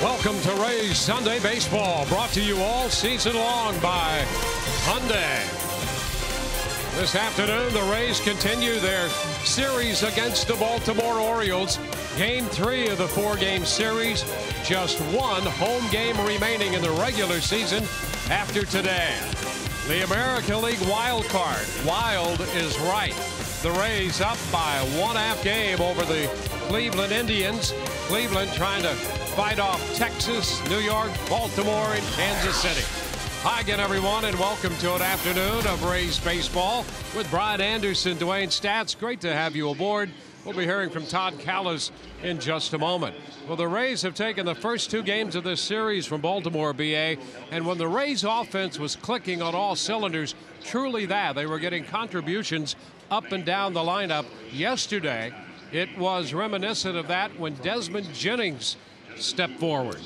Welcome to Rays Sunday Baseball, brought to you all season long by Hyundai. This afternoon, the Rays continue their series against the Baltimore Orioles. Game 3 of the 4-game series. Just one home game remaining in the regular season after today. The American League wild card. Wild is right. The Rays up by 1/2 game over the Cleveland Indians. Cleveland trying to fight off Texas, New York, Baltimore, and Kansas City. Hi again, everyone, and welcome to an afternoon of Rays baseball with Brian Anderson, Dwayne Stats. Great to have you aboard. We'll be hearing from Todd Callis in just a moment. Well, the Rays have taken the first 2 games of this series from Baltimore, BA, and when the Rays offense was clicking on all cylinders, truly that, they were getting contributions up and down the lineup. Yesterday, it was reminiscent of that when Desmond Jennings stepped forward.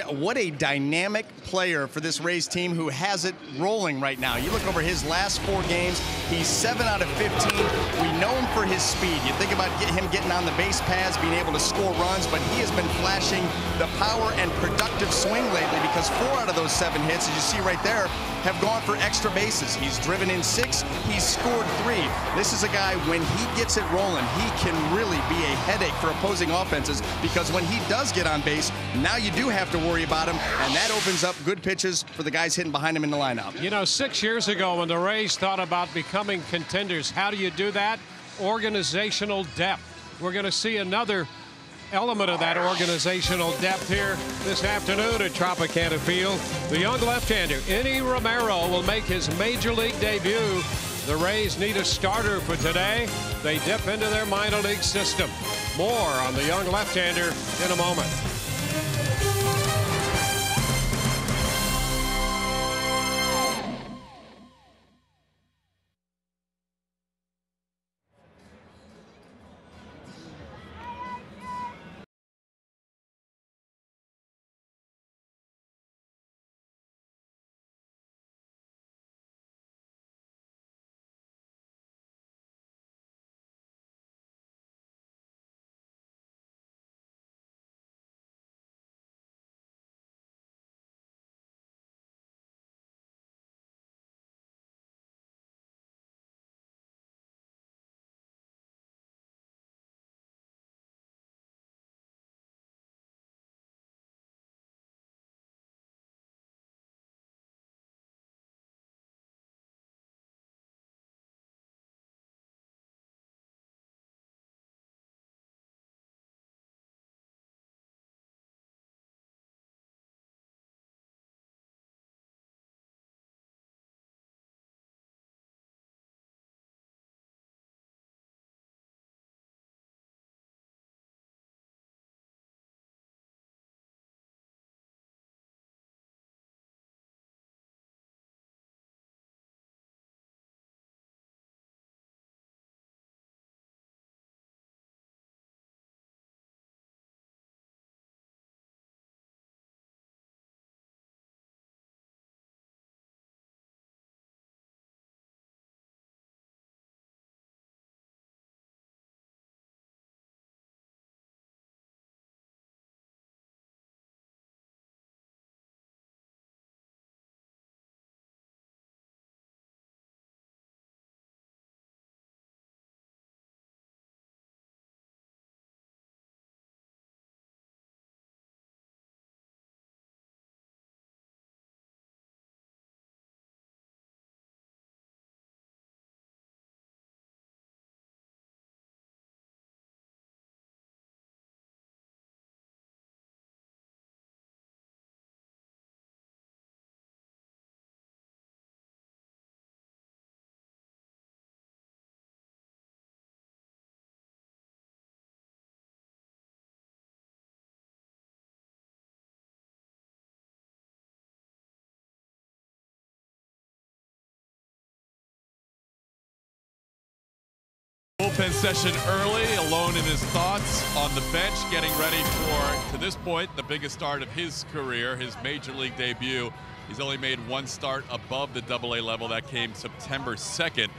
What a dynamic player for this Rays team who has it rolling right now. You look over his last 4 games, he's 7 out of 15. We know him for his speed. You think about him getting on the base paths, being able to score runs, but he has been flashing the power and productive swing lately because 4 out of those 7 hits, as you see right there, have gone for extra bases. He's driven in 6, he's scored 3. This is a guy, when he gets it rolling, he can really be a headache for opposing offenses because when he does get on base, now you do have to worry about him, and that opens up good pitches for the guys hitting behind him in the lineup. You know, 6 years ago when the Rays thought about becoming contenders, how do you do that? Organizational depth. We're going to see another element of that organizational depth here this afternoon at Tropicana Field. The young left-hander, Enny Romero, will make his major league debut. The Rays need a starter for today. They dip into their minor league system. More on the young left-hander in a moment. Bullpen session early, alone in his thoughts on the bench, getting ready for, to this point, the biggest start of his career, his major league debut. He's only made 1 start above the AA level. That came September 2nd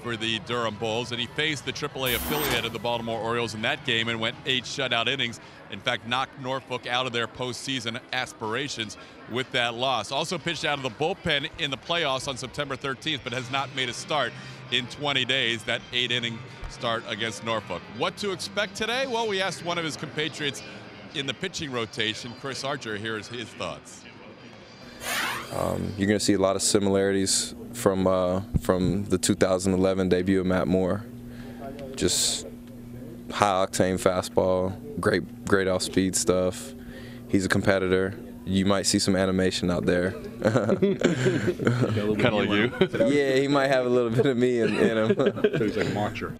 for the Durham Bulls, and he faced the AAA affiliate of the Baltimore Orioles in that game and went 8 shutout innings. In fact, knocked Norfolk out of their postseason aspirations with that loss. Also pitched out of the bullpen in the playoffs on September 13th, but has not made a start in 20 days, that 8-inning start against Norfolk. What to expect today? Well, we asked one of his compatriots in the pitching rotation, Chris Archer. Here's his thoughts. You're going to see a lot of similarities from the 2011 debut of Matt Moore. Just high-octane fastball, great off-speed stuff. He's a competitor. You might see some animation out there. Kind of like you. Yeah, he might have a little bit of me in him. So he's like a marcher.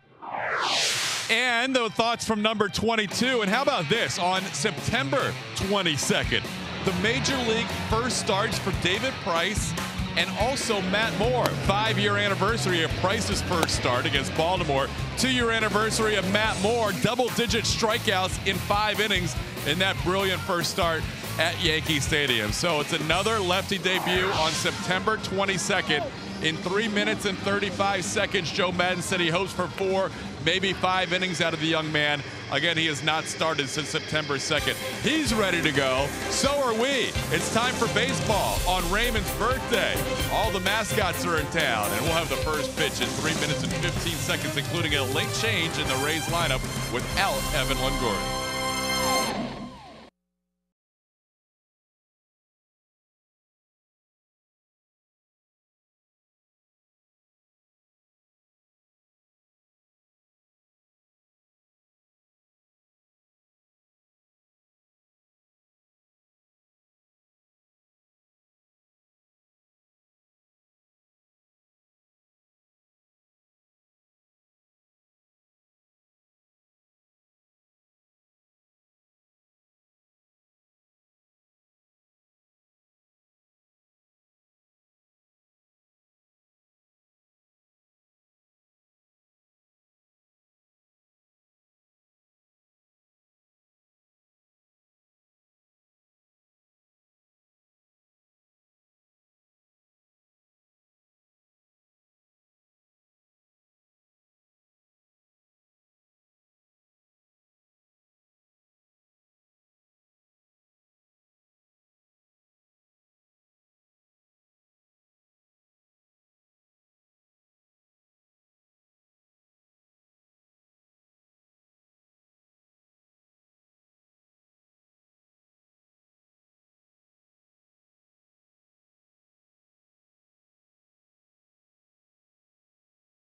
And the thoughts from number 22. And how about this? On September 22nd, the Major League first starts for David Price and also Matt Moore. 5-year anniversary of Price's first start against Baltimore. 2-year anniversary of Matt Moore. Double-digit strikeouts in 5 innings in that brilliant first start at Yankee Stadium. So it's another lefty debut on September 22nd. In 3 minutes and 35 seconds, Joe Madden said he hopes for 4, maybe 5 innings out of the young man. Again, he has not started since September 2nd. He's ready to go. So are we. It's time for baseball on Raymond's birthday. All the mascots are in town, and we'll have the first pitch in 3 minutes and 15 seconds, including a late change in the Rays lineup without Evan Longoria.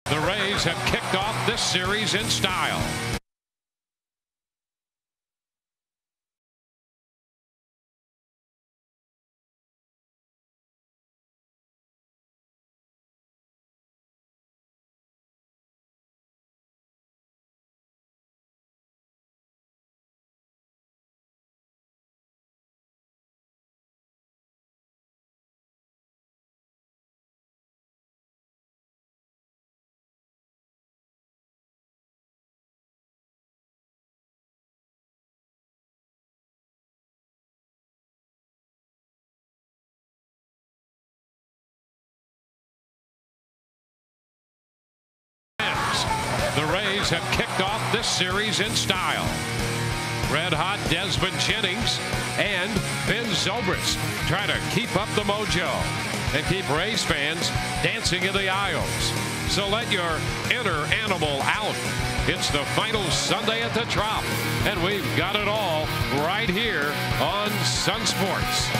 The Rays have kicked off this series in style. The Rays have kicked off this series in style. Red-hot Desmond Jennings and Ben Zobrist trying to keep up the mojo and keep Rays fans dancing in the aisles. So let your inner animal out. It's the final Sunday at the Trop, and we've got it all right here on Sun Sports.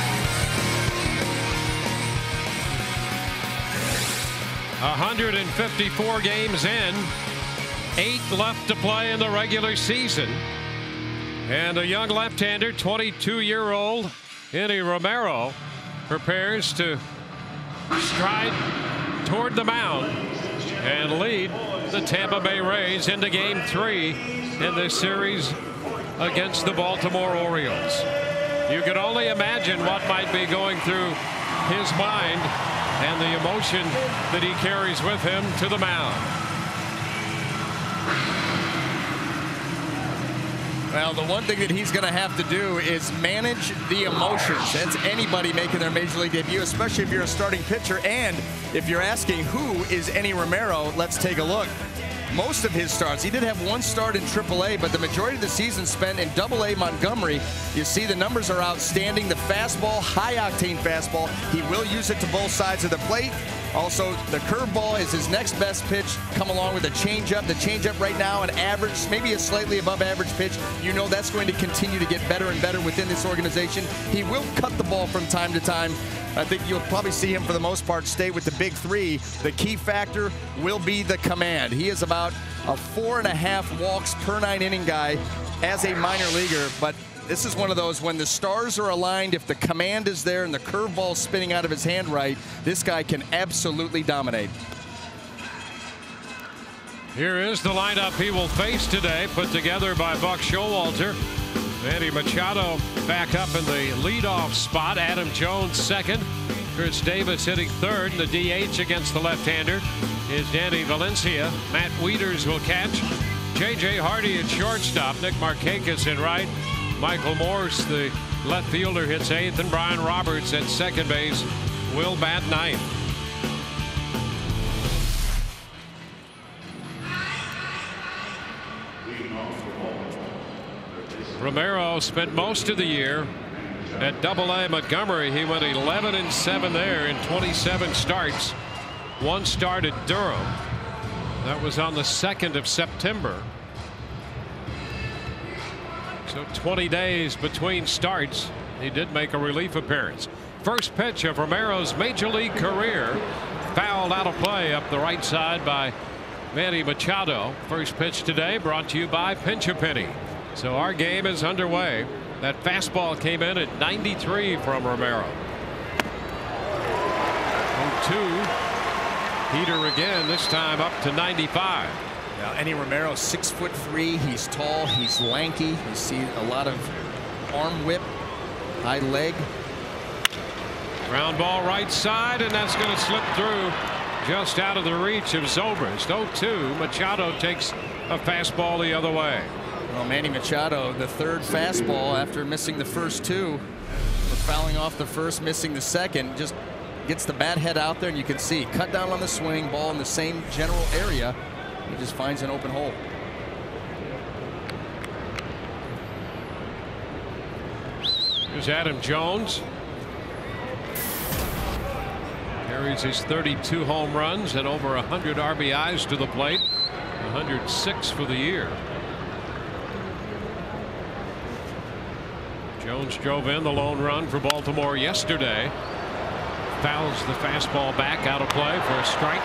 154 games in, 8 left to play in the regular season. And a young left-hander, 22-year-old Henry Romero, prepares to stride toward the mound and lead the Tampa Bay Rays into Game 3 in this series against the Baltimore Orioles. You can only imagine what might be going through his mind and the emotion that he carries with him to the mound. Well, the one thing that he's going to have to do is manage the emotions. That's anybody making their major league debut, especially if you're a starting pitcher. And if you're asking who is Enny Romero, let's take a look. Most of his starts, he did have one start in AAA, but the majority of the season spent in AA Montgomery. You see the numbers are outstanding. The fastball, high-octane fastball, he will use it to both sides of the plate. Also, the curveball is his next best pitch, come along with a changeup. The changeup right now, an average, maybe a slightly above average pitch. You know that's going to continue to get better and better within this organization. He will cut the ball from time to time. I think you'll probably see him, for the most part, stay with the big three. The key factor will be the command. He is about a 4.5 walks per 9 inning guy as a minor leaguer, but this is one of those, when the stars are aligned, if the command is there and the curveball spinning out of his hand right, this guy can absolutely dominate. Here is the lineup he will face today, put together by Buck Showalter. Manny Machado back up in the leadoff spot. Adam Jones second. Chris Davis hitting third. The DH against the left-hander is Danny Valencia. Matt Wieters will catch. J.J. Hardy at shortstop. Nick Markakis in right. Michael Morse, the left fielder, hits eighth. And Brian Roberts at second base will bat ninth. Romero spent most of the year at AA Montgomery. He went 11-7 there in 27 starts. One start at Durham. That was on the 2nd of September. So 20 days between starts. He did make a relief appearance. First pitch of Romero's major league career, fouled out of play up the right side by Manny Machado. First pitch today brought to you by Pinch a Penny. So our game is underway. That fastball came in at 93 from Romero. 0-2. Peter again, this time up to 95. Now, Enny Romero, 6'3". He's tall, he's lanky. You see a lot of arm whip, high leg. Ground ball right side, and that's going to slip through just out of the reach of Zobrist. 0-2. Machado takes a fastball the other way. Well, Manny Machado, the third fastball after missing the first two, for fouling off the first, missing the second, just gets the bat head out there, and you can see cut down on the swing, ball in the same general area. He just finds an open hole. Here's Adam Jones. Carries his 32 home runs and over 100 RBIs to the plate. 106 for the year. Jones drove in the lone run for Baltimore yesterday. Fouls the fastball back out of play for a strike.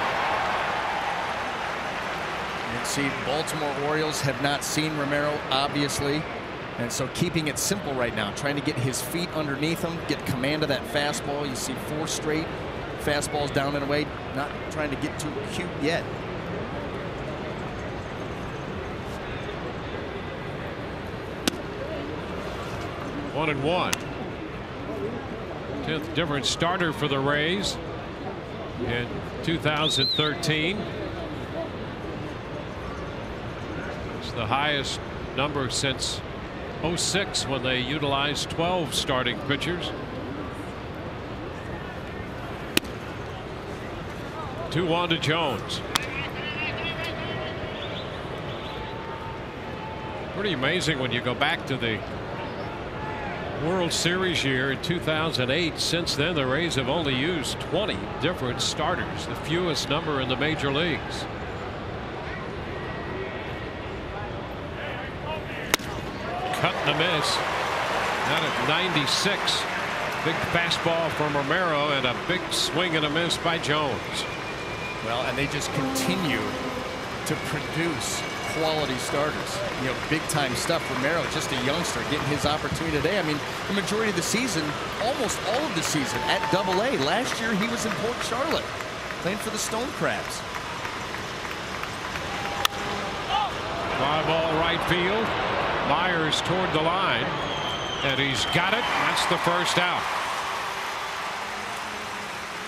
You can see Baltimore Orioles have not seen Romero, obviously, and so keeping it simple right now, trying to get his feet underneath him, get command of that fastball. You see 4 straight fastballs down and away, not trying to get too cute yet. One and one. 10th different starter for the Rays in 2013. It's the highest number since 06 when they utilized 12 starting pitchers. 2-1 to Jones. Pretty amazing when you go back to the World Series year in 2008. Since then, the Rays have only used 20 different starters, the fewest number in the major leagues. Cut and a miss. Not at 96. Big fastball from Romero and a big swing and a miss by Jones. Well, and they just continue to produce quality starters, you know, big time stuff. Romero, just a youngster, getting his opportunity today. I mean, the majority of the season, almost all of the season at AA. Last year he was in Port Charlotte playing for the Stone Crabs. Fly ball right field. Myers toward the line, and he's got it. That's the first out.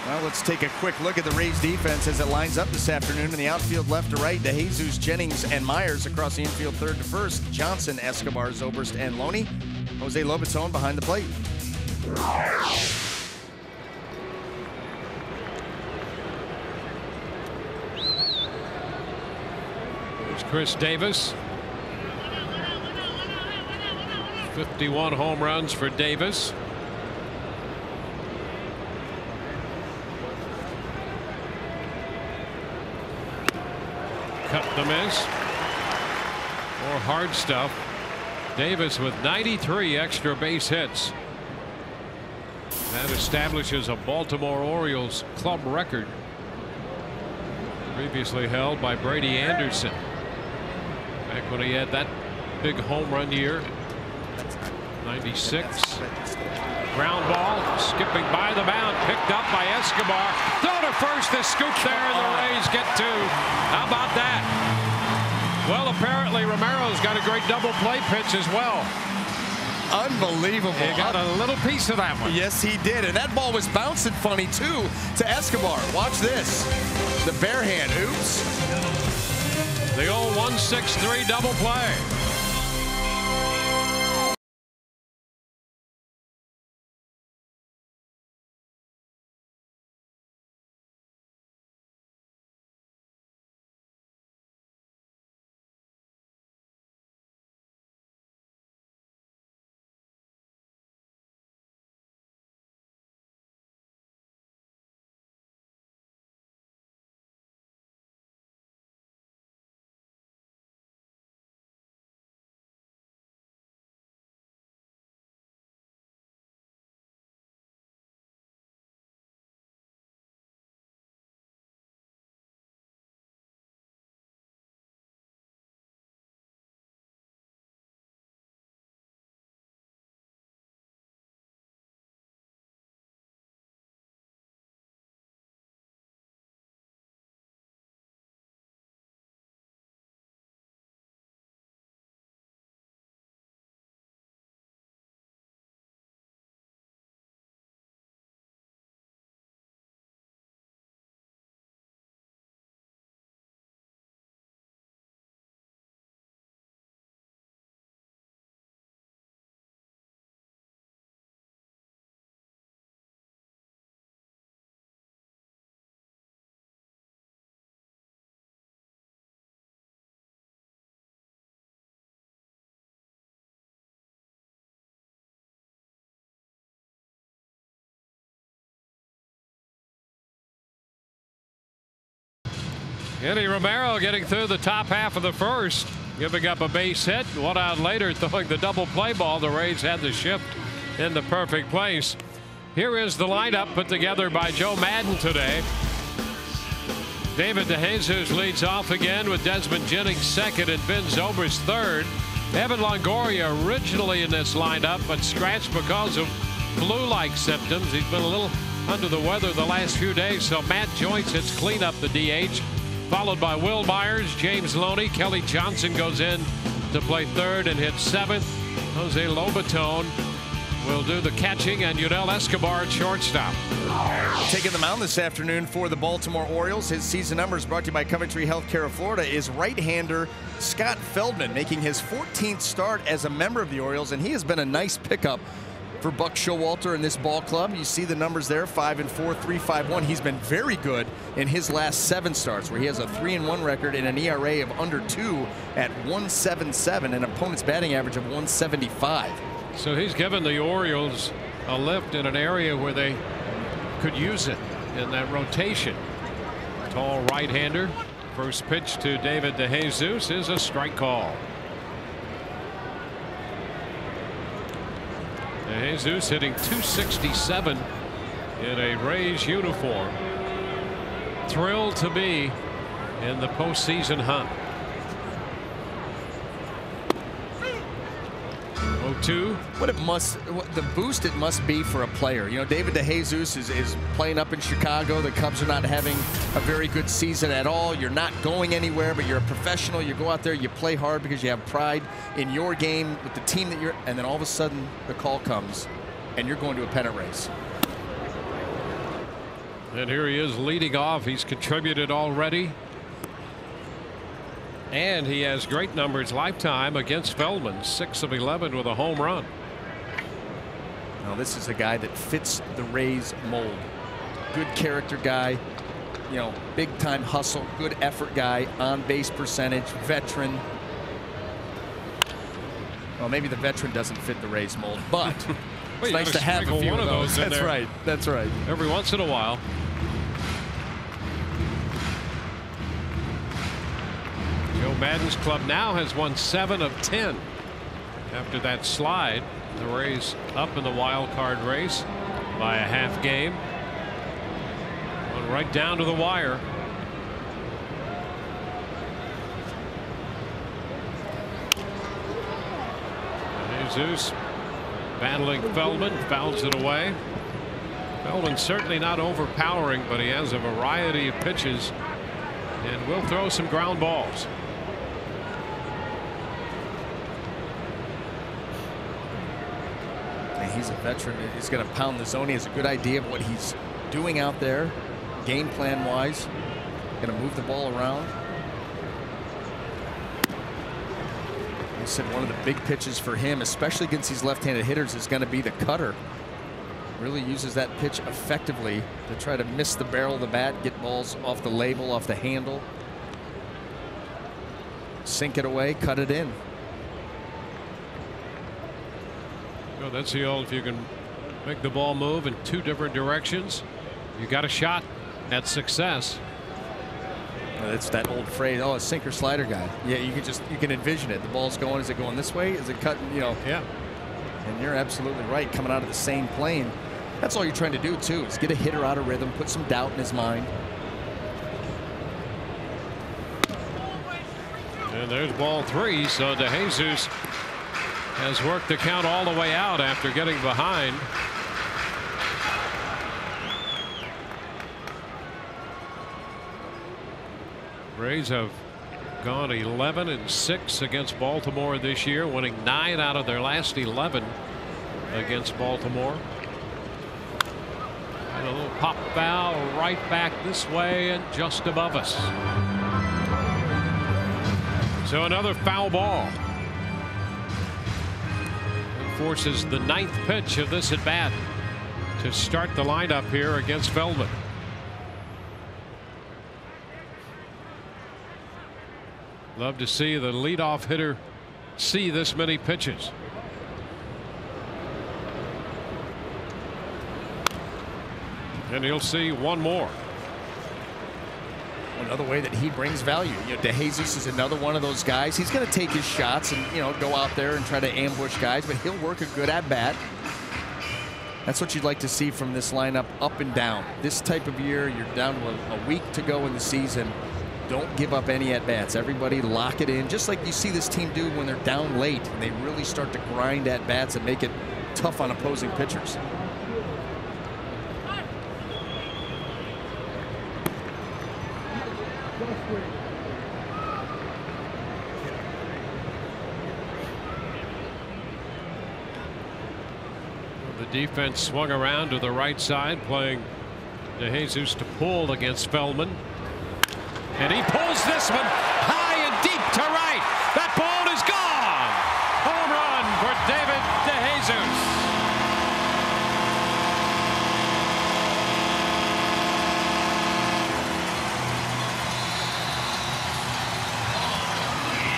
Well, let's take a quick look at the Rays defense as it lines up this afternoon. In the outfield, left to right, DeJesus, Jennings, and Myers. Across the infield, third to first, Johnson, Escobar, Zobrist, and Loney. Jose Lobaton behind the plate. There's Chris Davis. 51 home runs for Davis. Cut to miss. More hard stuff. Davis with 93 extra base hits. That establishes a Baltimore Orioles club record, previously held by Brady Anderson back when he had that big home run year. 96. Ground ball skipping by the mound, picked up by Escobar. Throw to first, the scoop there, and the Rays get two. How about that? Well, apparently Romero's got a great double play pitch as well. Unbelievable. He got a little piece of that one. Yes, he did. And that ball was bouncing funny, too, to Escobar. Watch this. The bare hand. Oops. The old 1-6-3 double play. Eddie Romero getting through the top half of the first, giving up a base hit. 1 out later, throwing the double play ball. The Rays had the shift in the perfect place. Here is the lineup put together by Joe Madden today. David DeJesus leads off again with Desmond Jennings second and Ben Zobrist third. Evan Longoria originally in this lineup, but scratched because of flu-like symptoms. He's been a little under the weather the last few days, so Matt Joyce hits clean up the DH. Followed by Will Myers, James Loney. Kelly Johnson goes in to play third and hit seventh. Jose Lobaton will do the catching, and Yudel Escobar at shortstop. Taking the mound this afternoon for the Baltimore Orioles. His season numbers brought to you by Coventry Healthcare of Florida is right-hander Scott Feldman, making his 14th start as a member of the Orioles, and he has been a nice pickup for Buck Showalter in this ball club. You see the numbers there, 5-4, 3.51. He's been very good in his last 7 starts, where he has a 3-1 record and an ERA of under 2 at 1.77, and opponent's batting average of 175. So he's given the Orioles a lift in an area where they could use it in that rotation. Tall right-hander. First pitch to David DeJesus is a strike call. DeJesus hitting .267 in a Rays uniform. Thrilled to be in the postseason hunt. 0-2. What the boost it must be for a player. You know, David DeJesus is playing up in Chicago. The Cubs are not having a very good season at all. You're not going anywhere, but you're a professional. You go out there, you play hard because you have pride in your game with the team that you're, and then all of a sudden the call comes and you're going to a pennant race. And here he is leading off. He's contributed already. And he has great numbers lifetime against Feldman. 6 of 11 with a home run. Now this is a guy that fits the Rays mold. Good character guy, you know, big time hustle, good effort guy, on base percentage, veteran. Well, maybe the veteran doesn't fit the Rays mold, but it's nice to have a few one of those. That's right. That's right. Every once in a while. Joe Madden's club now has won 7 of 10 after that slide. The Rays up in the wild card race by a half game. Went right down to the wire. Jesus battling Feldman, fouls it away. Feldman certainly not overpowering, but he has a variety of pitches and will throw some ground balls. He's a veteran. He's going to pound the zone. He has a good idea of what he's doing out there, game plan wise. Going to move the ball around. He said one of the big pitches for him, especially against these left-handed hitters, is going to be the cutter. Really uses that pitch effectively to try to miss the barrel of the bat, get balls off the label, off the handle. Sink it away, cut it in. Well, that's the old, if you can make the ball move in 2 different directions, you got a shot at success. It's that old phrase, oh, a sinker slider guy. Yeah, you can envision it. The ball's going, is it going this way? Is it cutting, you know? Yeah. And you're absolutely right, coming out of the same plane. That's all you're trying to do too, is get a hitter out of rhythm, put some doubt in his mind. And there's ball 3, so DeJesus has worked the count all the way out after getting behind. Rays have gone 11-6 against Baltimore this year, winning 9 out of their last 11 against Baltimore. And a little pop foul right back this way and just above us. So another foul ball. Forces the 9th pitch of this at bat to start the lineup here against Feldman. Love to see the leadoff hitter see this many pitches. And he'll see one more. Another way that he brings value. You know, DeJesus is another one of those guys. He's going to take his shots and, you know, go out there and try to ambush guys, but he'll work a good at bat. That's what you'd like to see from this lineup, up and down. This type of year, you're down to a week to go in the season. Don't give up any at bats. Everybody lock it in, just like you see this team do when they're down late and they really start to grind at bats and make it tough on opposing pitchers. The defense swung around to the right side, playing DeJesus to pull against Feldman. And he pulls this one high and deep to right. That ball is gone. Home run for David DeJesus.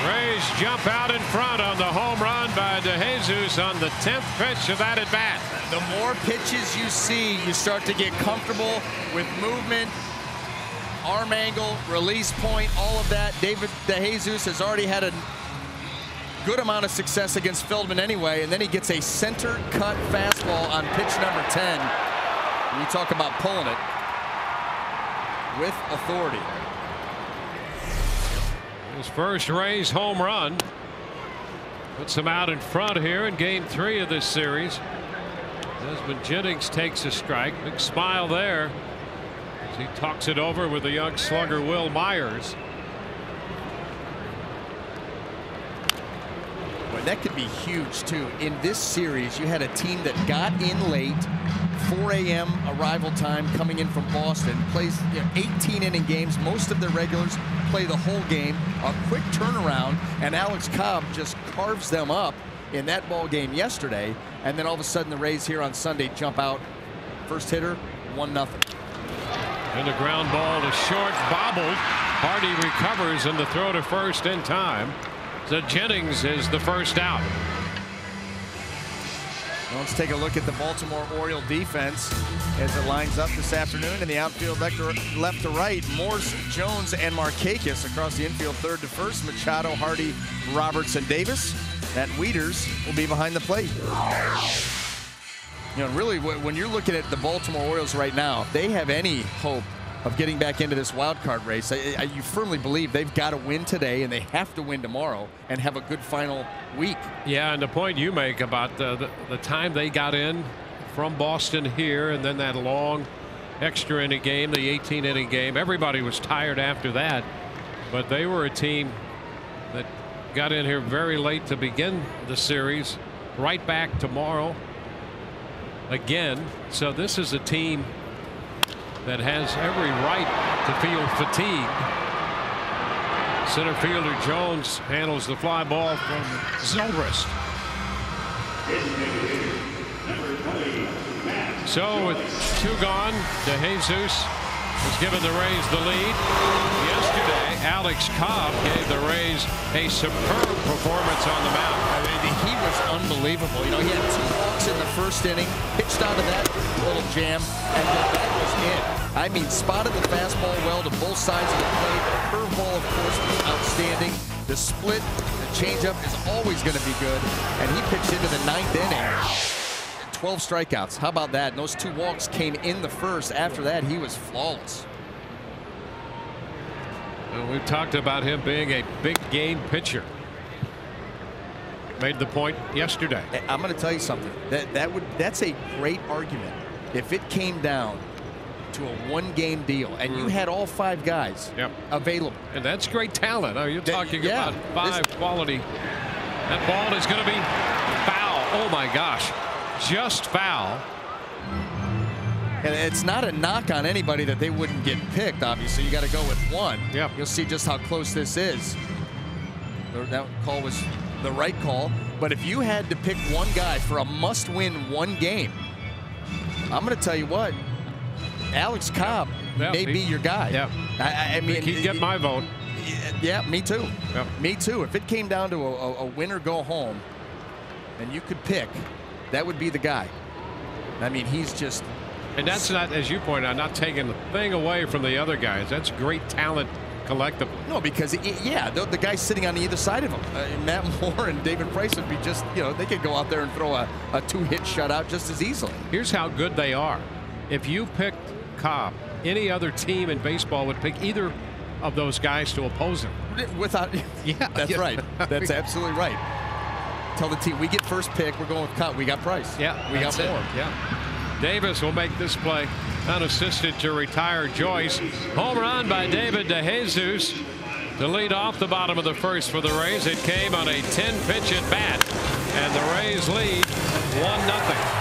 Rays jump out in front on the home run by DeJesus on the 10th pitch of that at bat. The more pitches you see, you start to get comfortable with movement, arm angle, release point, all of that. David DeJesus has already had a good amount of success against Feldman anyway, and then he gets a center cut fastball on pitch number 10. And you talk about pulling it with authority. His first Rays home run puts him out in front here in game 3 of this series. Desmond Jennings takes a strike. Big smile there as he talks it over with the young slugger Will Myers. Well, that could be huge too. In this series, you had a team that got in late, 4 a.m. arrival time coming in from Boston. Plays 18-inning games. Most of their regulars play the whole game. A quick turnaround, and Alex Cobb just carves them up in that ball game yesterday. And then all of a sudden the Rays here on Sunday jump out. First hitter, 1-0. And the ground ball to short, bobbled. Hardy recovers, and the throw to first in time. So Jennings is the first out. Well, let's take a look at the Baltimore Oriole defense as it lines up this afternoon in the outfield left to right. Morse, Jones, and Markakis across the infield, third to first. Machado, Hardy, Roberts, and Davis. That Wieters will be behind the plate. Really, when you're looking at the Baltimore Orioles right now, if they have any hope of getting back into this wild card race, you firmly believe they've got to win today, and they have to win tomorrow and have a good final week. Yeah, and the point you make about the time they got in from Boston here, and then that long extra inning game, the 18-inning game, everybody was tired after that, but they were a team that got in here very late to begin the series, right back tomorrow again. So this is a team that has every right to feel fatigued. Center fielder Jones handles the fly ball from Zobrist. So with 2 gone, DeJesus has given the Rays the lead. Yesterday, Alex Cobb gave the Rays a superb performance on the mound. He was unbelievable. He had 2 walks in the first inning, pitched out of that little jam, and then that was it. I mean, spotted the fastball well to both sides of the plate. The curveball, of course, was outstanding. The split, the changeup is always going to be good. And he pitched into the 9th inning. 12 strikeouts. How about that? And those 2 walks came in the first. After that, he was flawless. Well, we've talked about him being a big game pitcher. Made the point yesterday. I'm going to tell you something. That's a great argument. If it came down to a 1-game deal and you had all 5 guys available, and that's great talent. Oh, you're talking about 5 quality. That ball is going to be foul. Oh my gosh, just foul. And it's not a knock on anybody that they wouldn't get picked. Obviously, you got to go with 1. Yep. You'll see just how close this is. That call was the right call. But if you had to pick 1 guy for a must-win 1 game, I'm going to tell you what, Alex Cobb may be your guy. Yeah. I mean, he'd get my vote. Yeah, me too. Yep. Me too. If it came down to a win or go home, and you could pick, that would be the guy. I mean, he's just. And that's not, as you point out, not taking the thing away from the other guys. That's great talent collectively. No, because the guys sitting on either side of him, Matt Moore and David Price would be just, they could go out there and throw a 2-hit shutout just as easily. Here's how good they are. If you picked Cobb, any other team in baseball would pick either of those guys to oppose him. Without, that's right. That's absolutely right. Tell the team, we get first pick, we're going with Cobb. We got Price. Yeah, we got Moore. Yeah. Davis will make this play, unassisted to retire Joyce. Home run by David DeJesus to lead off the bottom of the first for the Rays. It came on a 10-pitch at bat, and the Rays lead 1-0.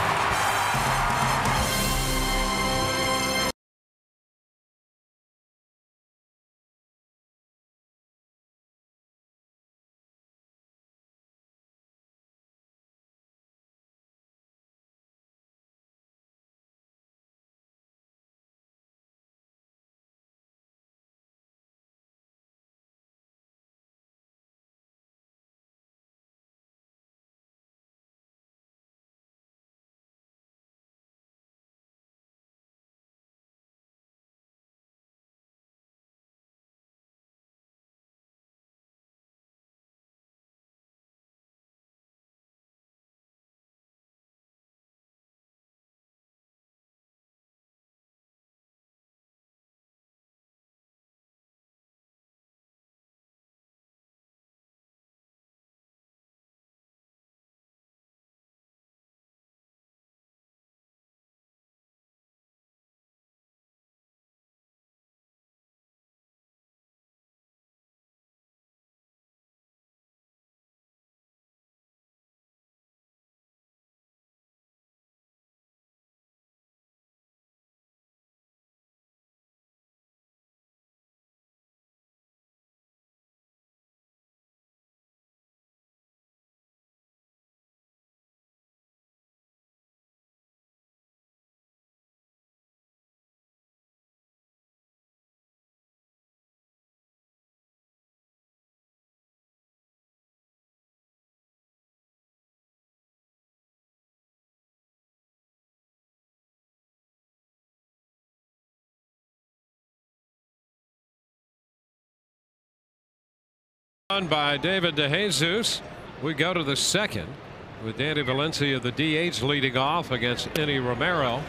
By David DeJesus. We go to the second with Danny Valencia, the DH, leading off against Eddie Romero.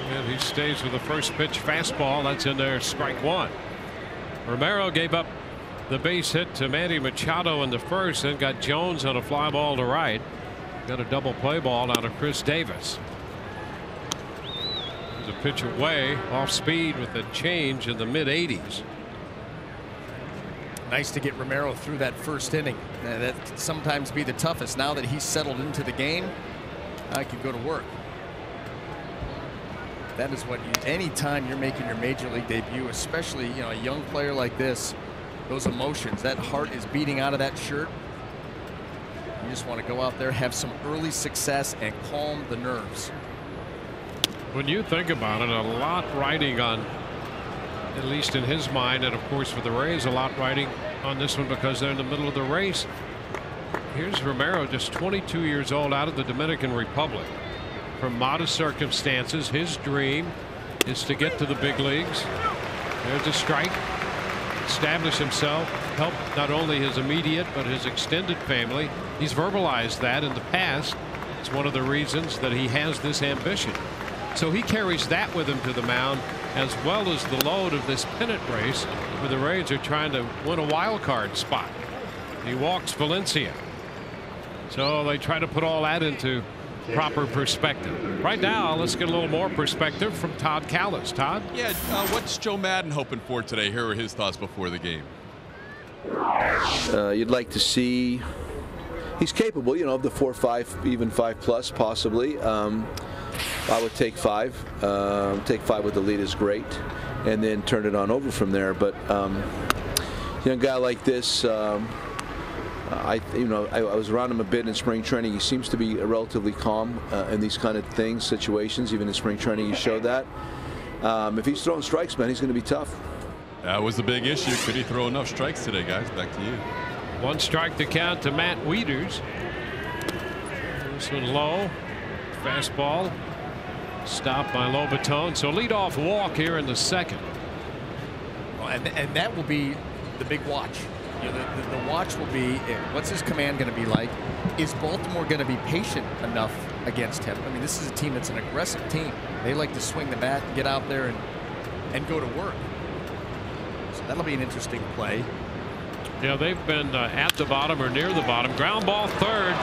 And he stays with the first pitch fastball. That's in there, strike one. Romero gave up the base hit to Manny Machado in the first, then got Jones on a fly ball to right. Got a double play ball out of Chris Davis. There's a pitch away off speed with a change in the mid-80s. Nice to get Romero through that first inning. That can sometimes be the toughest. Now that he's settled into the game, I could go to work. That is what anytime you're making your major league debut, especially a young player like this, those emotions, that heart is beating out of that shirt. You just want to go out there, have some early success, and calm the nerves. When you think about it, a lot riding on, at least in his mind, and of course for the Rays, a lot riding on this one because they're in the middle of the race. Here's Romero, just 22 years old, out of the Dominican Republic. From modest circumstances, his dream is to get to the big leagues. There's a strike. Establish himself, help not only his immediate but his extended family. He's verbalized that in the past. It's one of the reasons that he has this ambition. So he carries that with him to the mound, as well as the load of this pennant race where the Rays are trying to win a wild card spot. He walks Valencia. So they try to put all that into proper perspective. Right now, let's get a little more perspective from Todd Callis. Todd? Yeah, what's Joe Madden hoping for today? Here are his thoughts before the game. You'd like to see he's capable, of the 4, 5, even 5+ possibly. I would take 5. Take 5 with the lead is great, and then turn it on over from there. But a guy like this, I was around him a bit in spring training. He seems to be relatively calm in these kind of things, situations. Even in spring training, he showed that. If he's throwing strikes, man, he's going to be tough. That was the big issue. Could he throw enough strikes today, guys? Back to you. 1 strike to count to Matt Wieters. This one low. Fastball. Stopped by Lobaton. So leadoff walk here in the second. Well, and that will be the big watch. The watch will be, what's his command going to be like? Is Baltimore going to be patient enough against him? I mean, this is a team that's an aggressive team. They like to swing the bat, get out there and go to work. So that'll be an interesting play. Yeah, they've been at the bottom or near the bottom. Ground ball third.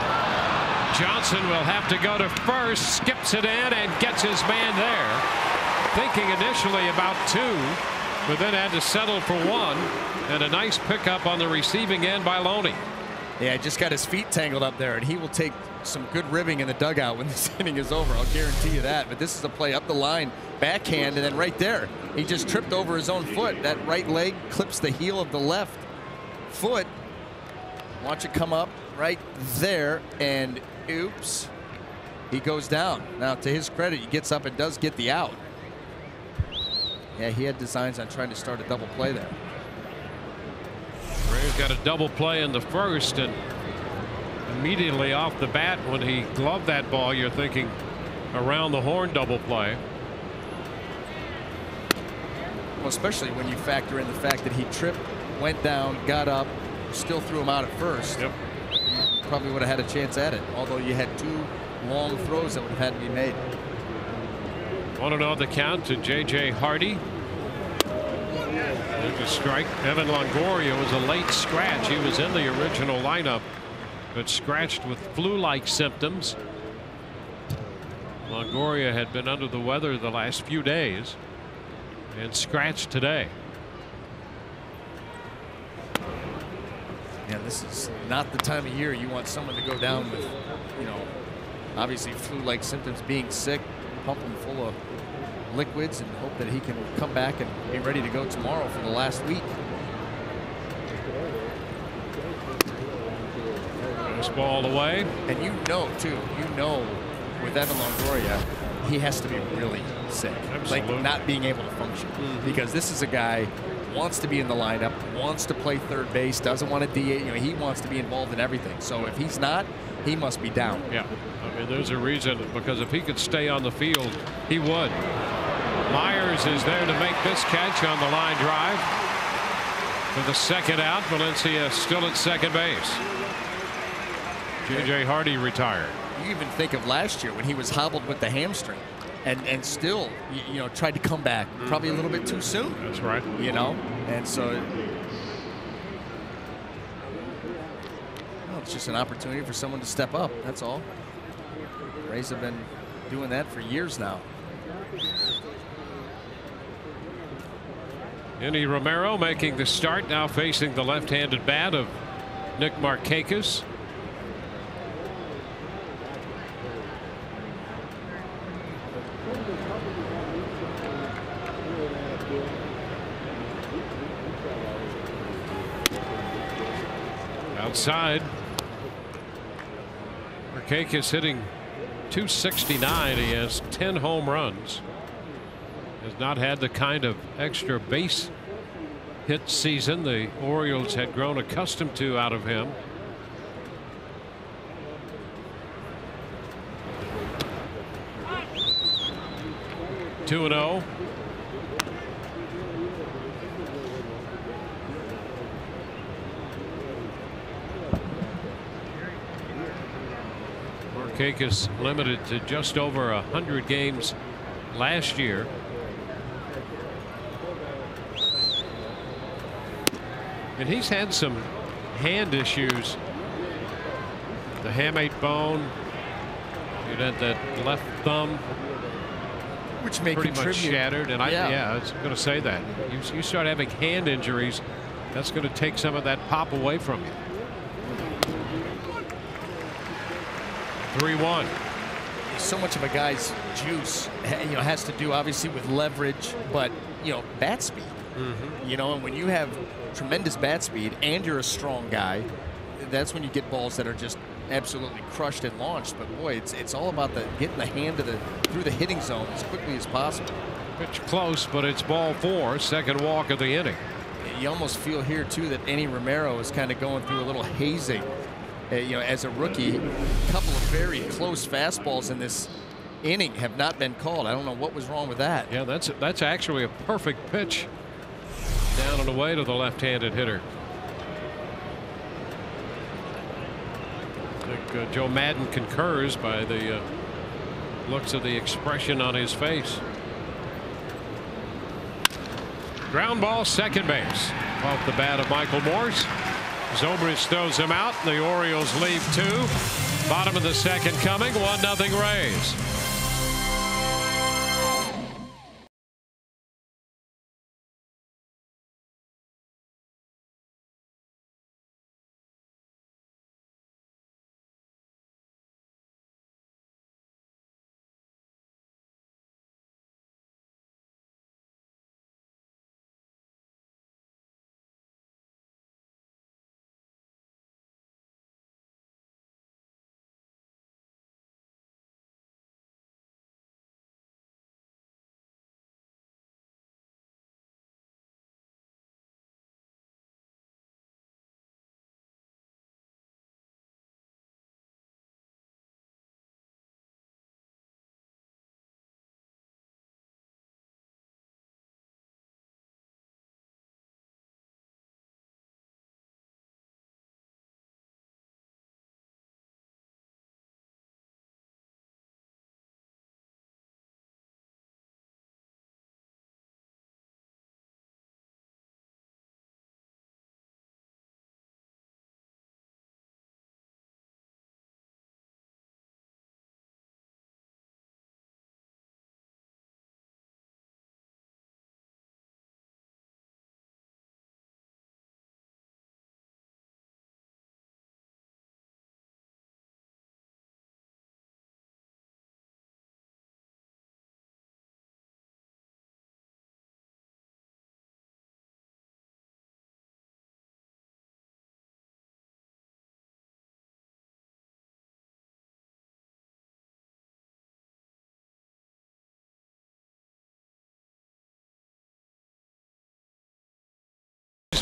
Johnson will have to go to first, skips it in and gets his man there. Thinking initially about 2, but then had to settle for 1. And a nice pickup on the receiving end by Loney. Yeah, just got his feet tangled up there, and he will take some good ribbing in the dugout when this inning is over. I'll guarantee you that. But this is a play up the line, backhand, and then right there, he just tripped over his own foot. That right leg clips the heel of the left foot. Watch it come up right there, and oops, he goes down. Now, to his credit, he gets up and does get the out. Yeah, he had designs on trying to start a double play there. Ray's got a double play in the first, and immediately off the bat when he gloved that ball, you're thinking around the horn double play. Well, especially when you factor in the fact that he tripped, went down, got up, still threw him out at first. Yep. Probably would have had a chance at it, although you had 2 long throws that would have had to be made. 1-0 the count to J.J. Hardy. There's a strike. Evan Longoria was a late scratch. He was in the original lineup, but scratched with flu-like symptoms. Longoria had been under the weather the last few days and scratched today. Yeah, this is not the time of year you want someone to go down with, obviously flu-like symptoms, being sick. Pump him full of liquids and hope that he can come back and be ready to go tomorrow for the last week. This ball away. And too, with Evan Longoria, he has to be really sick. Absolutely. Like not being able to function. Because this is a guy wants to be in the lineup, wants to play third base, doesn't want to DH. He wants to be involved in everything. So if he's not, he must be down. Yeah, I mean, there's a reason, because if he could stay on the field, he would. Myers is there to make this catch on the line drive. For the second out, Valencia still at second base. J.J. Hardy retired. You even think of last year when he was hobbled with the hamstring and still, you know, tried to come back probably a little bit too soon. That's right. You know, and so well, it's just an opportunity for someone to step up. That's all. Rays have been doing that for years now. Andy Romero making the start, now facing the left-handed bat of Nick Markakis. Outside. Markakis hitting .269. He has 10 home runs. Has not had the kind of extra base hit season the Orioles had grown accustomed to out of him. Two and 0. Markakis limited to just over 100 games last year. And he's had some hand issues. The hamate bone. He had that left thumb, which may pretty contribute. much shattered. And I was going to say that you start having hand injuries, that's going to take some of that pop away from you. 3-1. So much of a guy's juice, you know, has to do obviously with leverage, but you know, bat speed. You know, and when you have tremendous bat speed and you're a strong guy, that's when you get balls that are just absolutely crushed and launched. But boy, it's all about getting the hand through the hitting zone as quickly as possible. Pitch close, but it's ball 4, second walk of the inning. You almost feel here too that Andy Romero is kind of going through a little hazing. You know, as a rookie, a couple of very close fastballs in this inning have not been called. I don't know what was wrong with that. Yeah, that's actually a perfect pitch down and away to the left-handed hitter. I think Joe Madden concurs by the looks of the expression on his face. Ground ball, second base, off the bat of Michael Morse. Zobrist throws him out. The Orioles leave 2. Bottom of the second coming. 1-0 Rays.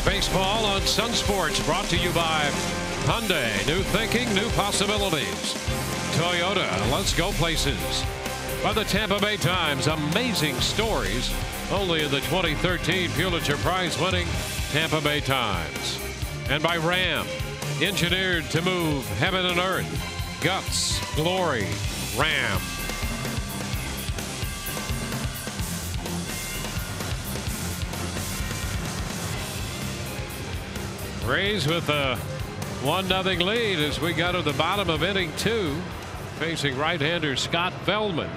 Baseball on Sun Sports, brought to you by Hyundai. New thinking, new possibilities. Toyota, let's go places. By the Tampa Bay Times, amazing stories. Only in the 2013 Pulitzer Prize winning Tampa Bay Times. And by Ram, engineered to move heaven and earth. Guts, glory, Ram. Rays with a 1-0 lead as we go to the bottom of inning 2, facing right-hander Scott Feldman.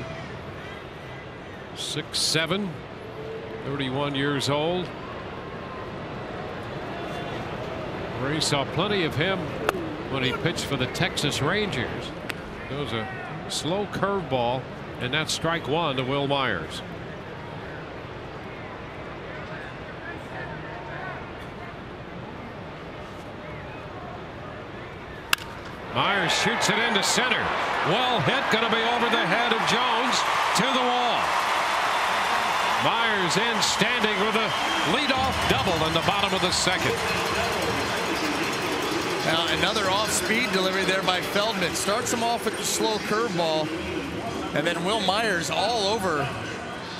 6'7", 31 years old. Rays saw plenty of him when he pitched for the Texas Rangers. There was a slow curveball, and that's strike 1 to Will Myers. Myers shoots it into center. Well hit, going to be over the head of Jones to the wall. Myers in standing with a leadoff double in the bottom of the second. Now another off-speed delivery there by Feldman. Starts him off with the slow curveball, and then Will Myers all over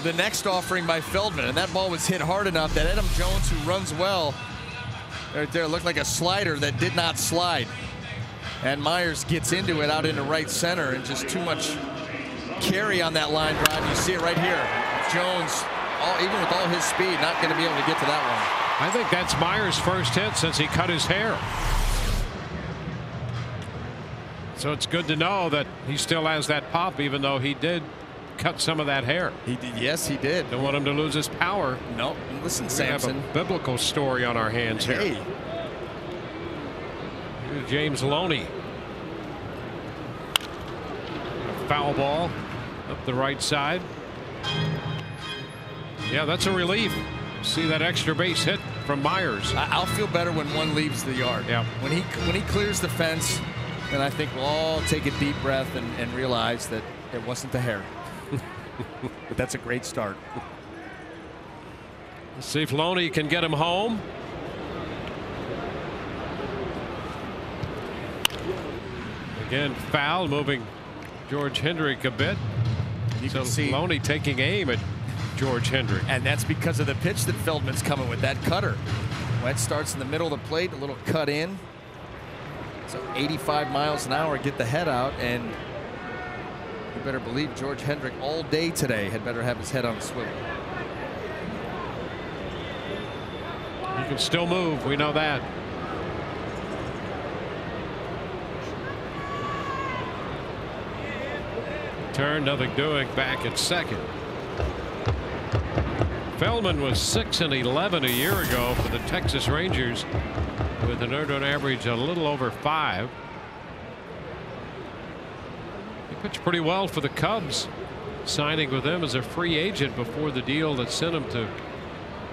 the next offering by Feldman. And that ball was hit hard enough that Adam Jones, who runs well right there, looked like a slider that did not slide. And Myers gets into it out into right center, and just too much carry on that line drive. You see it right here. Jones, even with all his speed, not going to be able to get to that one. I think that's Myers' first hit since he cut his hair. So it's good to know that he still has that pop, even though he did cut some of that hair. He did, yes, he did. Don't want him to lose his power. No, listen, We Samson. have a biblical story on our hands here. Hey. Here's James Loney. A foul ball up the right side. Yeah, that's a relief. See that extra base hit from Myers. I'll feel better when one leaves the yard. Yeah. When he clears the fence, then I think we'll all take a deep breath and realize that it wasn't the hair. But that's a great start. Let's see if Loney can get him home. Again, foul, moving George Hendrick a bit. You so can see Loney taking aim at George Hendrick. And that's because of the pitch that Feldman's coming with, that cutter. Wet starts in the middle of the plate, a little cut in. So 85 miles an hour, get the head out, and you better believe George Hendrick all day today had better have his head on a swivel. He can still move, we know that. Turn, nothing doing, back at second. Feldman was 6-11 a year ago for the Texas Rangers, with an earned run average a little over 5. He pitched pretty well for the Cubs, signing with them as a free agent before the deal that sent him to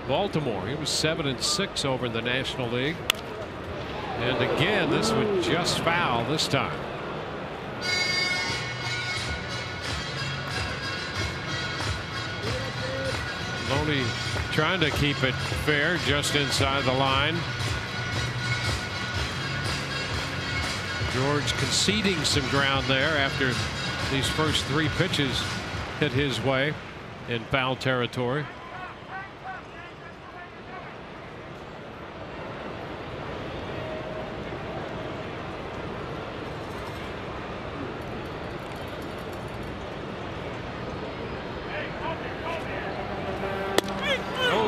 Baltimore. He was 7-6 over in the National League. And again, this one just foul this time. Loney trying to keep it fair, just inside the line. George conceding some ground there after these first 3 pitches hit his way in foul territory.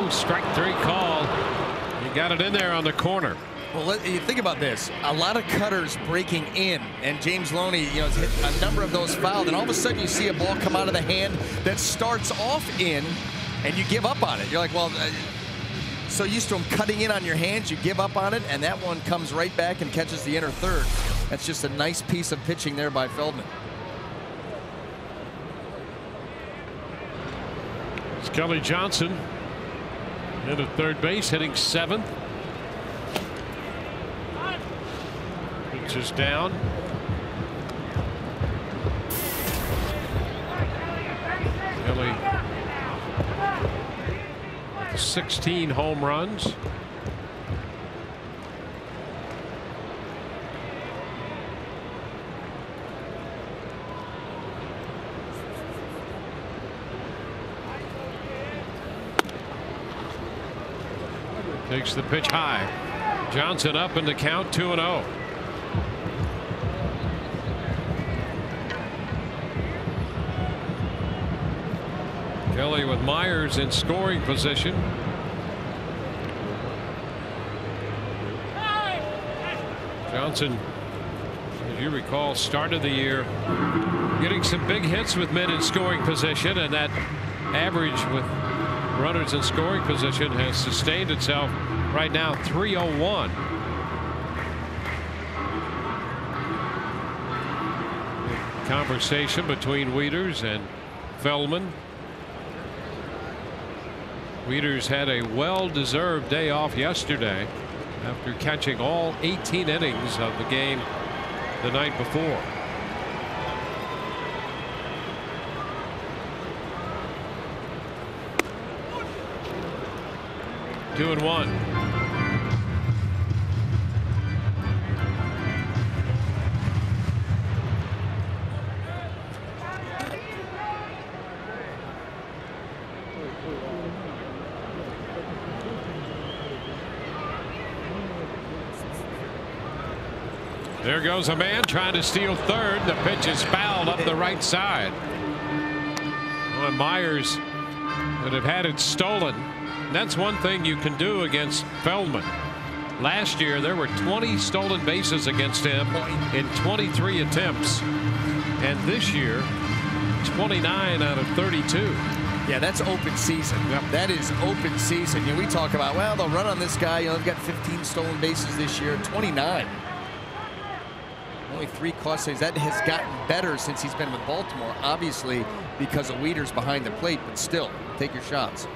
Strike 3 call. You got it in there on the corner. Well, you think about this. A lot of cutters breaking in, and James Loney, has hit a number of those fouled, and all of a sudden you see a ball come out of the hand that starts off in, and you give up on it. You're like, well, so used to him cutting in on your hands, you give up on it, and that one comes right back and catches the inner third. That's just a nice piece of pitching there by Feldman. It's Kelly Johnson in at third base, hitting 7th. Pitch is down. Kelly with 16 home runs. Takes the pitch high. Johnson up in the count, 2-0. Kelly with Myers in scoring position. Johnson, as you recall, started the year getting some big hits with men in scoring position, and that average with runners in scoring position has sustained itself right now, 301. Conversation between Wieters and Feldman. Wieters had a well-deserved day off yesterday after catching all 18 innings of the game the night before. Two and one. There goes a man trying to steal third. The pitch is fouled up the right side. Well, Myers would have had it stolen. That's one thing you can do against Feldman. Last year there were 20 stolen bases against him in 23 attempts, and this year 29 out of 32. Yeah, that's open season. Yep. That is open season. You know, we talk about, well, they'll run on this guy. You know, they've got 15 stolen bases this year. 29. Only 3 caught saves. That has gotten better since he's been with Baltimore, obviously because of Wieters behind the plate, but still, take your shots.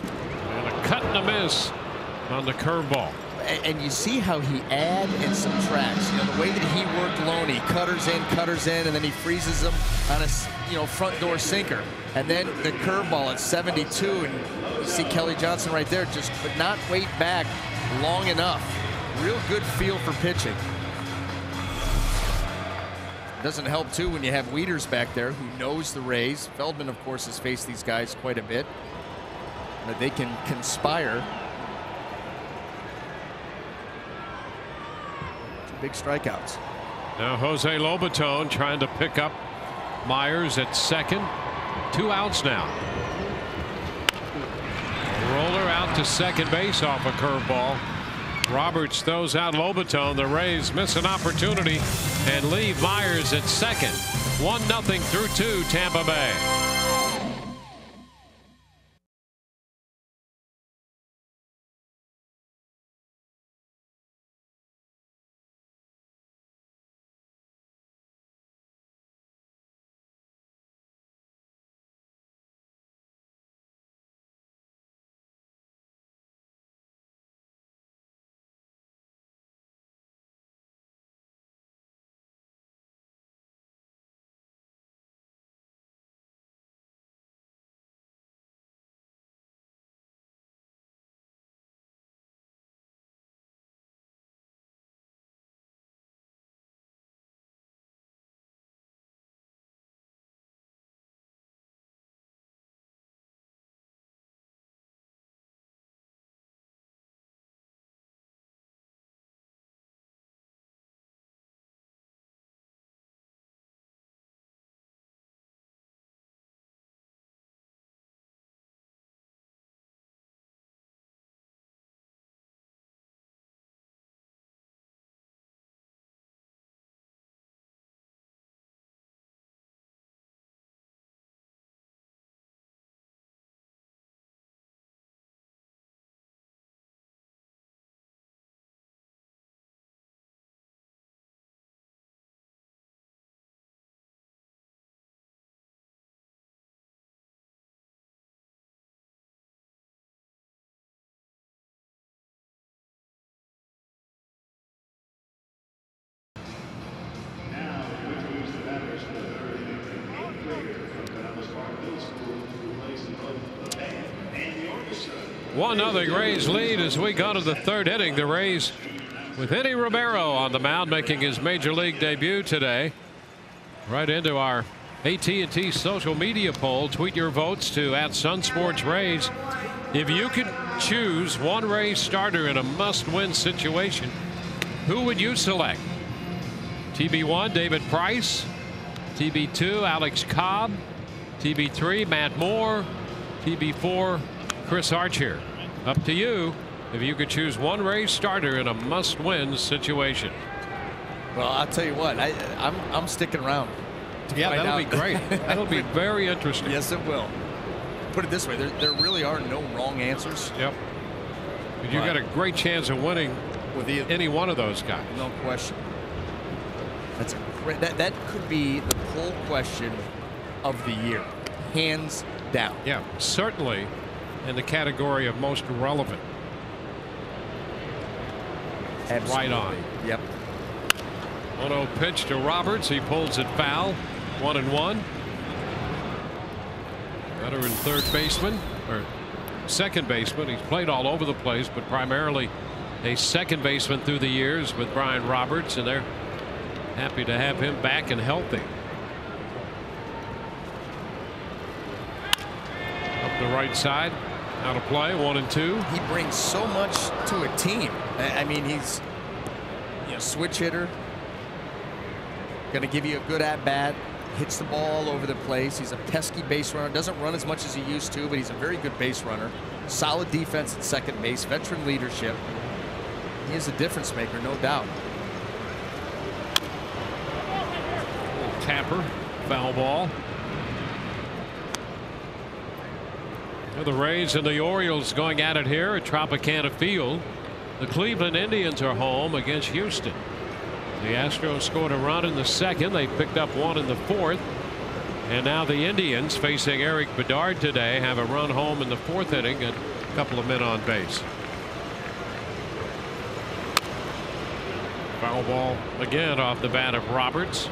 And a cut and a miss on the curveball. And you see how he adds and subtracts. You know, the way that he worked Loney, cutters in, and then he freezes them on a front door sinker. And then the curveball at 72, and you see Kelly Johnson right there, just could not wait back long enough. Real good feel for pitching. Doesn't help too when you have Wieters back there who knows the Rays. Feldman, of course, has faced these guys quite a bit. But they can conspire. 2 big strikeouts. Now Jose Lobaton trying to pick up Myers at second. 2 outs now. A roller out to second base off a curveball. Roberts throws out Lobaton. The Rays miss an opportunity and leave Myers at second. 1-0 through 2, Tampa Bay. One nothing Rays lead as we go to the 3rd inning. The Rays with Eddie Romero on the mound, making his major league debut today. Right into our AT&T social media poll. Tweet your votes to @SunSportsRays. If you could choose one Rays starter in a must-win situation, who would you select? TB1, David Price. TB2, Alex Cobb. TB3, Matt Moore. TB4, Chris Archer. Up to you if you could choose one Rays starter in a must-win situation. Well, I'll tell you what, I'm sticking around. Yeah, that'll be great. That'll be very interesting. Yes, it will. Put it this way, there really are no wrong answers. Yep. But you got a great chance of winning with any one of those guys. No question. That's a great, that could be the poll question of the year, hands down. Yeah, certainly in the category of most relevant. Absolutely. Right on. Yep. 1-0 pitch to Roberts. He pulls it foul. 1-1. Veteran third baseman or second baseman. He's played all over the place, but primarily a second baseman through the years with Brian Roberts, and they're happy to have him back and healthy. Up the right side. Out of play. 1-2. He brings so much to a team. I mean, he's switch hitter. Going to give you a good at bat. Hits the ball all over the place. He's a pesky base runner. Doesn't run as much as he used to, but he's a very good base runner. Solid defense at second base. Veteran leadership. He is a difference maker, no doubt. Tapper. Foul ball. The Rays and the Orioles going at it here at Tropicana Field. The Cleveland Indians are home against Houston. The Astros scored a run in the second. They picked up one in the fourth. And now the Indians, facing Eric Bedard today, have a run home in the fourth inning and a couple of men on base. Foul ball again off the bat of Roberts.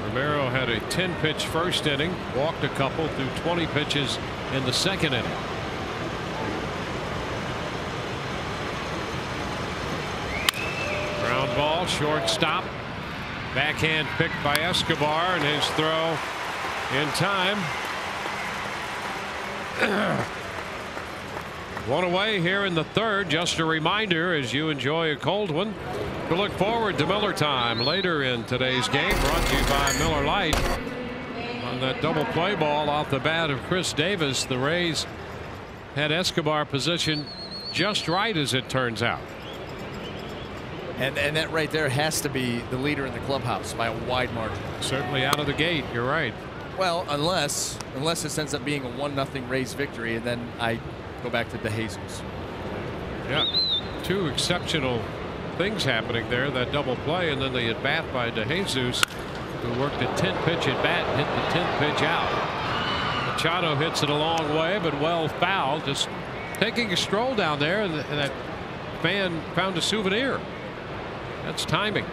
Romero had a 10-pitch first inning, walked a couple through 20 pitches in the second inning. Ground ball, shortstop. Backhand picked by Escobar, and his throw in time. One away here in the third. Just a reminder, as you enjoy a cold one, to look forward to Miller time later in today's game, brought to you by Miller Lite. On that double play ball off the bat of Chris Davis, the Rays had Escobar positioned just right, as it turns out. And that right there has to be the leader in the clubhouse by a wide margin. Certainly out of the gate. You're right. Well, unless this ends up being a 1-0 Rays victory, and then I go back to DeJesus. Yeah, two exceptional things happening there. That double play, and then the at bat by DeJesus, who worked a 10-pitch at bat and hit the 10th pitch out. Machado hits it a long way, but well fouled. Just taking a stroll down there, and that fan found a souvenir. That's timing.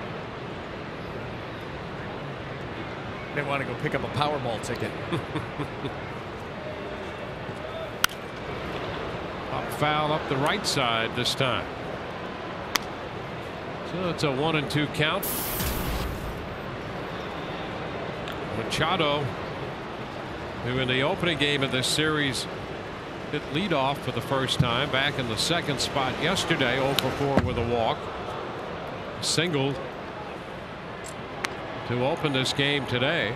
They want to go pick up a Powerball ticket. Up foul up the right side this time. So it's a 1-2 count. Machado, who in the opening game of this series hit leadoff for the first time, back in the second spot yesterday, 0 for 4 with a walk. Singled to open this game today.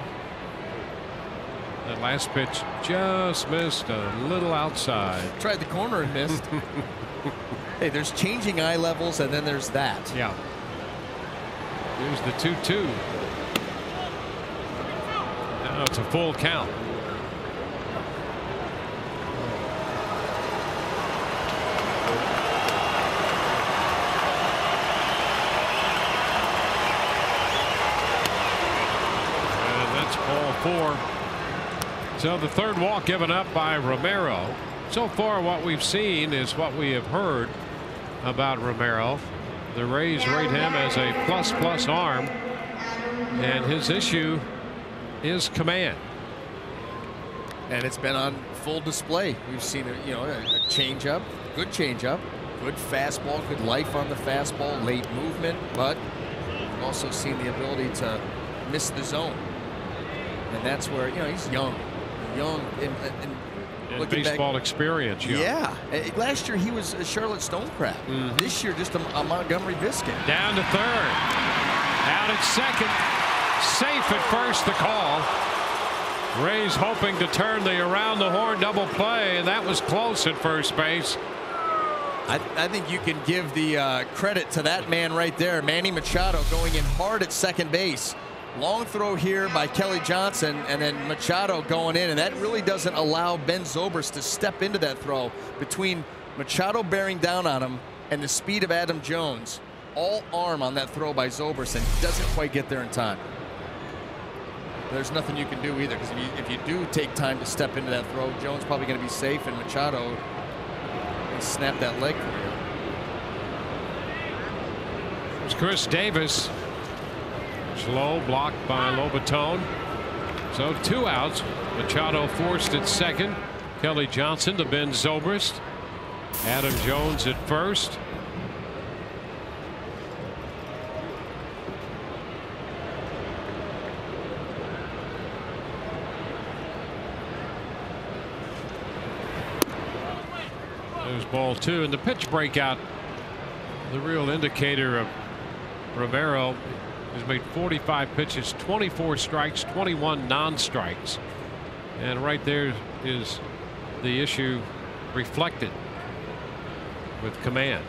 That last pitch just missed a little outside. Tried the corner and missed. Hey, there's changing eye levels, and then there's that. Yeah. Here's the 2-2. Now it's a full count. And that's ball 4. So the third walk given up by Romero. So far what we've seen is what we have heard about Romero. The Rays rate him as a plus arm, and his issue is command. And it's been on full display. We've seen a changeup, good changeup, Good fastball, good life on the fastball, late movement, but we've also seen the ability to miss the zone. And that's where, you know, he's young and baseball experience. Yeah. Last year he was a Charlotte Stonecraft. This year just a Montgomery biscuit. Down to third. Out at second. Safe at first, the call. Rays hoping to turn the around the horn double play, and that was close at first base. I think you can give the credit to that man right there, Manny Machado, going in hard at second base. Long throw here by Kelly Johnson, and then Machado going in, and that really doesn't allow Ben Zobrist to step into that throw. Between Machado bearing down on him and the speed of Adam Jones, all arm on that throw by Zobrist, and doesn't quite get there in time. There's nothing you can do either, because if you do take time to step into that throw, Jones probably going to be safe, and Machado will snap that leg for you. There's Chris Davis. Slow blocked by Lobaton. So 2 outs. Machado forced at second. Kelly Johnson to Ben Zobrist. Adam Jones at first. There's ball 2, and the pitch breakout, the real indicator of Romero. He's made 45 pitches, 24 strikes, 21 non-strikes. And right there is the issue reflected with command.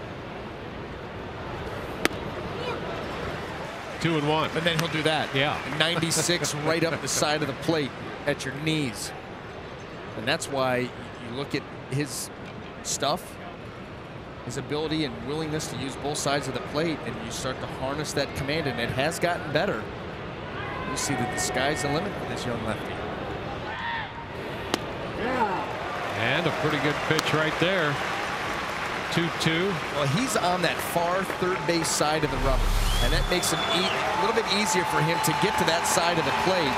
2-1. And then he'll do that. Yeah. 96 right up the side of the plate at your knees. And that's why you look at his stuff, his ability and willingness to use both sides of the plate, and you start to harness that command, and it has gotten better. You see that the sky's the limit for this young lefty. And a pretty good pitch right there. 2-2. Well, he's on that far third base side of the rubber, and that makes him a little bit easier for him to get to that side of the plate,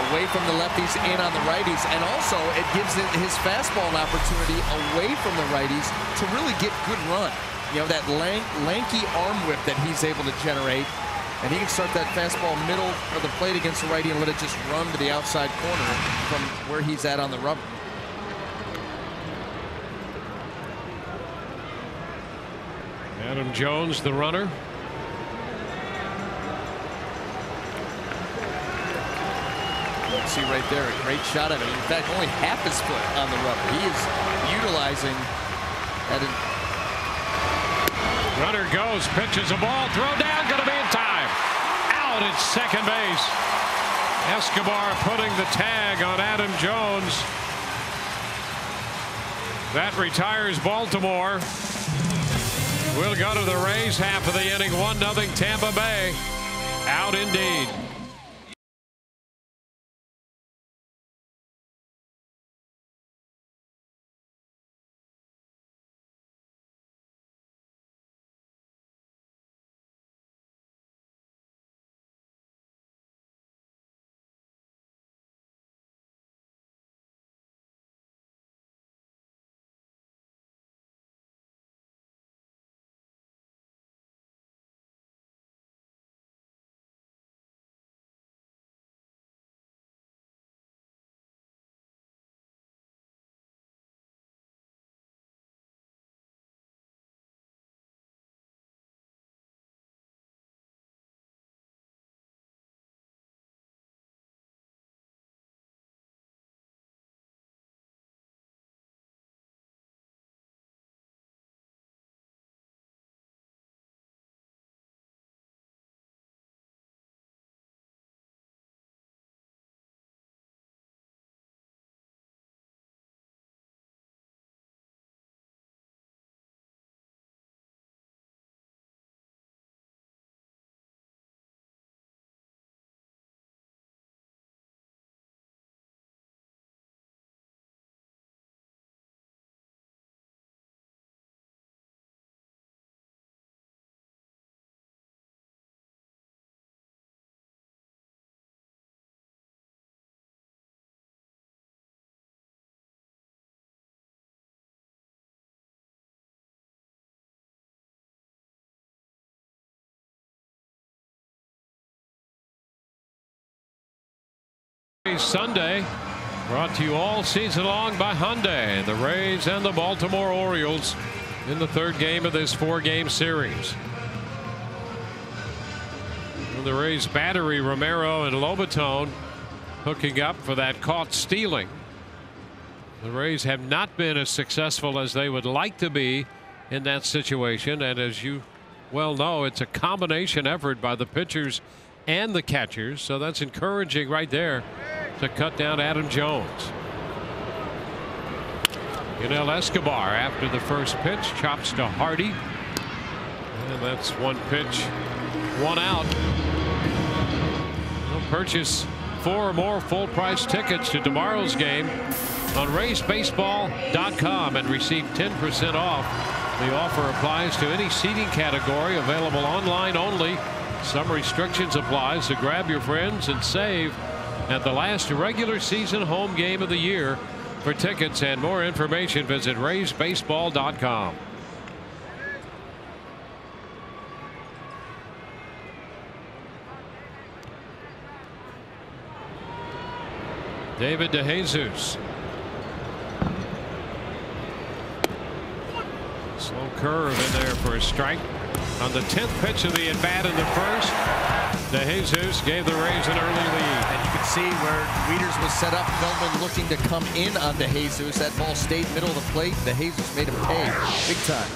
away from the lefties, in on the righties, and also it gives his fastball an opportunity away from the righties to really get good run. You know, that lanky arm whip that he's able to generate, and he can start that fastball middle of the plate against the righty and let it just run to the outside corner from where he's at on the rubber. Adam Jones, the runner. See right there, a great shot of it. In fact, only half his foot on the rubber. He is utilizing that. Runner goes, pitches a ball, throw down, going to be in time. Out at second base. Escobar putting the tag on Adam Jones. That retires Baltimore. We'll go to the Rays, half of the inning, 1-0 Tampa Bay. Out indeed. Sunday, brought to you all season long by Hyundai, the Rays and the Baltimore Orioles in the third game of this 4-game series. And the Rays battery, Romero and Lobaton hooking up for that caught stealing. The Rays have not been as successful as they would like to be in that situation, and as you well know, it's a combination effort by the pitchers and the catchers, so that's encouraging right there to cut down Adam Jones. Yunel Escobar, after the first pitch, chops to Hardy, and that's one pitch, one out. We'll purchase 4 or more full-price tickets to tomorrow's game on RaysBaseball.com and receive 10% off. The offer applies to any seating category, available online only. Some restrictions apply, so grab your friends and save at the last regular season home game of the year. For tickets and more information, visit RaysBaseball.com. David DeJesus. Slow curve in there for a strike. On the 10th pitch of the at-bat in the first, DeJesus gave the Rays an early lead. And you can see where Wieters was set up. Feldman looking to come in on DeJesus. That ball stayed middle of the plate. DeJesus made him pay big time.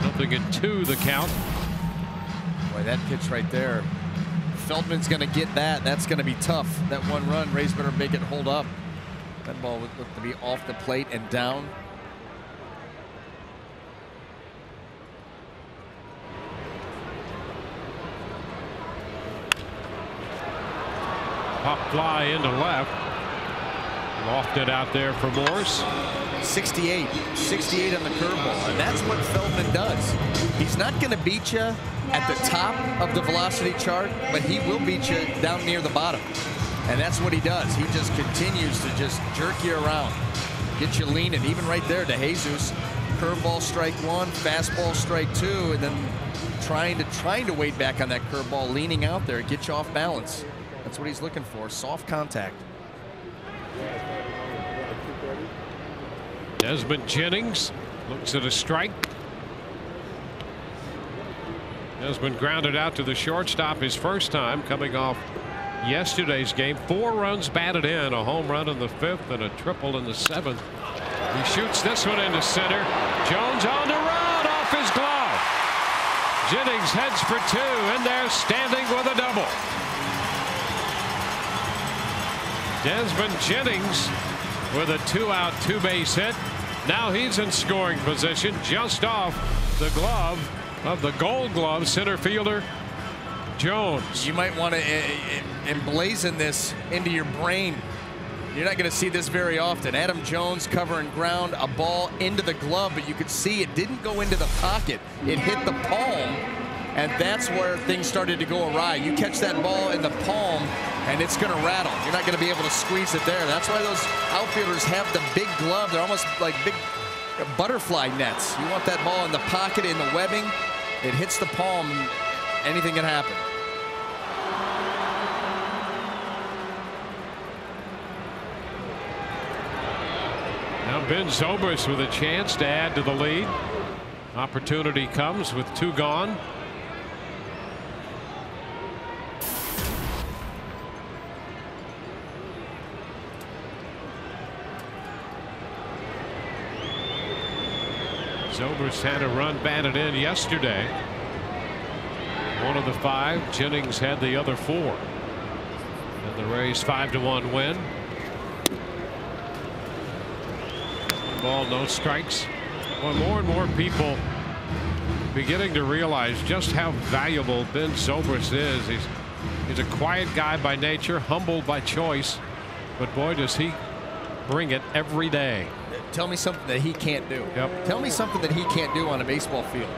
Nothing at 2 the count. Boy, that pitch right there. Feldman's going to get that. That's going to be tough. That one run, Rays better make it hold up. That ball would look to be off the plate and down. Pop fly into left. Lofted out there for Morse. 68 on the curveball, and that's what Feldman does. He's not going to beat you at the top of the velocity chart, but he will beat you down near the bottom. And that's what he does. He just continues to just jerk you around, get you leaning. Even right there, DeJesus, curveball strike 1, fastball strike 2, and then trying to weight back on that curveball, leaning out there, get you off balance. That's what he's looking for, soft contact. Desmond Jennings looks at a strike. Desmond grounded out to the shortstop his first time, coming off yesterday's game. 4 runs batted in, a home run in the 5th and a triple in the 7th. He shoots this one into center. Jones on to run off his glove. Jennings heads for 2, and they're standing with a double. Desmond Jennings with a 2-out, 2-base hit. Now he's in scoring position, just off the glove of the Gold Glove center fielder Jones. You might want to emblazon this into your brain. You're not going to see this very often. Adam Jones covering ground, a ball into the glove, but you could see it didn't go into the pocket. It hit the palm, and that's where things started to go awry. You catch that ball in the palm, and it's going to rattle. You're not going to be able to squeeze it there. That's why those outfielders have the big glove. They're almost like big butterfly nets. You want that ball in the pocket, in the webbing. It hits the palm, anything can happen. Now Ben Zobrist with a chance to add to the lead. Opportunity comes with 2 gone. Zobrist had a run batted in yesterday. 1 of the 5. Jennings had the other 4. And the Rays 5-1 win. Ball, no strikes. Well, more and more people beginning to realize just how valuable Ben Zobrist is. He's a quiet guy by nature, humble by choice, but boy, does he bring it every day. Tell me something that he can't do. Yep. Tell me something that he can't do on a baseball field.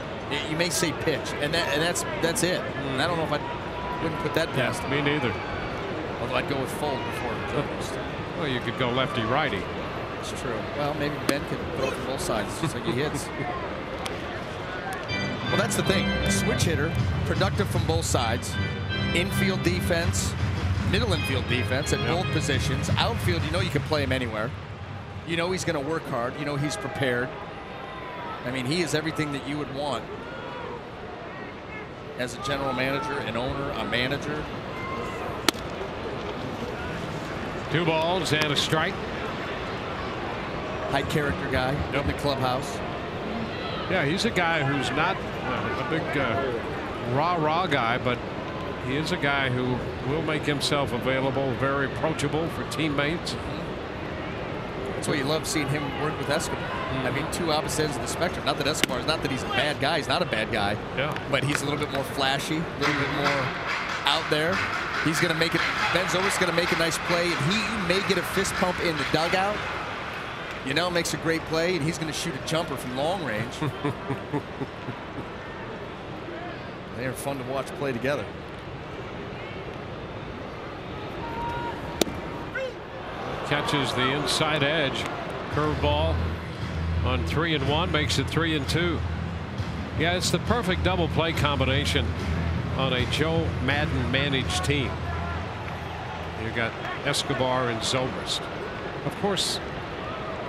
You may say pitch, and that's it. And I don't know if I wouldn't put that past him. Me neither. Although I'd go with Fold before Zobrist. Well, you could go lefty-righty. It's true. Well, maybe Ben could throw it from both sides, just like he hits. Well, that's the thing. Switch hitter, productive from both sides. Infield defense, middle infield defense at both positions. Outfield, you know you can play him anywhere. You know he's going to work hard. You know he's prepared. I mean, he is everything that you would want as a general manager, an owner, a manager. 2 balls and a strike. High character guy in the clubhouse. Yeah, he's a guy who's not a big rah-rah guy, but he is a guy who will make himself available, very approachable for teammates. That's why you love seeing him work with Escobar. I mean, 2 opposite ends of the spectrum. Not that Escobar is not that he's a bad guy. He's not a bad guy. Yeah. But he's a little bit more flashy, a little bit more out there. He's going to make it. Ben Zobrist's going to make a nice play, and he may get a fist pump in the dugout. You know, makes a great play, and he's going to shoot a jumper from long range. They are fun to watch play together. Catches the inside edge. Curveball on 3-1, makes it 3-2. Yeah, it's the perfect double play combination on a Joe Madden managed team. You got Escobar and Zobrist. Of course,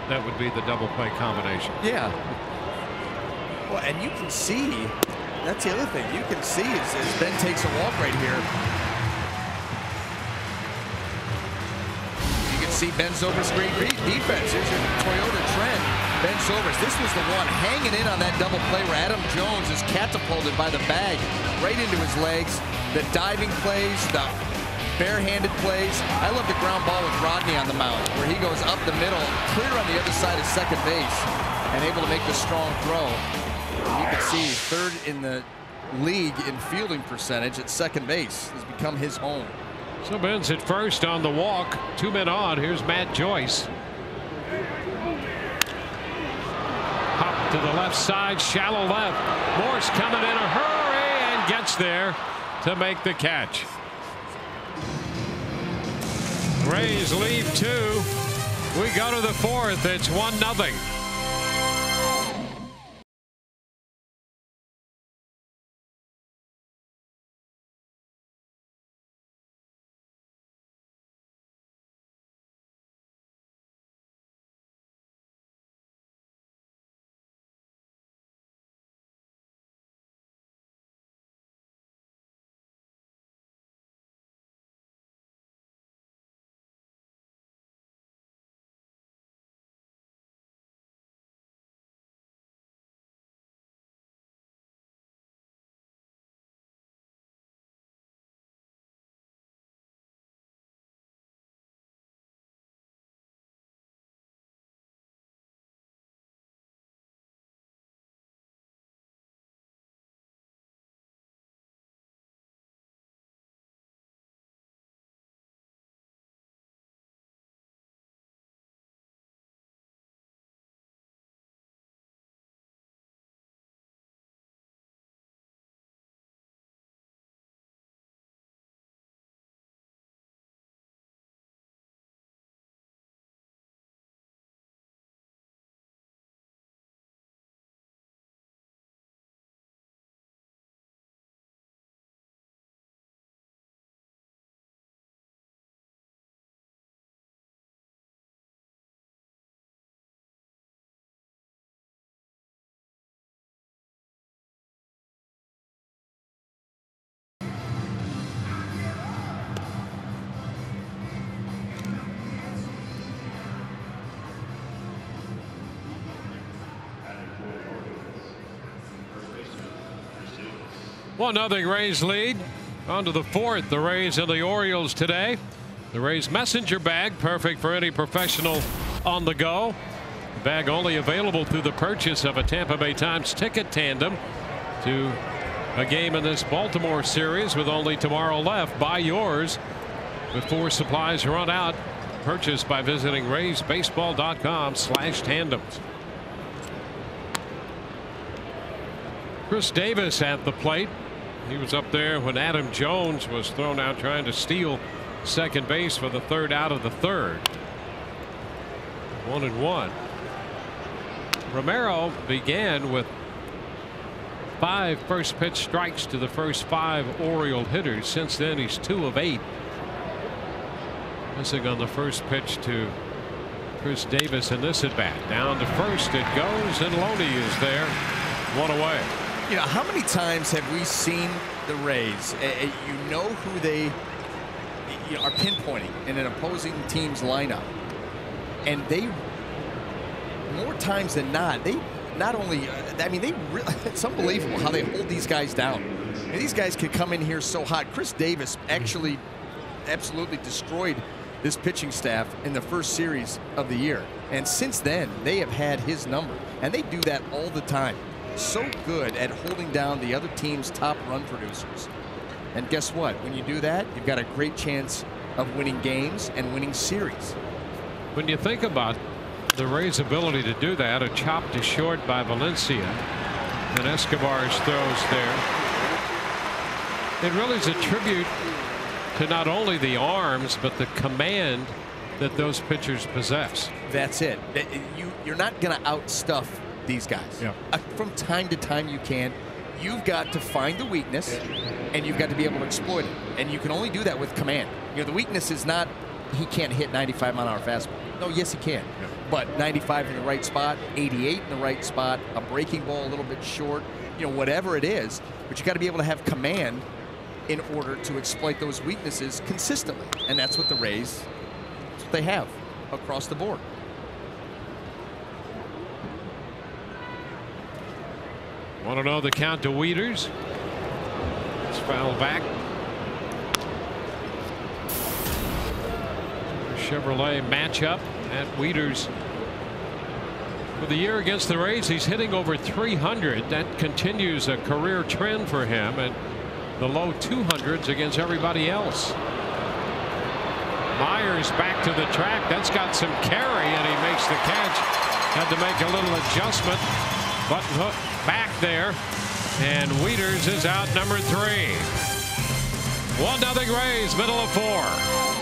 that would be the double play combination. Yeah. Well, and you can see, that's the other thing, you can see as Ben takes a walk right here. You can see Ben Zobrist's great defense. Here's your Toyota Trent. Ben Zobrist, this was the one hanging in on that double play where Adam Jones is catapulted by the bag right into his legs. The diving plays, the barehanded plays. I love the ground ball with Rodney on the mound, where he goes up the middle, clear on the other side of second base, and able to make the strong throw. You can see 3rd in the league in fielding percentage at second base. Has become his home. So Ben's at first on the walk. 2 men on. Here's Matt Joyce. Hop to the left side, shallow left. Morse coming in a hurry and gets there to make the catch. Rays lead 2. We go to the 4th. It's 1-0. One nothing Rays lead. On to the 4th. The Rays and the Orioles today. The Rays messenger bag, perfect for any professional on the go. The bag only available through the purchase of a Tampa Bay Times ticket tandem to a game in this Baltimore series with only tomorrow left. Buy yours before supplies run out. Purchase by visiting RaysBaseball.com/tandems. Chris Davis at the plate. He was up there when Adam Jones was thrown out trying to steal second base for the 3rd out of the 3rd. 1-1. Romero began with 5 first pitch strikes to the first 5 Oriole hitters. Since then, he's 2 of 8. Missing on the first pitch to Chris Davis in this at bat. Down to first it goes, and Loney is there. 1 away. You know, how many times have we seen the Rays? You know who they are pinpointing in an opposing team's lineup, and they, more times than not, they not only, I mean, they really, it's unbelievable how they hold these guys down. And these guys can come in here so hot. Chris Davis actually absolutely destroyed this pitching staff in the first series of the year, and since then they have had his number, and they do that all the time. So good at holding down the other team's top run producers. And guess what? When you do that, you've got a great chance of winning games and winning series. When you think about the Rays' ability to do that, a chop to short by Valencia, and Escobar's throws there, it really is a tribute to not only the arms but the command that those pitchers possess. That's it. You're not going to outstuff these guys. Yeah. From time to time you can. You've got to find the weakness, and you've got to be able to exploit it. And you can only do that with command. You know, the weakness is not he can't hit 95-mile-an-hour fastball. No, yes he can. Yeah. But 95 in the right spot, 88 in the right spot, a breaking ball a little bit short, you know, whatever it is. But you got to be able to have command in order to exploit those weaknesses consistently. And that's what the Rays, that's what they have across the board. Want to know the count to Wieters? It's foul back. Chevrolet matchup at Wieters. For the year against the Rays, he's hitting over 300. That continues a career trend for him, and the low 200s against everybody else. Myers back to the track. That's got some carry, and he makes the catch. Had to make a little adjustment. Button hook back there, and Wieters is out number 3. 1-0 Rays, middle of 4.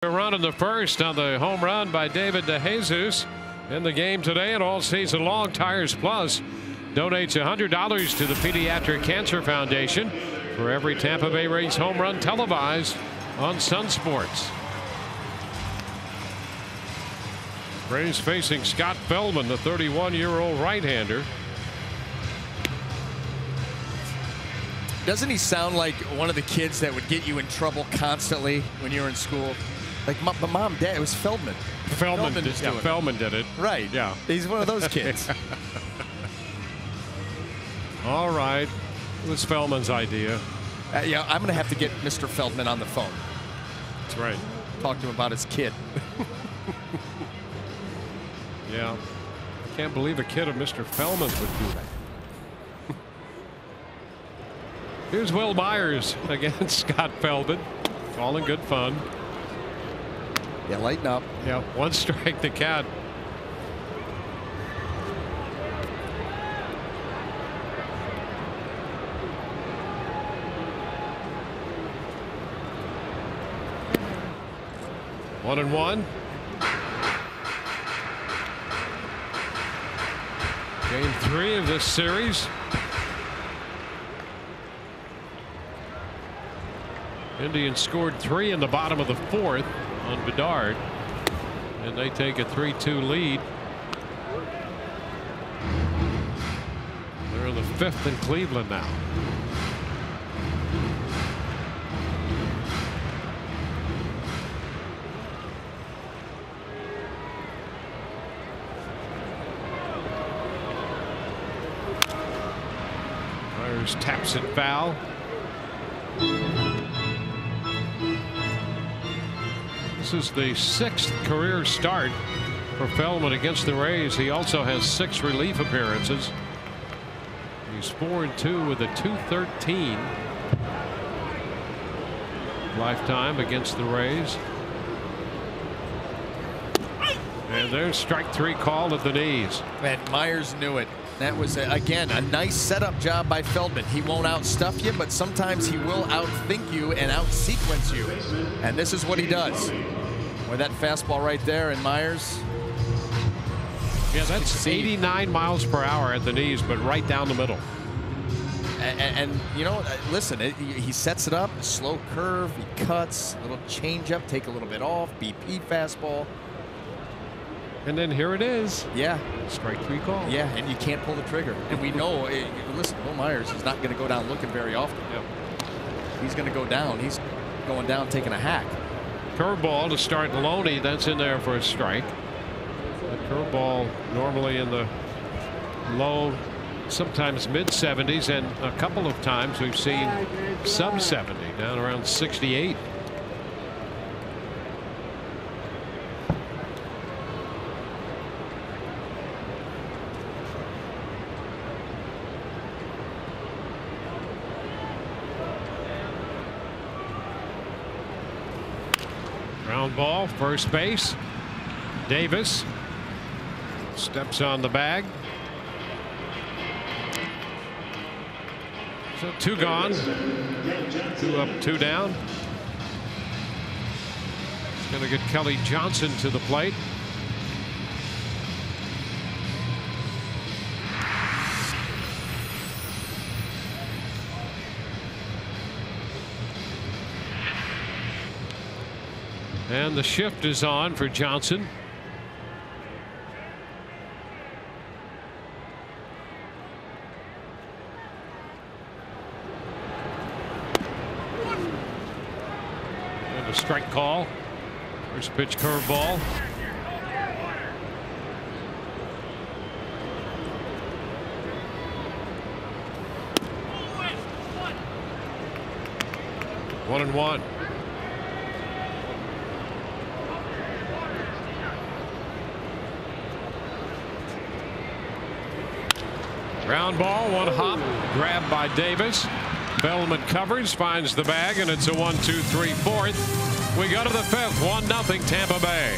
A run in the first on the home run by David DeJesus in the game today and all season long. Tires Plus donates $100 to the Pediatric Cancer Foundation for every Tampa Bay Rays home run televised on Sun Sports. Rays facing Scott Feldman, the 31-year-old right-hander. Doesn't he sound like one of the kids that would get you in trouble constantly when you were in school? Like, but Mom, Dad, it was Feldman. Feldman did it. Right. Yeah. He's one of those kids. All right. It was Feldman's idea. Yeah, I'm going to have to get Mr. Feldman on the phone. That's right. Talk to him about his kid. Yeah. I can't believe a kid of Mr. Feldman's would do that. Here's Will Myers against Scott Feldman. All in good fun. Yeah, lighten up. Yeah, 1 strike to count. One and one. Game 3 of this series. Indians scored 3 in the bottom of the 4th on Bedard, and they take a 3-2 lead. They're in the 5th in Cleveland now. Myers taps it foul. This is the 6th career start for Feldman against the Rays. He also has 6 relief appearances. He's 4-2 with a .213 lifetime against the Rays. And there's strike 3 called at the knees. And Myers knew it. That was, again, a nice setup job by Feldman. He won't outstuff you, but sometimes he will outthink you and outsequence you. And this is what he does. With that fastball right there, and Myers. Yeah, that's 89 miles per hour at the knees, but right down the middle. And you know, listen, he sets it up, slow curve, he cuts, little changeup, take a little bit off, BP fastball. And then here it is. Yeah. Strike 3 call. Yeah, and you can't pull the trigger. And we know, listen, Will Myers is not going to go down looking very often. Yep. He's going to go down. He's going down taking a hack. Curveball to start Loney. That's in there for a strike. The curveball normally in the low, sometimes mid 70s, and a couple of times we've seen sub 70, down around 68. Ground ball, first base. Davis steps on the bag. So 2 gone. 2 up, 2 down. It's going to get Kelly Johnson to the plate. And the shift is on for Johnson. And a strike call. First pitch curveball. One and one. Ground ball, 1 hop, grabbed by Davis. Feldman covers, finds the bag, and it's a 1-2-3 4th. We go to the 5th, 1-0 Tampa Bay.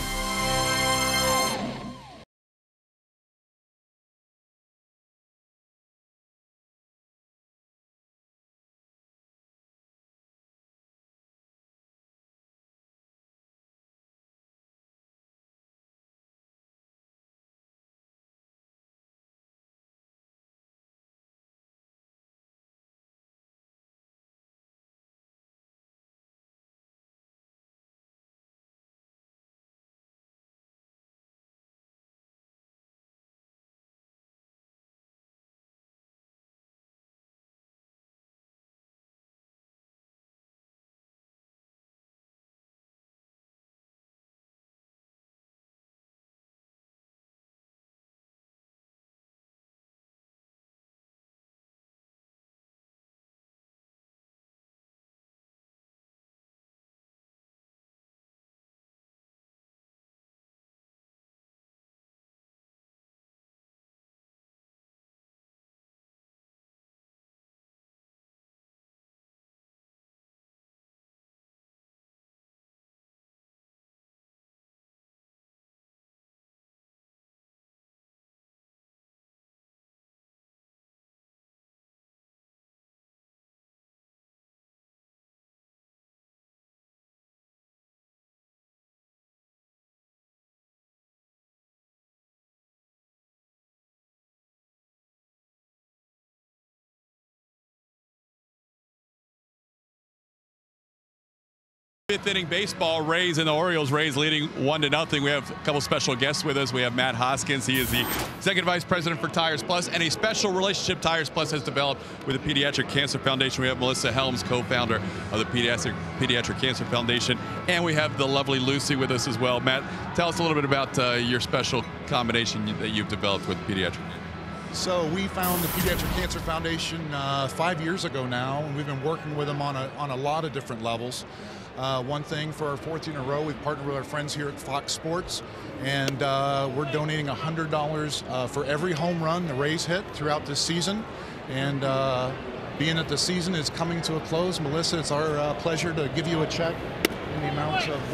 Fifth inning baseball, Rays and the Orioles. Rays leading 1-0. We have a couple special guests with us. We have Matt Hoskins. He is the Executive Vice President for Tires Plus, and a special relationship Tires Plus has developed with the Pediatric Cancer Foundation. We have Melissa Helms, co-founder of the Pediatric Cancer Foundation, and we have the lovely Lucy with us as well. Matt, tell us a little bit about your special combination that you've developed with Pediatric. So we found the Pediatric Cancer Foundation 5 years ago now, and we've been working with them on a lot of different levels. One thing, for our 4th year in a row, we've partnered with our friends here at Fox Sports, and we're donating $100 for every home run the Rays hit throughout this season. And being that the season is coming to a close, Melissa, it's our pleasure to give you a check in the amounts of,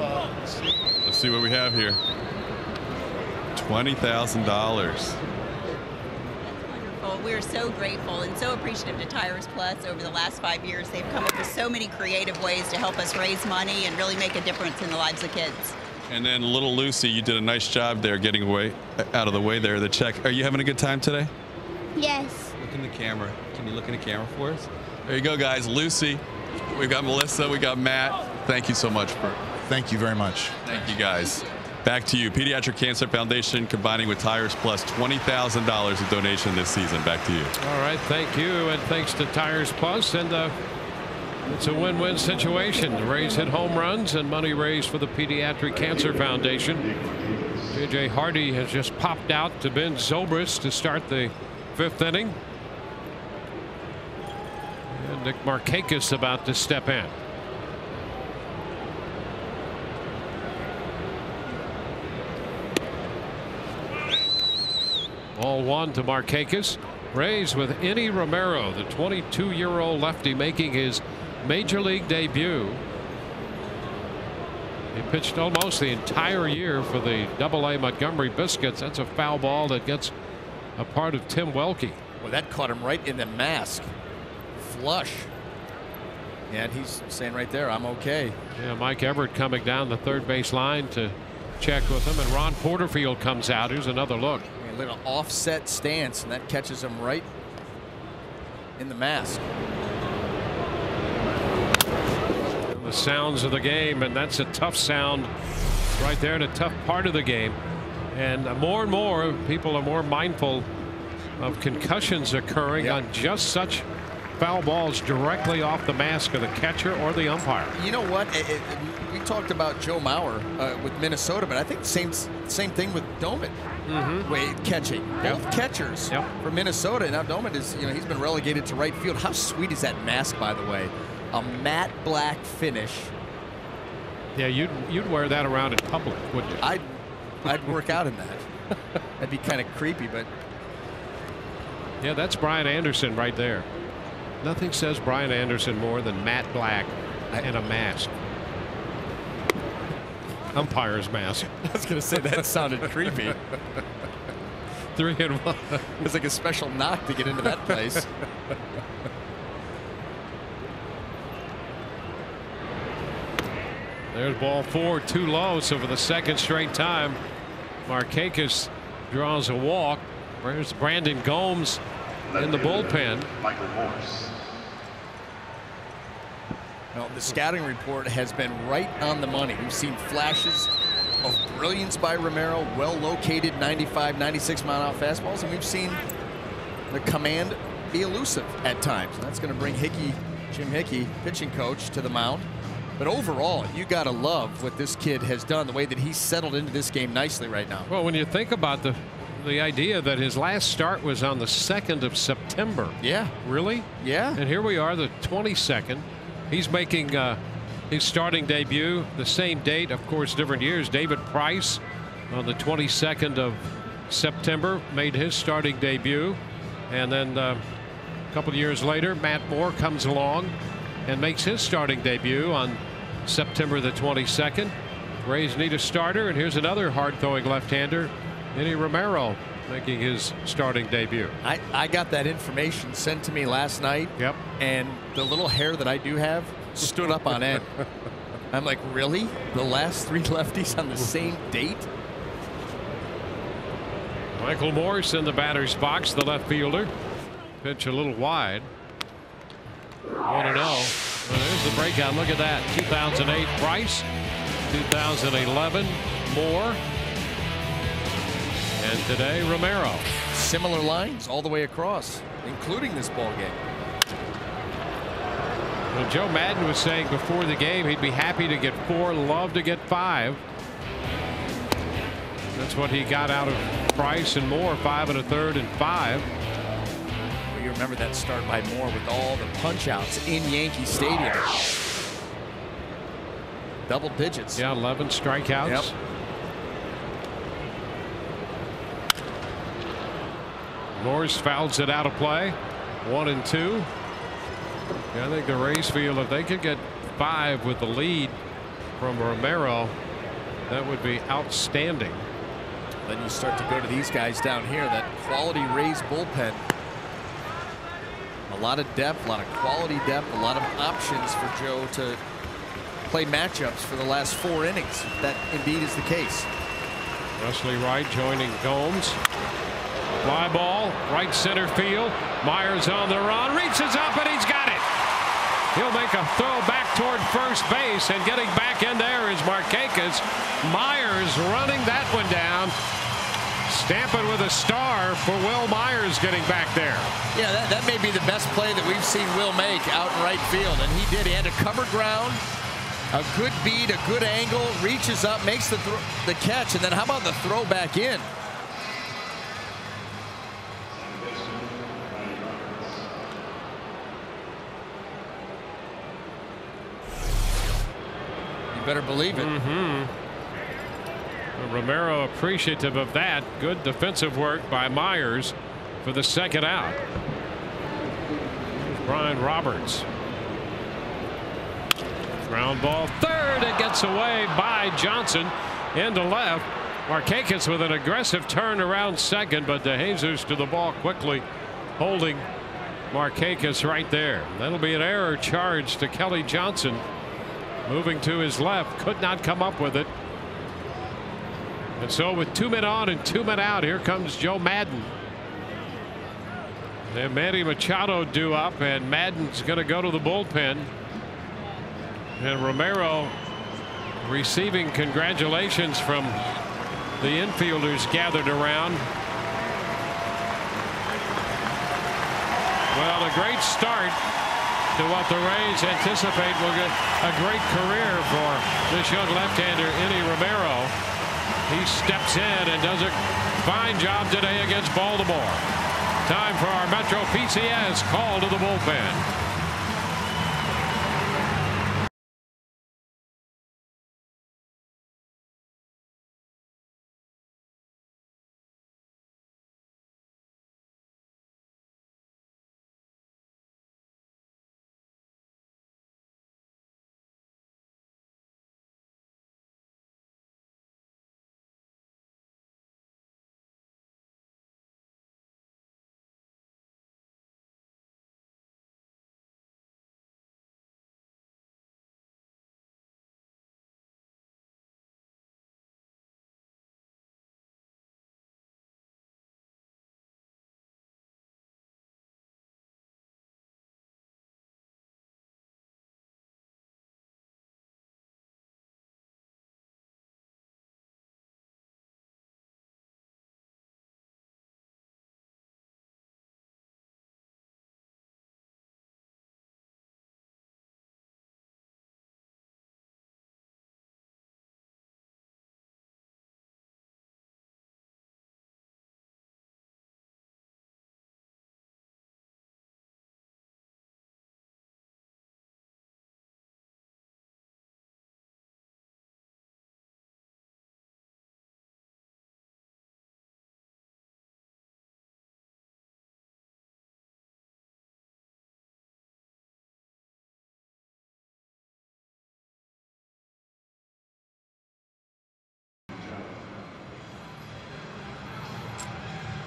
let's see what we have here. $20,000. We're so grateful and so appreciative to Tires Plus. Over the last 5 years, they've come up with so many creative ways to help us raise money and really make a difference in the lives of kids. And then little Lucy, you did a nice job there getting out of the way there, the check. Are you having a good time today? Yes. Look in the camera. Can you look in the camera for us? There you go, guys. Lucy, we've got Melissa, we got Matt. Thank you so much. Thank you very much. Thank you, guys. Back to you. Pediatric Cancer Foundation combining with Tires Plus, $20,000 in donation this season. Back to you. All right, thank you, and thanks to Tires Plus, and it's a win-win situation. The Rays hit home runs and money raised for the Pediatric Cancer Foundation. J.J. Hardy has just popped out to Ben Zobrist to start the 5th inning. And Nick Markakis about to step in. Ball 1 to Markakis. Rays with Enny Romero, the 22-year-old lefty, making his major league debut. He pitched almost the entire year for the AA Montgomery Biscuits. That's a foul ball that gets a part of Tim Welke. Well, that caught him right in the mask. Flush. And he's saying right there, I'm okay. Yeah, Mike Everett coming down the third base line to check with him, and Ron Porterfield comes out. Here's another look. A little offset stance, and that catches him right in the mask. And the sounds of the game, and that's a tough sound right there, and a tough part of the game. And more people are more mindful of concussions occurring on just such foul balls directly off the mask of the catcher or the umpire. You know what? We talked about Joe Mauer with Minnesota, but I think same thing with Doman. Catching. Both catchers for Minnesota. Now Doman is, he's been relegated to right field. How sweet is that mask, by the way? A matte black finish. Yeah, you'd wear that around in public, wouldn't you? I'd work out in that. That'd be kind of creepy, but yeah, that's Brian Anderson right there. Nothing says Brian Anderson more than matte black and a mask. Umpire's mask. I was going to say that sounded creepy. 3-1. It's like a special knock to get into that place. There's ball 4, too low. So for the second straight time, Markakis draws a walk. There's Brandon Gomes in the bullpen. Michael Morse. Well, the scouting report has been right on the money. We've seen flashes of brilliance by Romero, well-located 95, 96 mile-an-hour fastballs, and we've seen the command be elusive at times. And that's going to bring Jim Hickey, pitching coach, to the mound. But overall, you got to love what this kid has done, the way that he's settled into this game nicely right now. Well, when you think about the idea that his last start was on the 2nd of September. Yeah. Really? Yeah. And here we are, the 22nd. He's making his starting debut the same date, of course, different years. David Price on the 22nd of September made his starting debut. And then a couple of years later, Matt Moore comes along and makes his starting debut on September the 22nd. Rays need a starter, and here's another hard-throwing left-hander, Enny Romero, making his starting debut. I got that information sent to me last night. Yep. And the little hair that I do have stood up on end. I'm like, really? The last 3 lefties on the same date? Michael Morse in the batter's box, the left fielder. Pitch a little wide. 1-0. Well, there's the breakout. Look at that. 2008 Price, 2011 Moore, and today Romero. Similar lines all the way across, including this ball game. Well, Joe Madden was saying before the game he'd be happy to get 4, love to get 5. That's what he got out of Price and Moore, 5 1/3 and 5. Well, you remember that start by Moore with all the punch outs in Yankee Stadium. Double digits. Yeah, 11 strikeouts. Yep. Morse fouls it out of play. 1 and 2. Yeah, I think the Rays feel if they could get 5 with the lead from Romero, that would be outstanding. Then you start to go to these guys down here, that quality Rays bullpen. A lot of depth, a lot of quality depth, a lot of options for Joe to play matchups for the last 4 innings. If that indeed is the case. Wesley Wright joining Gomes. Fly ball, right center field. Myers on the run, reaches up and he's got it. He'll make a throw back toward first base, and getting back in there is Markakis. Myers running that one down. Stamping with a star for Will Myers getting back there. Yeah, that may be the best play that we've seen Will make out in right field, and he did. He had to cover ground, a good beat, a good angle, reaches up, makes the catch, and then how about the throw back in? Better believe it. Romero appreciative of that. Good defensive work by Myers for the second out. Brian Roberts. Ground ball third. It gets away by Johnson into left. Markakis with an aggressive turn around second, but DeJesus to the ball quickly, holding Markakis right there. That'll be an error charge to Kelly Johnson. Moving to his left, could not come up with it. And so with 2 men on and 2 men out, here comes Joe Madden. And Manny Machado due up, and Madden's going to go to the bullpen. And Romero receiving congratulations from the infielders gathered around. Well, a great start to what the Rays anticipate will get a great career for this young left-hander, Enny Romero. He steps in and does a fine job today against Baltimore. Time for our Metro PCS call to the bullpen.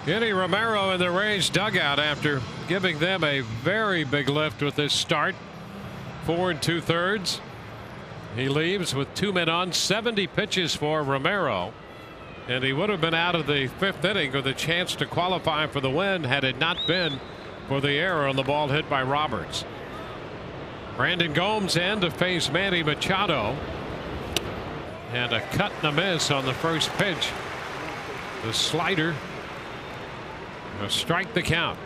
Enny Romero in the Rays dugout after giving them a very big lift with this start. 4 2/3. He leaves with 2 men on, 70 pitches for Romero, and he would have been out of the 5th inning with a chance to qualify for the win had it not been for the error on the ball hit by Roberts. Brandon Gomes in to face Manny Machado. And a cut and a miss on the first pitch. The slider. A strike the count.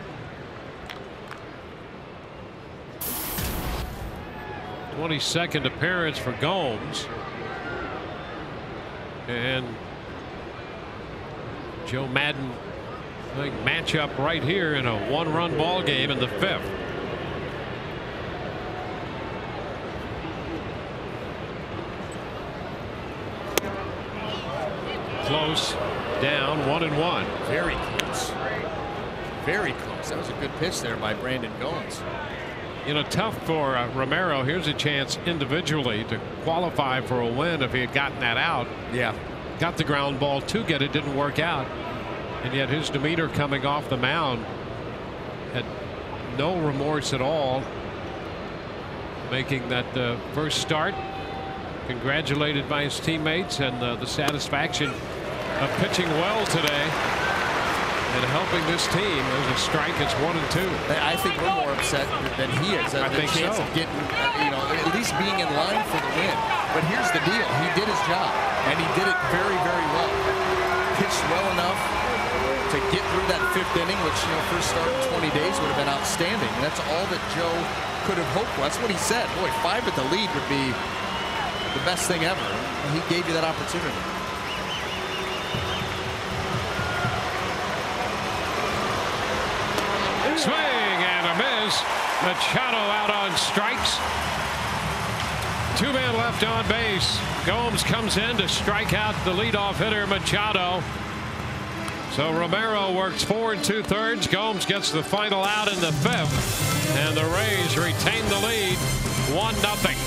'22nd appearance for Gomes. And Joe Madden, I think, matchup right here in a 1-run ball game in the 5th. Close, down, 1-1. Very close. Very close. That was a good pitch there by Brandon Gomes. You know, tough for Romero. Here's a chance individually to qualify for a win if he had gotten that out. Yeah. Got the ground ball to get it, didn't work out. And yet his demeanor coming off the mound had no remorse at all. Making that first start. Congratulated by his teammates and the satisfaction of pitching well today and helping this team. There's a strike. It's 1-2. I think we're more upset than he is. I think chance so. Of getting, at least being in line for the win. But here's the deal: he did his job, and he did it very, very well. Pitched well enough to get through that 5th inning, which first start in 20 days would have been outstanding. And that's all that Joe could have hoped for. That's what he said. Boy, 5 at the lead would be the best thing ever. And he gave you that opportunity. Swing and a miss. Machado out on strikes. 2 men left on base. Gomes comes in to strike out the leadoff hitter Machado. So Romero works 4 2/3. Gomes gets the final out in the 5th. And the Rays retain the lead 1-0.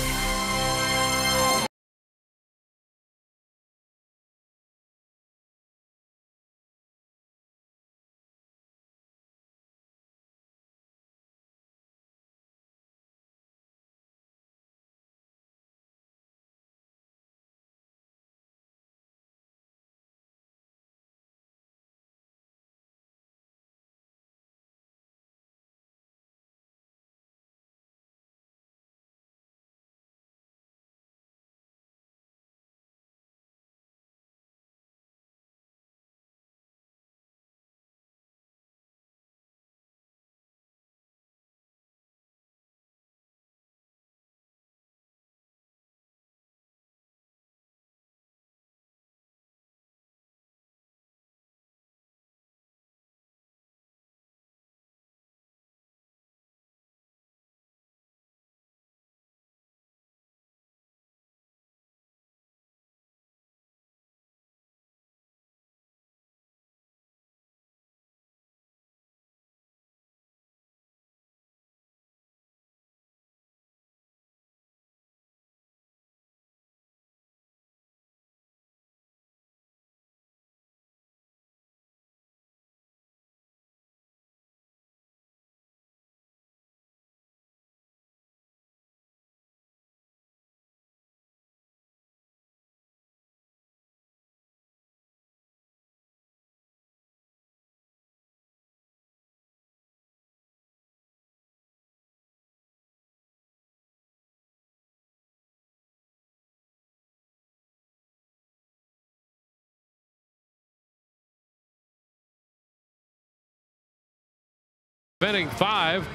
Inning 5.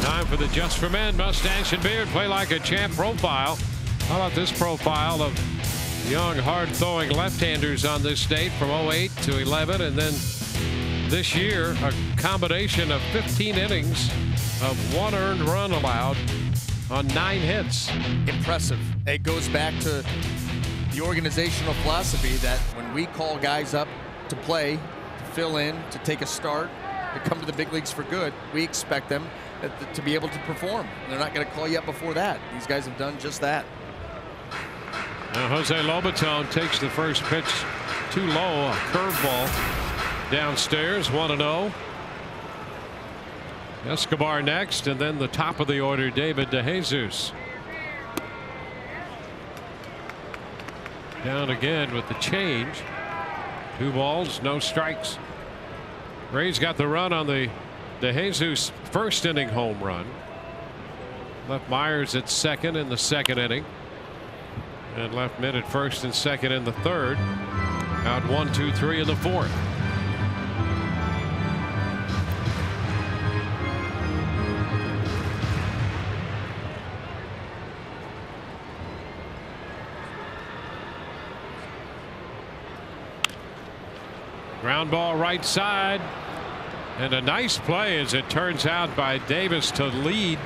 Time for the Just for Men mustache and beard play like a champ profile. How about this profile of young hard-throwing left-handers on this date from 08 to 11, and then this year a combination of 15 innings of 1 earned run allowed on 9 hits. Impressive. It goes back to the organizational philosophy that when we call guys up to play, to fill in, to take a start, to come to the big leagues for good, we expect them to be able to perform. They're not going to call you up before that. These guys have done just that. Now Jose Lobaton takes the first pitch too low, a curveball downstairs, 1-0. Escobar next, and then the top of the order, David DeJesus. Down again with the change. 2 balls, no strikes. Rays got the run on the DeJesus first inning home run. Left Myers at second in the second inning. And left Mitt at first and second in the third. Out 1-2-3 in the fourth. Ground ball right side. And a nice play, as it turns out, by Davis to lead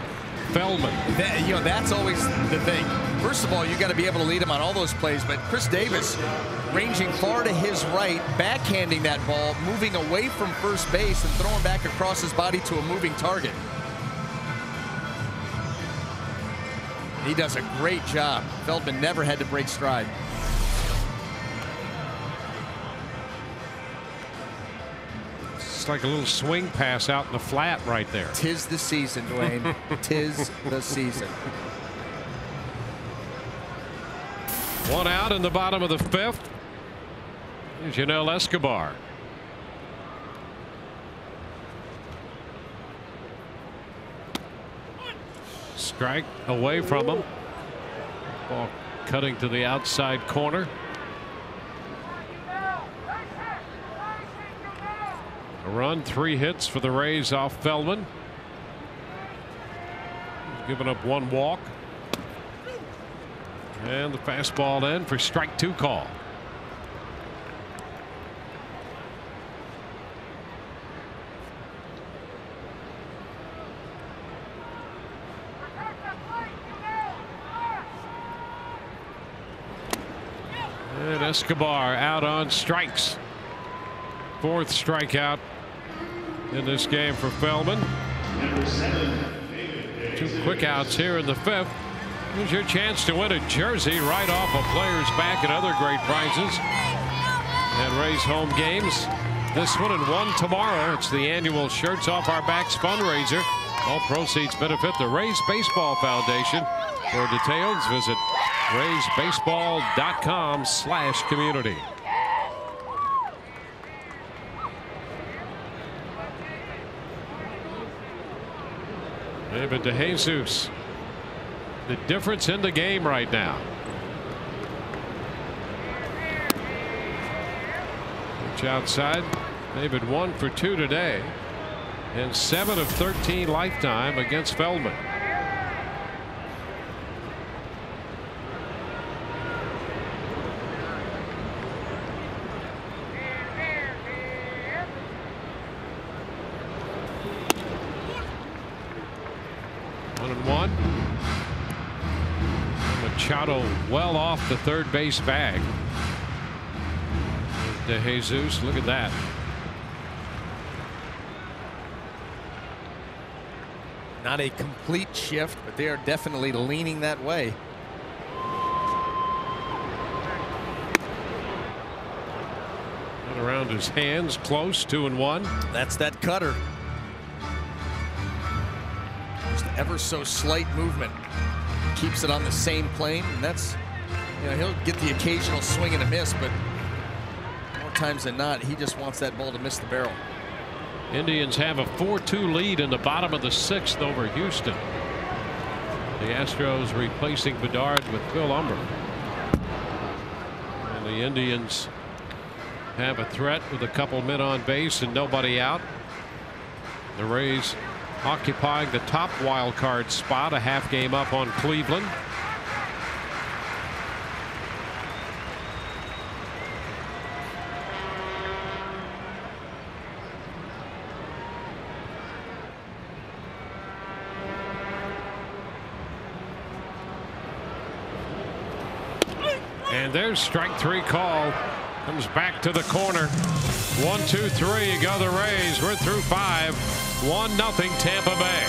Feldman. That's always the thing. First of all, you got to be able to lead him on all those plays, but Chris Davis ranging far to his right, backhanding that ball, moving away from first base and throwing back across his body to a moving target. He does a great job. Feldman never had to break stride. It's like a little swing pass out in the flat right there. Tis the season, Dwayne. Tis the season. One out in the bottom of the fifth. Here's Janelle Escobar. Strike away from him. Ball cutting to the outside corner. A run, 3 hits for the Rays off Feldman. He's given up 1 walk. And the fastball in for strike 2 call. And Escobar out on strikes. 4th strikeout in this game for Feldman. 2 quick outs here in the 5th. Here's your chance to win a jersey right off a player's back and other great prizes. And Rays home games. This one and one tomorrow. It's the annual Shirts Off Our Backs fundraiser. All proceeds benefit the Rays Baseball Foundation. For details, visit raysbaseball.com/community. David DeJesus, the difference in the game right now. Pitch outside. David 1 for 2 today and 7 of 13 lifetime against Feldman. Machado well off the third base bag. DeJesus, look at that. Not a complete shift, but they are definitely leaning that way. And around his hands, close, 2-1. That's that cutter. Just ever so slight movement. Keeps it on the same plane, and that's, he'll get the occasional swing and a miss, but more times than not, he just wants that ball to miss the barrel. Indians have a 4-2 lead in the bottom of the 6th over Houston. The Astros replacing Bedard with Phil Umber. And the Indians have a threat with a couple men on base and nobody out. The Rays occupying the top wild card spot, a half game up on Cleveland. And there's strike 3 call. Comes back to the corner. 1-2-3 go the Rays. We're through 5. 1-0 Tampa Bay.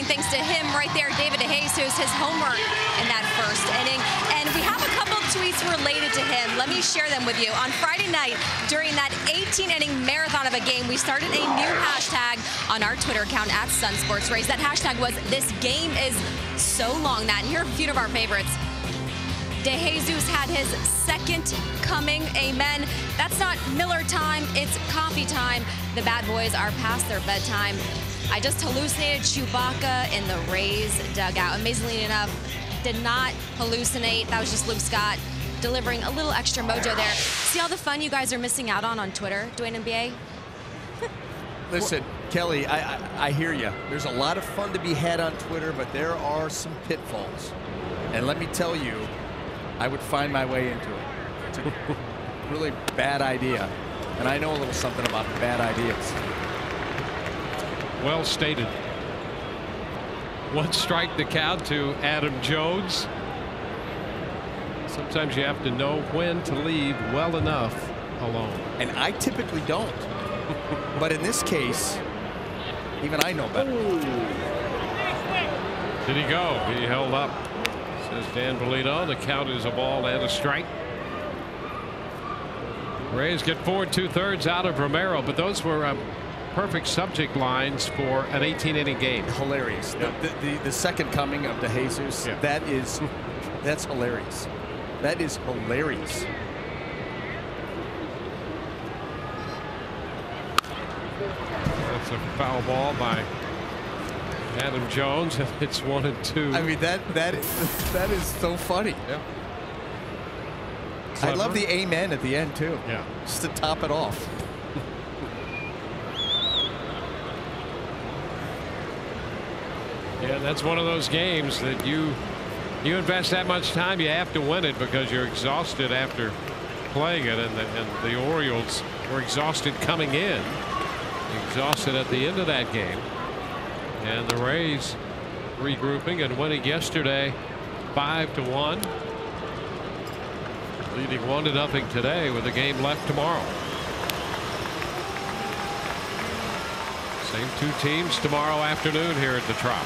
thanks to him right there, David DeJesus, his homework in that first inning. And we have a couple tweets related to him. Let me share them with you. On Friday night, during that 18-inning marathon of a game, we started a new hashtag on our Twitter account at @SunSportsRays. That hashtag was "This game is so long that." And here are a few of our favorites. DeJesus had his second coming. Amen. That's not Miller time, it's coffee time. The bad boys are past their bedtime. I just hallucinated Chewbacca in the Rays dugout. Amazingly enough, did not hallucinate. That was just Luke Scott delivering a little extra mojo there. See all the fun you guys are missing out on Twitter, Dwayne and BA? Listen, Kelly, I hear you. There's a lot of fun to be had on Twitter, but there are some pitfalls. And let me tell you, I would find my way into it. It's a really bad idea. And I know a little something about bad ideas. Well stated. 1 strike to count to Adam Jones. Sometimes you have to know when to leave well enough alone. And I typically don't. But in this case, even I know better. Did he go? He held up. Says Dan Bellino. The count is a ball and a strike. Rays get 4 2/3 out of Romero, but those were perfect subject lines for an 18-inning game. Hilarious. The second coming of DeJesus, yeah. That's hilarious. That is hilarious. That's a foul ball by Adam Jones. It's 1-2. I mean, that is so funny. Yeah. I love the amen at the end too. Yeah. Just to top it off. Yeah, that's one of those games that you invest that much time, you have to win it because you're exhausted after playing it, and the Orioles were exhausted coming in, exhausted at the end of that game, and the Rays regrouping and winning yesterday 5-1, leading 1-0 today with a game left tomorrow. Same 2 teams tomorrow afternoon here at the Trop.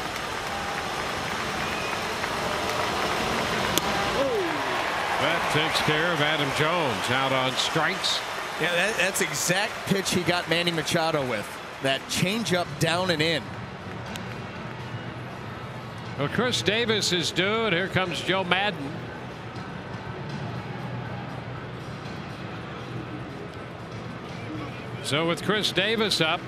That takes care of Adam Jones out on strikes. Yeah, that's exact pitch he got Manny Machado with. That changeup down and in. Well, Chris Davis is due, and here comes Joe Madden. So with Chris Davis up,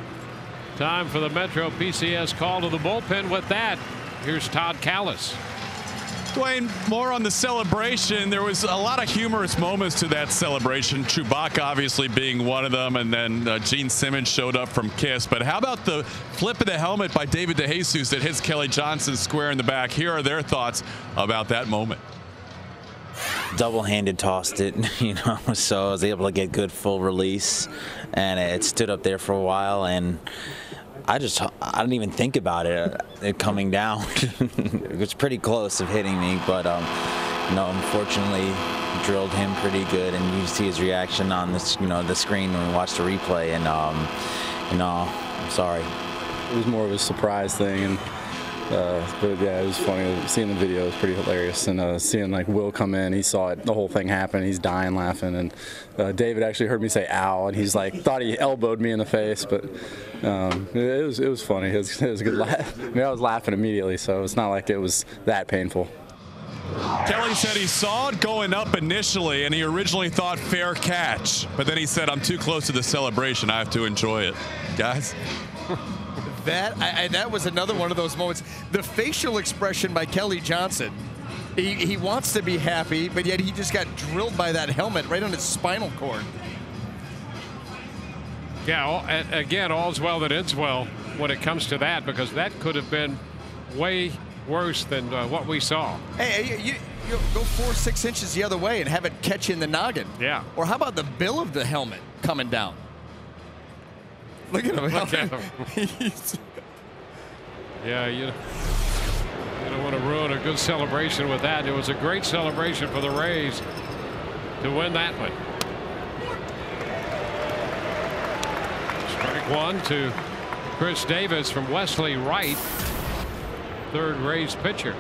time for the Metro PCS call to the bullpen. With that, here's Todd Callis. Dwayne, more on the celebration. There was a lot of humorous moments to that celebration. Chewbacca obviously being one of them, and then Gene Simmons showed up from Kiss. But how about the flip of the helmet by David DeJesus that hits Kelly Johnson square in the back? Here are their thoughts about that moment. Double-handed tossed it, so I was able to get good full release, and it stood up there for a while, and I didn't even think about it coming down. It was pretty close of hitting me, but unfortunately drilled him pretty good, and you see his reaction on this, the screen when we watched the replay, and I'm sorry. It was more of a surprise thing, and but yeah, it was funny. Seeing the video was pretty hilarious, and seeing like Will come in, he saw it, the whole thing happen. He's dying laughing, and David actually heard me say "ow," and he's like thought he elbowed me in the face, but it was funny. It was a good laugh. I mean, I was laughing immediately, so it's not like it was that painful. Kelly said he saw it going up initially, and he originally thought fair catch, but then he said, "I'm too close to the celebration. I have to enjoy it." Guys. That was another one of those moments. The facial expression by Kelly Johnson. He wants to be happy, but yet he just got drilled by that helmet right on his spinal cord. Yeah, again, all's well that ends well when it comes to that, because that could have been way worse than what we saw. Hey, you go 4-6 inches the other way and have it catch you in the noggin. Yeah. Or how about the bill of the helmet coming down? Look at him. Look at him. Yeah, you don't want to ruin a good celebration with that. It was a great celebration for the Rays to win that one. Strike 1 to Chris Davis from Wesley Wright. third Rays pitcher.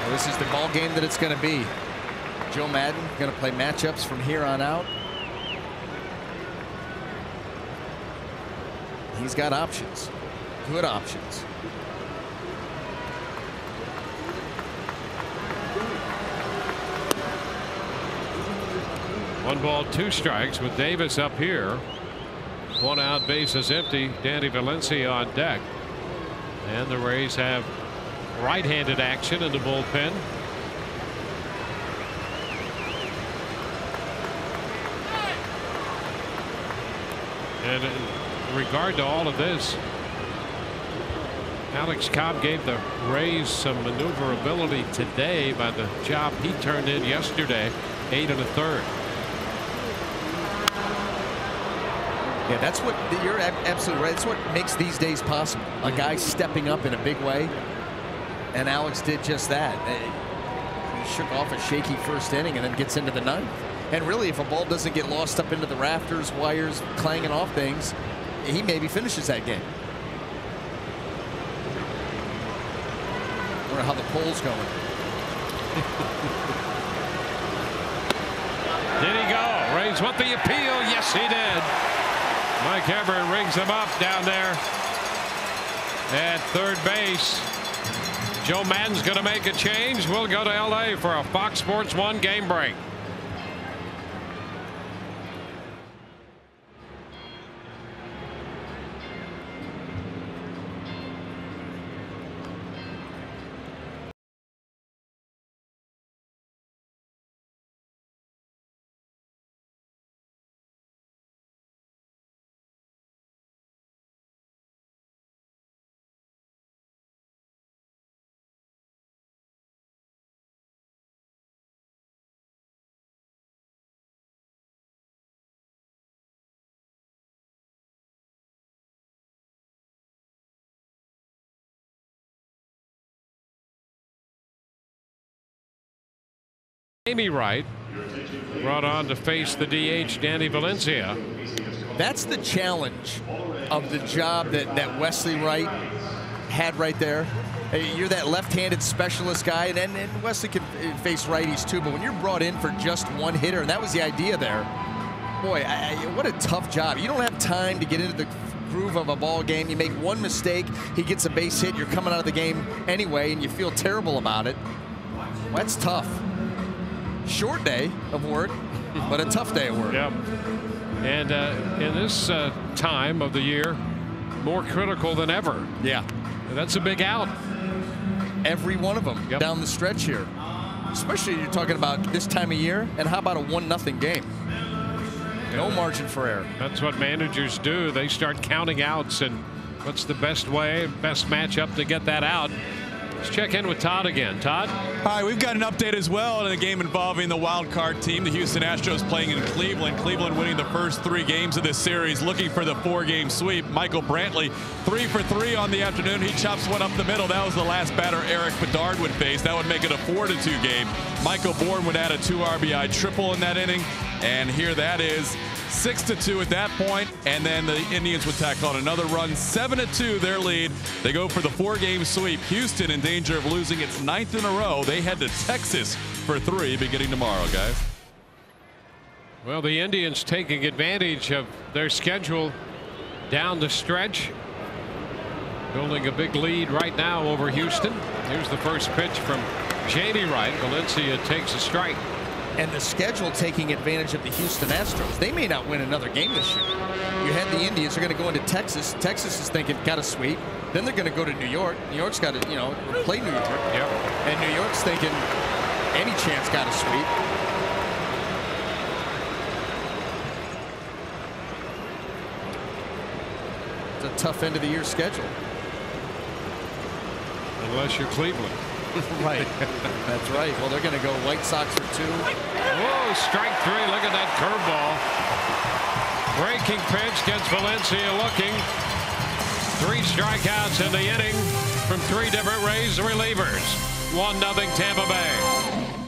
Well, this is the ball game that it's going to be. Joe Madden going to play matchups from here on out. He's got options, good options. One ball, two strikes with Davis up here. One out, bases empty. Danny Valencia on deck. And the Rays have right-handed action in the bullpen. And in regard to all of this, Alex Cobb gave the Rays some maneuverability today by the job he turned in yesterday, 8 1/3. Yeah, that's what you're absolutely right. That's what makes these days possible. A guy stepping up in a big way, and Alex did just that. He shook off a shaky first inning and then gets into the ninth. And really, if a ball doesn't get lost up into the rafters, wires clanging off things, he maybe finishes that game. Wonder how the poll's going. Did he go? Rays want the appeal. Yes, he did. Mike Everett rings him up down there at third base. Joe Madden's going to make a change. We'll go to LA for a Fox Sports 1 game break. Amy Wright brought on to face the DH Danny Valencia. That's the challenge of the job that Wesley Wright had right there. You're that left-handed specialist guy, and Wesley can face righties too, but when you're brought in for just one hitter, and that was the idea there, boy, what a tough job. You don't have time to get into the groove of a ball game. You make one mistake, he gets a base hit, you're coming out of the game anyway, and you feel terrible about it. Well, that's tough. Short day of work, but a tough day of work. Yep. And in this time of the year, more critical than ever. Yeah. That's a big out. Every one of them down the stretch here. Especially you're talking about this time of year, and how about a 1-0 game? No margin for error. That's what managers do. They start counting outs and what's the best way, best matchup to get that out. Let's check in with Todd again. Todd? Hi, we've got an update as well in a game involving the wild card team. The Houston Astros playing in Cleveland. Cleveland winning the first 3 games of this series, looking for the 4-game sweep. Michael Brantley, 3 for 3 on the afternoon. He chops one up the middle. That was the last batter Eric Bedard would face. That would make it a 4-2 game. Michael Bourne would add a 2 RBI triple in that inning. And here that is 6-2 at that point, and then the Indians would tack on another run. 7-2 their lead. They go for the 4-game sweep. Houston in danger of losing its 9th in a row. They head to Texas for 3 beginning tomorrow, guys. Well, the Indians taking advantage of their schedule down the stretch, building a big lead right now over Houston. Here's the first pitch from Jamie Wright. Valencia takes a strike. And the schedule taking advantage of the Houston Astros. They may not win another game this year. You had the Indians are going to go into Texas. Texas is thinking got to sweep. Then they're going to go to New York. New York's got to play New York. Yep. And New York's thinking any chance got to sweep. It's a tough end of the year schedule. Unless you're Cleveland. Right. That's right. Well, they're going to go White Sox for 2. Whoa, strike 3. Look at that curveball. Breaking pitch gets Valencia looking. 3 strikeouts in the inning from 3 different Rays relievers. 1-0 Tampa Bay.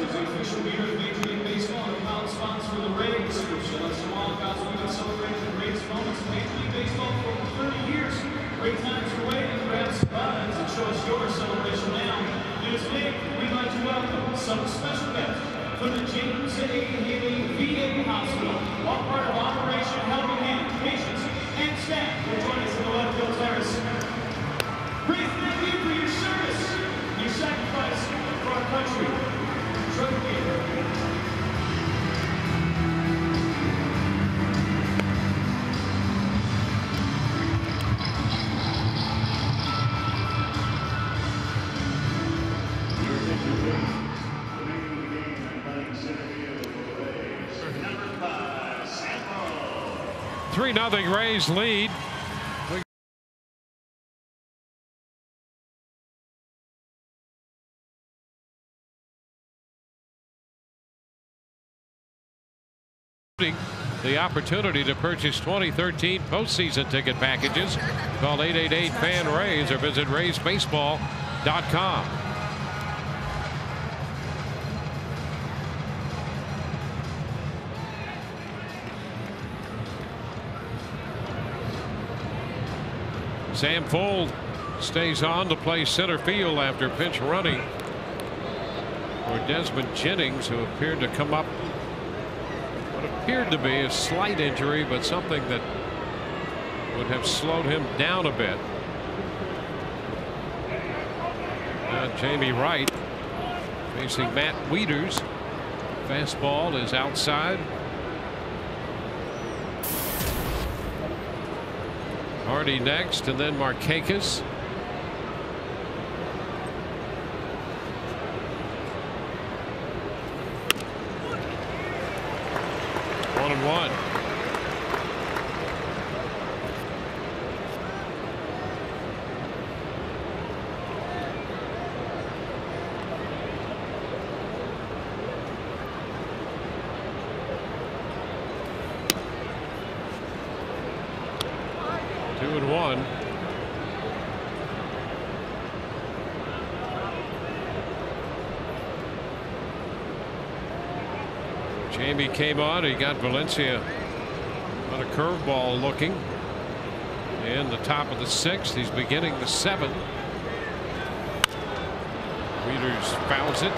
is the official beer of Major League Baseball and a proud sponsor of the Rays. Let's all guys, we've been celebrating the greatest moments in Major League Baseball for over 30 years. Great times for waiting, grab some buttons and show us your celebration now. Today, we'd like to welcome some special guests from the James A. Haley VA Hospital, all part of Operation Helping Hand. Patients and staff will join us in the left field terrace. Great thank you for your service, your sacrifice for our country. Drug beer. Three 3-0 Rays lead. The opportunity to purchase 2013 postseason ticket packages. Call 888-FAN-RAYS or visit RaysBaseball.com. Sam Fold stays on to play center field after pinch running for Desmond Jennings, who appeared to come up what appeared to be a slight injury, but something that would have slowed him down a bit. Jamie Wright facing Matt Wieters. Fastball is outside. Hardy next, and then Markakis. 1-1. Jamie came on. He got Valencia on a curveball looking. And the top of the 6th. He's beginning the 7th. Wieters fouls it.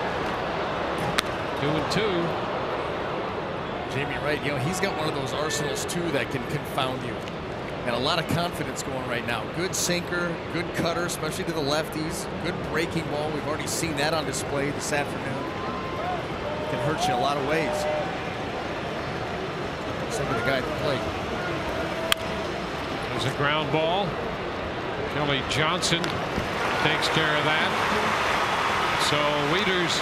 2-2. Jamie Wright, you know, he's got one of those arsenals too that can confound you. And a lot of confidence going right now. Good sinker, good cutter, especially to the lefties. Good breaking ball. We've already seen that on display this afternoon. Can hurt you in a lot of ways. Look at the guy at the plate. There's a ground ball. Kelly Johnson takes care of that. So Wieters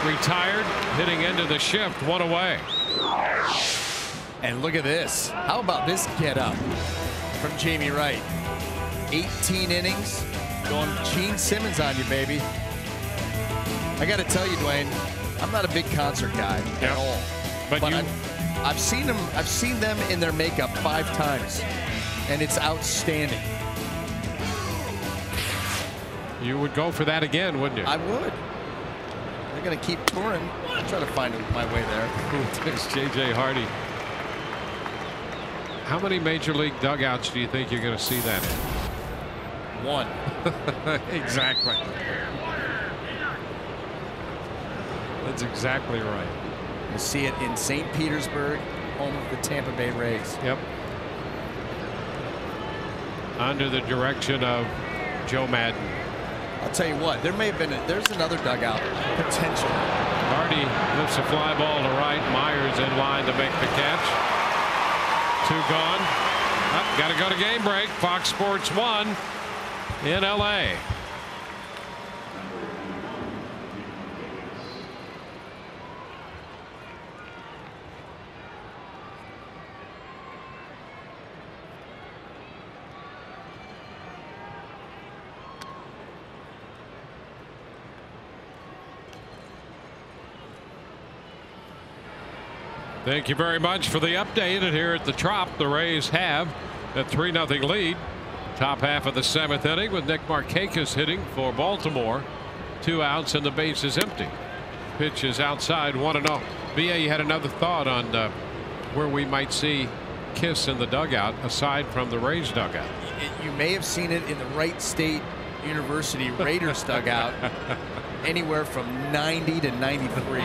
retired, hitting into the shift, 1 away. And look at this. How about this get up from Jamie Wright? 18 innings, going Gene Simmons on you, baby. I got to tell you, Dwayne, I'm not a big concert guy at all. But I've seen them in their makeup 5 times, and it's outstanding. You would go for that again, wouldn't you? I would. They're going to keep touring. I'll try to find my way there. There's J.J. Hardy. How many major league dugouts do you think you're going to see that in? 1. Exactly. That's exactly right. You'll see it in St. Petersburg, home of the Tampa Bay Rays. Yep. Under the direction of Joe Madden. I'll tell you what, there's another dugout potentially. Hardy lifts a fly ball to right. Myers in line to make the catch. 2 gone. Got to go to game break. Fox Sports 1 in LA. Thank you very much for the update. And here at the Trop, the Rays have a 3-0 lead. Top half of the 7th inning with Nick Markakis hitting for Baltimore. 2 outs and the base is empty. Pitch is outside, 1-0. BA, you had another thought on where we might see Kiss in the dugout aside from the Rays dugout. You may have seen it in the Wright State University Raiders dugout, anywhere from 90 to 93,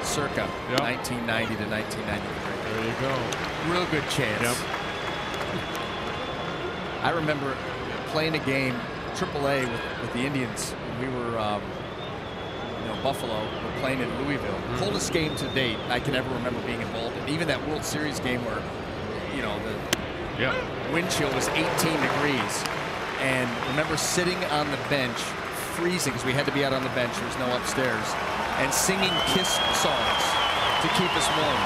circa 1990 to 1993. There you go. Real good chance. Yep. I remember playing a game, AAA, with the Indians. We were, Buffalo. We're playing in Louisville. Coldest game to date I can ever remember being involved in. Even that World Series game where, the wind chill was 18 degrees. And remember sitting on the bench, freezing, because we had to be out on the bench. There was no upstairs, and singing Kiss songs to keep us warm.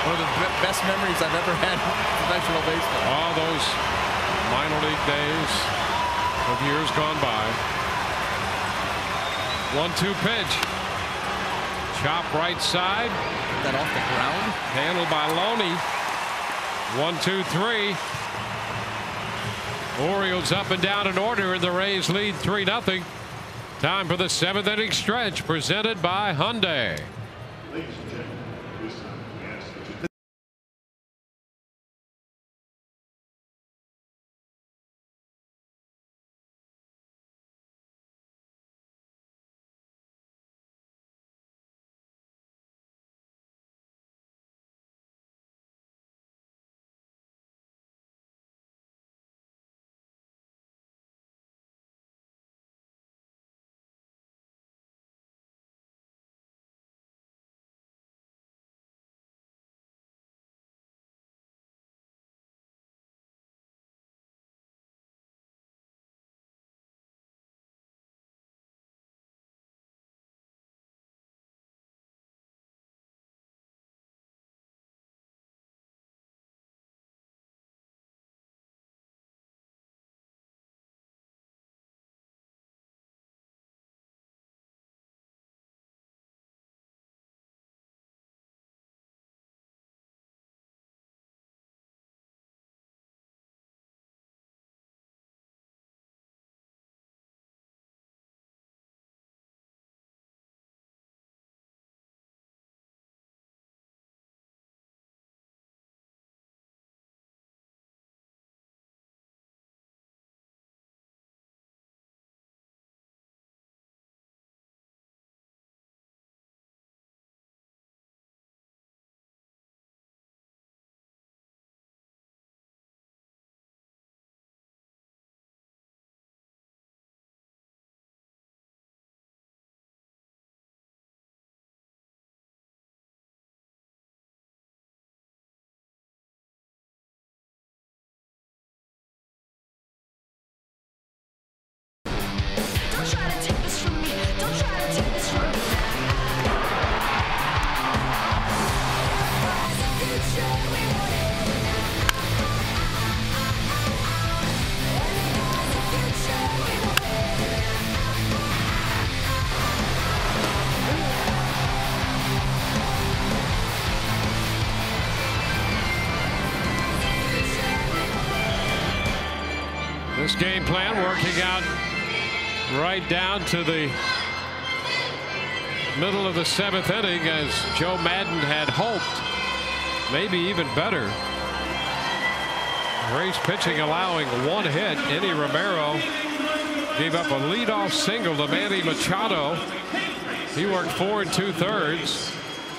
One of the best memories I've ever had in professional baseball. All those minor league days of years gone by. 1-2 pitch. Chop right side. That off the ground. Handled by Loney. 1-2-3. Orioles up and down in order, and the Rays lead 3-0. Time for the 7th inning stretch, presented by Hyundai. This game plan working out right down to the middle of the 7th inning, as Joe Madden had hoped, maybe even better. Rays pitching allowing 1 hit. Eddie Romero gave up a leadoff single to Manny Machado. He worked 4 2/3.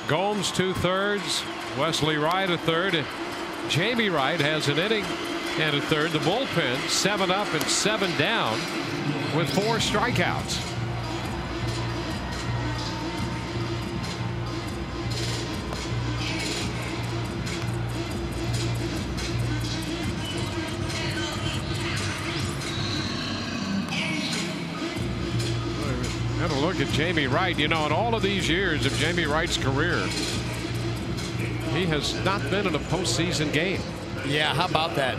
Gomes 2/3. Wesley Wright a third. Jamie Wright has an inning and a third. The bullpen 7 up and 7 down with 4 strikeouts. Have a look at Jamie Wright. You know, in all of these years of Jamie Wright's career, he has not been in a postseason game. Yeah, how about that?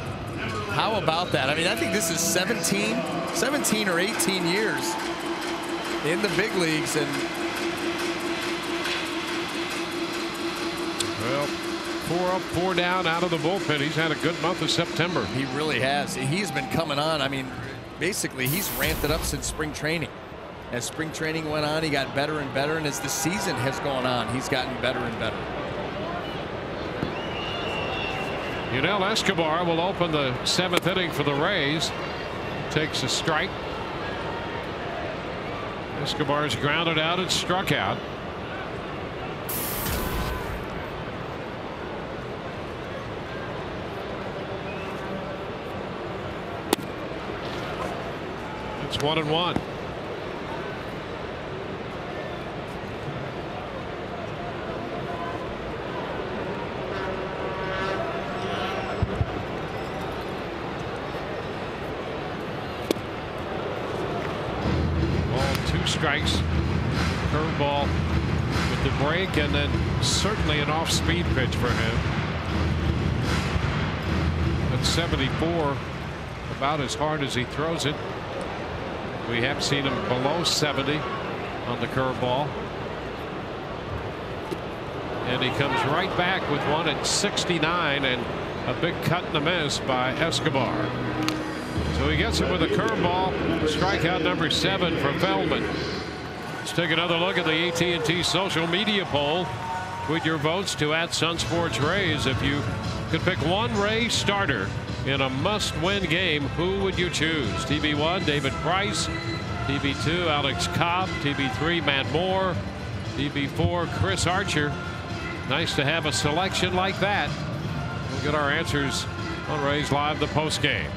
How about that? I mean, I think this is 17 or 18 years in the big leagues. And well, 4 up, 4 down out of the bullpen. He's had a good month of September. He really has. He's been coming on. I mean, basically, he's ramped it up since spring training. As spring training went on, he got better and better, and as the season has gone on, he's gotten better and better. Yunel Escobar will open the 7th inning for the Rays. Takes a strike. Escobar's grounded out and struck out. It's 1-1. Strikes, curveball with the break, and then certainly an off-speed pitch for him. At 74, about as hard as he throws it. We have seen him below 70 on the curveball. And he comes right back with one at 69, and a big cut and a miss by Escobar. So he gets it with a curveball. Strikeout number 7 for Feldman. Let's take another look at the AT&T social media poll. With your votes to @SunSportsRays. If you could pick one Rays starter in a must-win game, who would you choose? TB1, David Price. TB2, Alex Cobb. TB3, Matt Moore. TB4, Chris Archer. Nice to have a selection like that. We'll get our answers on Rays Live, the postgame.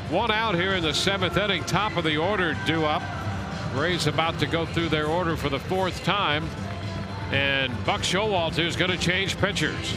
One out here in the 7th inning. Top of the order due up. Rays about to go through their order for the 4th time. And Buck Showalter is going to change pitchers.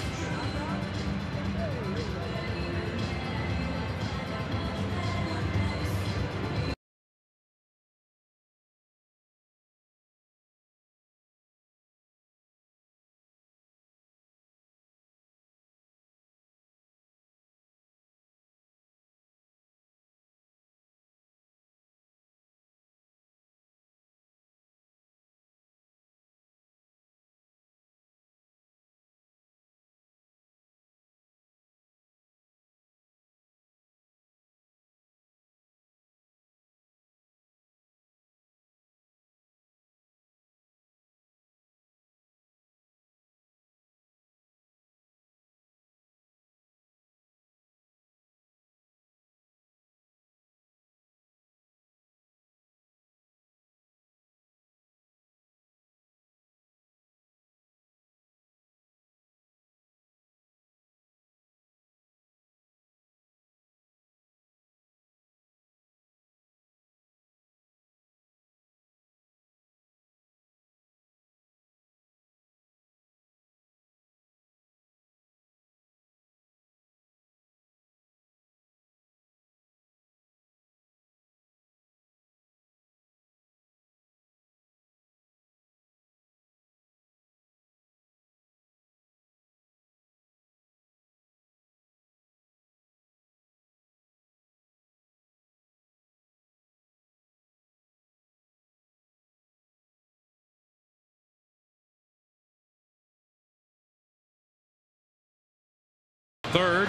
Third,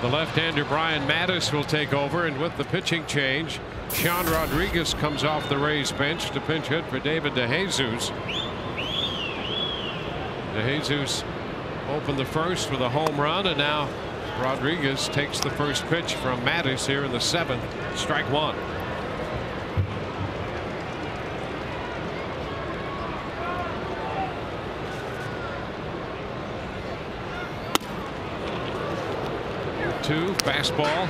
the left-hander Brian Mattis will take over, and with the pitching change, Sean Rodriguez comes off the Rays bench to pinch hit for David DeJesus. DeJesus opened the first with a home run, and now Rodriguez takes the first pitch from Mattis here in the 7th. Strike one. Two, fastball.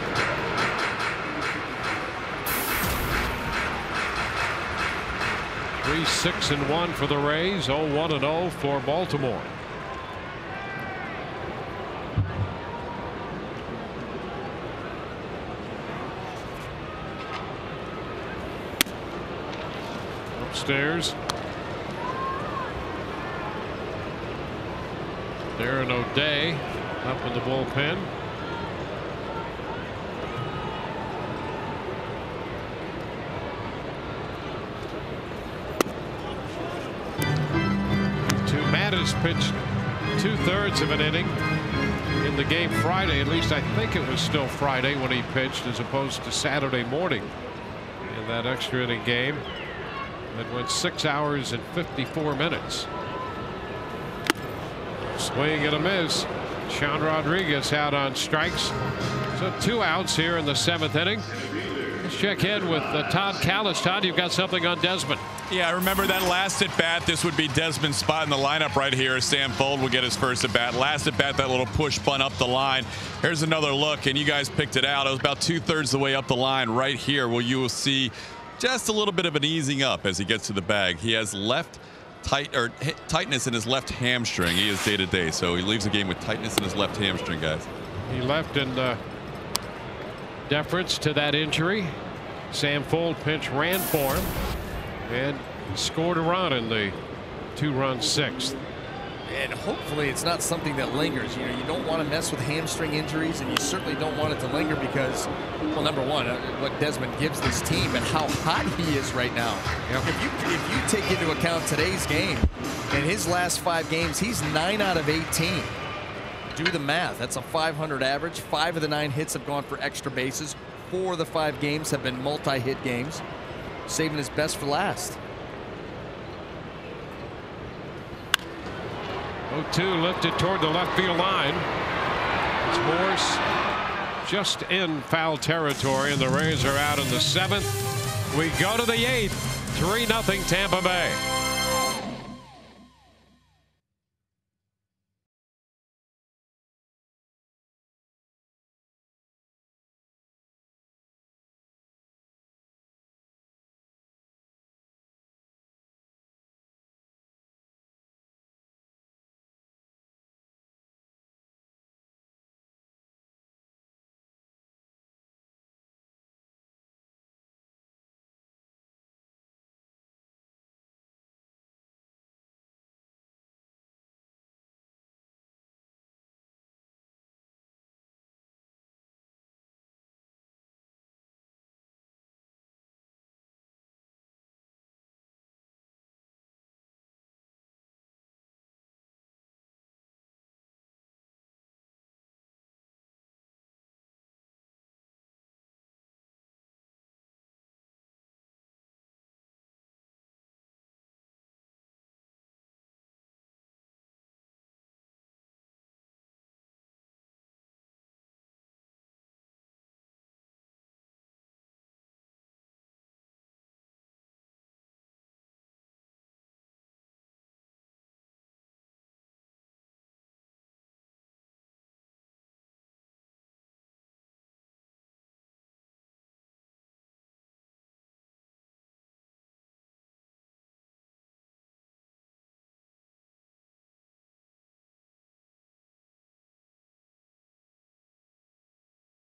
Three, 6-1 for the Rays. 0-1-0 for Baltimore. Upstairs, Darren O'Day up in the bullpen. Mattis pitched 2/3 of an inning in the game Friday. At least I think it was still Friday when he pitched, as opposed to Saturday morning in that extra inning game. It went 6 hours and 54 minutes. Swing and a miss. Sean Rodriguez out on strikes. So 2 outs here in the 7th inning. Let's check in with Todd Callis. Todd, you've got something on Desmond. Yeah, I remember that last at bat. This would be Desmond's spot in the lineup right here. Sam Fold will get his first at bat. Last at bat, that little push bunt up the line. Here's another look, and you guys picked it out. It was about 2/3 the way up the line right here, where you will see just a little bit of an easing up as he gets to the bag. He has tightness in his left hamstring. He is day to day, so he leaves the game with tightness in his left hamstring, guys. He left in deference to that injury. Sam Fold pinch ran for him and scored a run in the 2-run 6th. And hopefully it's not something that lingers. You know, you don't want to mess with hamstring injuries, and you certainly don't want it to linger because, well, number one, what Desmond gives this team and how hot he is right now. Yep. If you take into account today's game, in his last 5 games, he's 9 out of 18. Do the math. That's a 500 average. 5 of the 9 hits have gone for extra bases. 4 of the 5 games have been multi-hit games, saving his best for last. 0-2 lifted toward the left field line. It's Morse just in foul territory, and the Rays are out in the 7th. We go to the 8th. 3-0 Tampa Bay.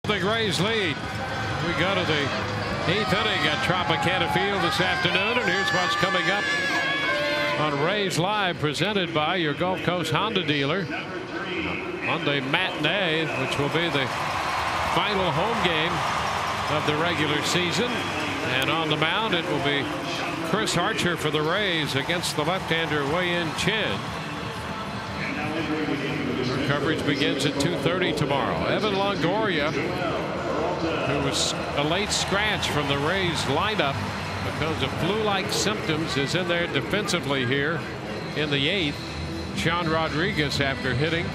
The Rays lead. We go to the 8th inning at Tropicana Field this afternoon, and here's what's coming up on Rays Live, presented by your Gulf Coast Honda dealer. Monday matinee, which will be the final home game of the regular season, and on the mound it will be Chris Archer for the Rays against the left-hander Wei-Yin Chen. Coverage begins at 2:30 tomorrow. Evan Longoria, who was a late scratch from the Rays lineup because of flu-like symptoms, is in there defensively here in the 8th. Sean Rodriguez, after hitting,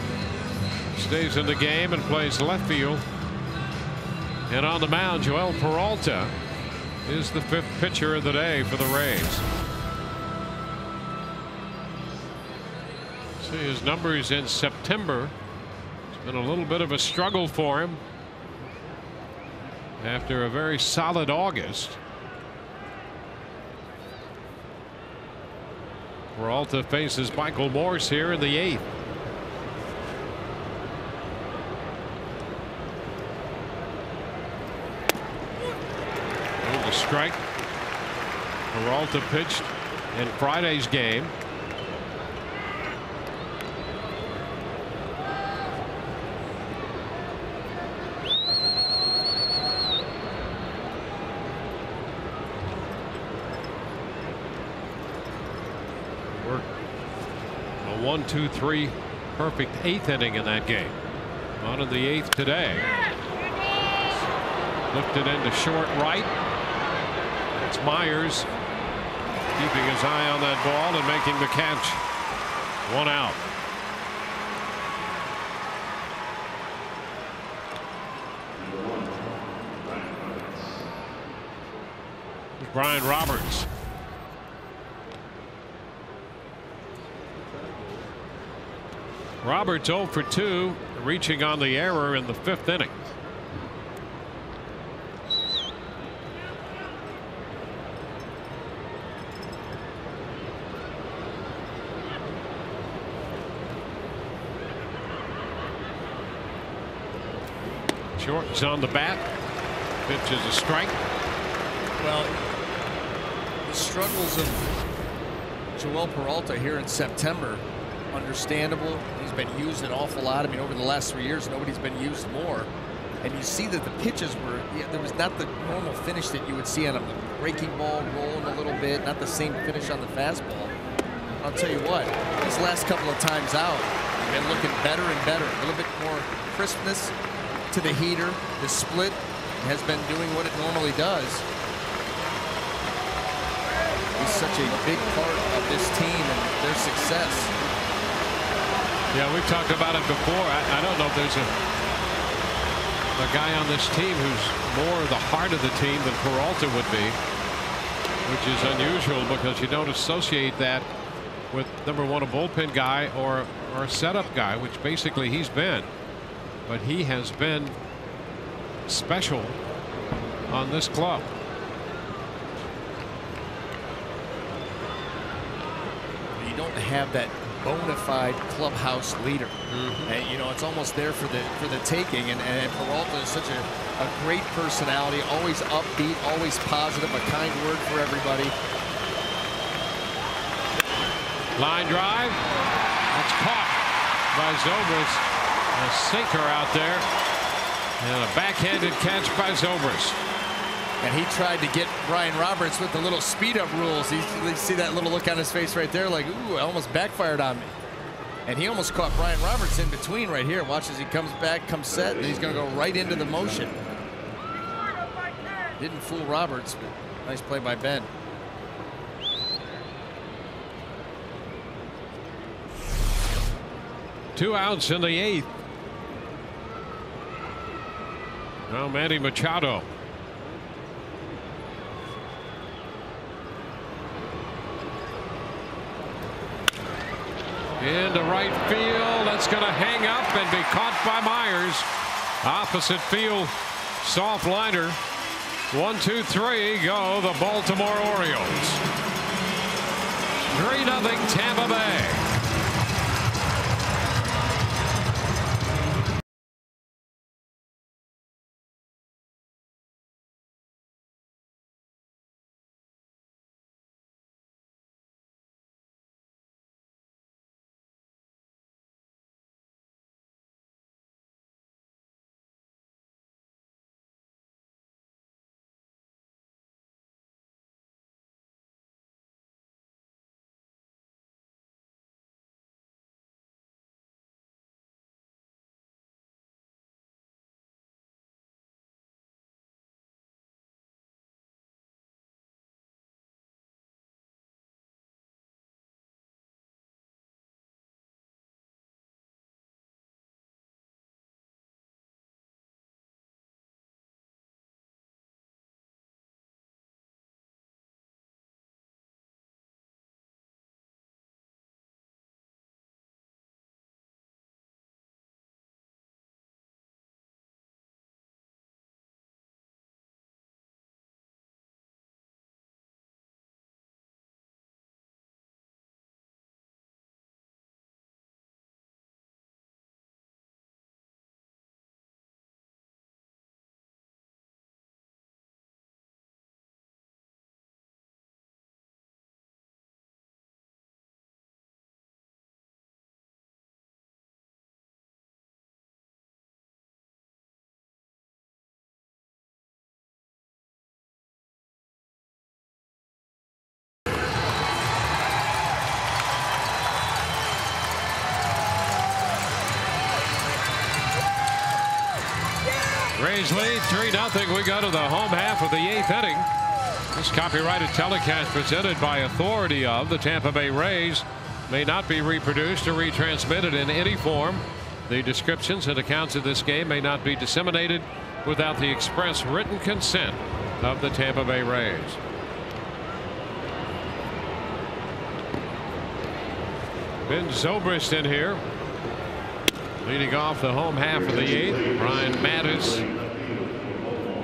stays in the game and plays left field. And on the mound, Joel Peralta is the 5th pitcher of the day for the Rays. See his numbers in September. It's been a little bit of a struggle for him after a very solid August. Peralta faces Michael Morse here in the 8th. The strike. Peralta pitched in Friday's game. A 1-2-3 perfect 8th inning in that game. On in the 8th today. Lifted into short right. It's Myers. keeping his eye on that ball and making the catch. 1 out. Brian Roberts. Roberts 0 for 2, reaching on the error in the 5th inning. Short's on the bat. Pitch is a strike. Well, the struggles of Joel Peralta here in September, understandable. He's been used an awful lot. I mean, over the last 3 years, nobody's been used more. And you see that the pitches were, there was not the normal finish that you would see on a breaking ball, rolling a little bit, not the same finish on the fastball. I'll tell you what, these last couple of times out, they've been looking better and better. A little bit more crispness to the heater. The split has been doing what it normally does. He's such a big part of this team and their success. Yeah, we've talked about it before. I don't know if there's a guy on this team who's more the heart of the team than Peralta would be, which is unusual because you don't associate that with, number one, a bullpen guy or a setup guy, which basically he's been. But he has been special on this club. You don't have that bona fide clubhouse leader. And you know, it's almost there for the taking, and Peralta is such a great personality, always upbeat, always positive, a kind word for everybody. Line drive. It's caught by Zobrist. A sinker out there, and a backhanded catch by Zobrist. And he tried to get Brian Roberts with the little speed up rules. You see that little look on his face right there, like, ooh, it almost backfired on me. And he almost caught Brian Roberts in between right here. Watch as he comes back, comes set, and he's going to go right into the motion. Didn't fool Roberts, but nice play by Ben. Two outs in the 8th. Now Manny Machado. Into right field. That's going to hang up and be caught by Myers. Opposite field, soft liner. 1, 2, 3 go the Baltimore Orioles. 3-0 Tampa Bay. Rays lead 3-0. We go to the home half of the 8th inning. This copyrighted telecast presented by authority of the Tampa Bay Rays may not be reproduced or retransmitted in any form. The descriptions and accounts of this game may not be disseminated without the express written consent of the Tampa Bay Rays. Ben Zobrist in here. Leading off the home half of the 8th. Ryan Mattis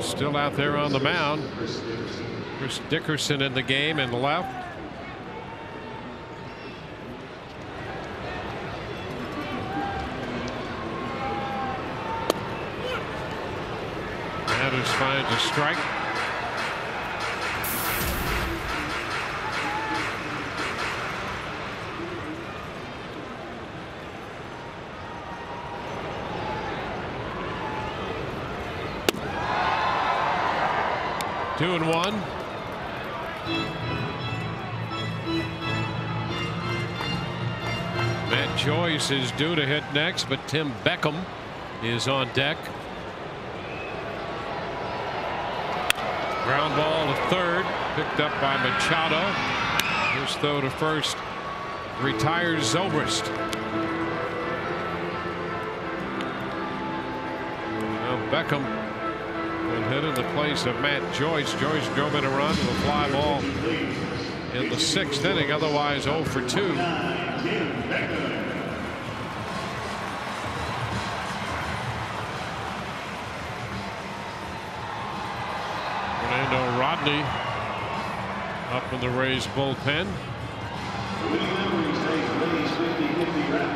still out there on the mound. Chris Dickerson in the game in left. Mattis finds a strike. Two and one. Matt Joyce is due to hit next, but Tim Beckham is on deck. Ground ball to third, picked up by Machado. His throw to first retires Zobrist. Now Beckham will hit in the place of Matt Joyce. Joyce drove in a run with a fly ball in the 6th inning, otherwise 0 for 2. Fernando Rodney up in the Rays bullpen.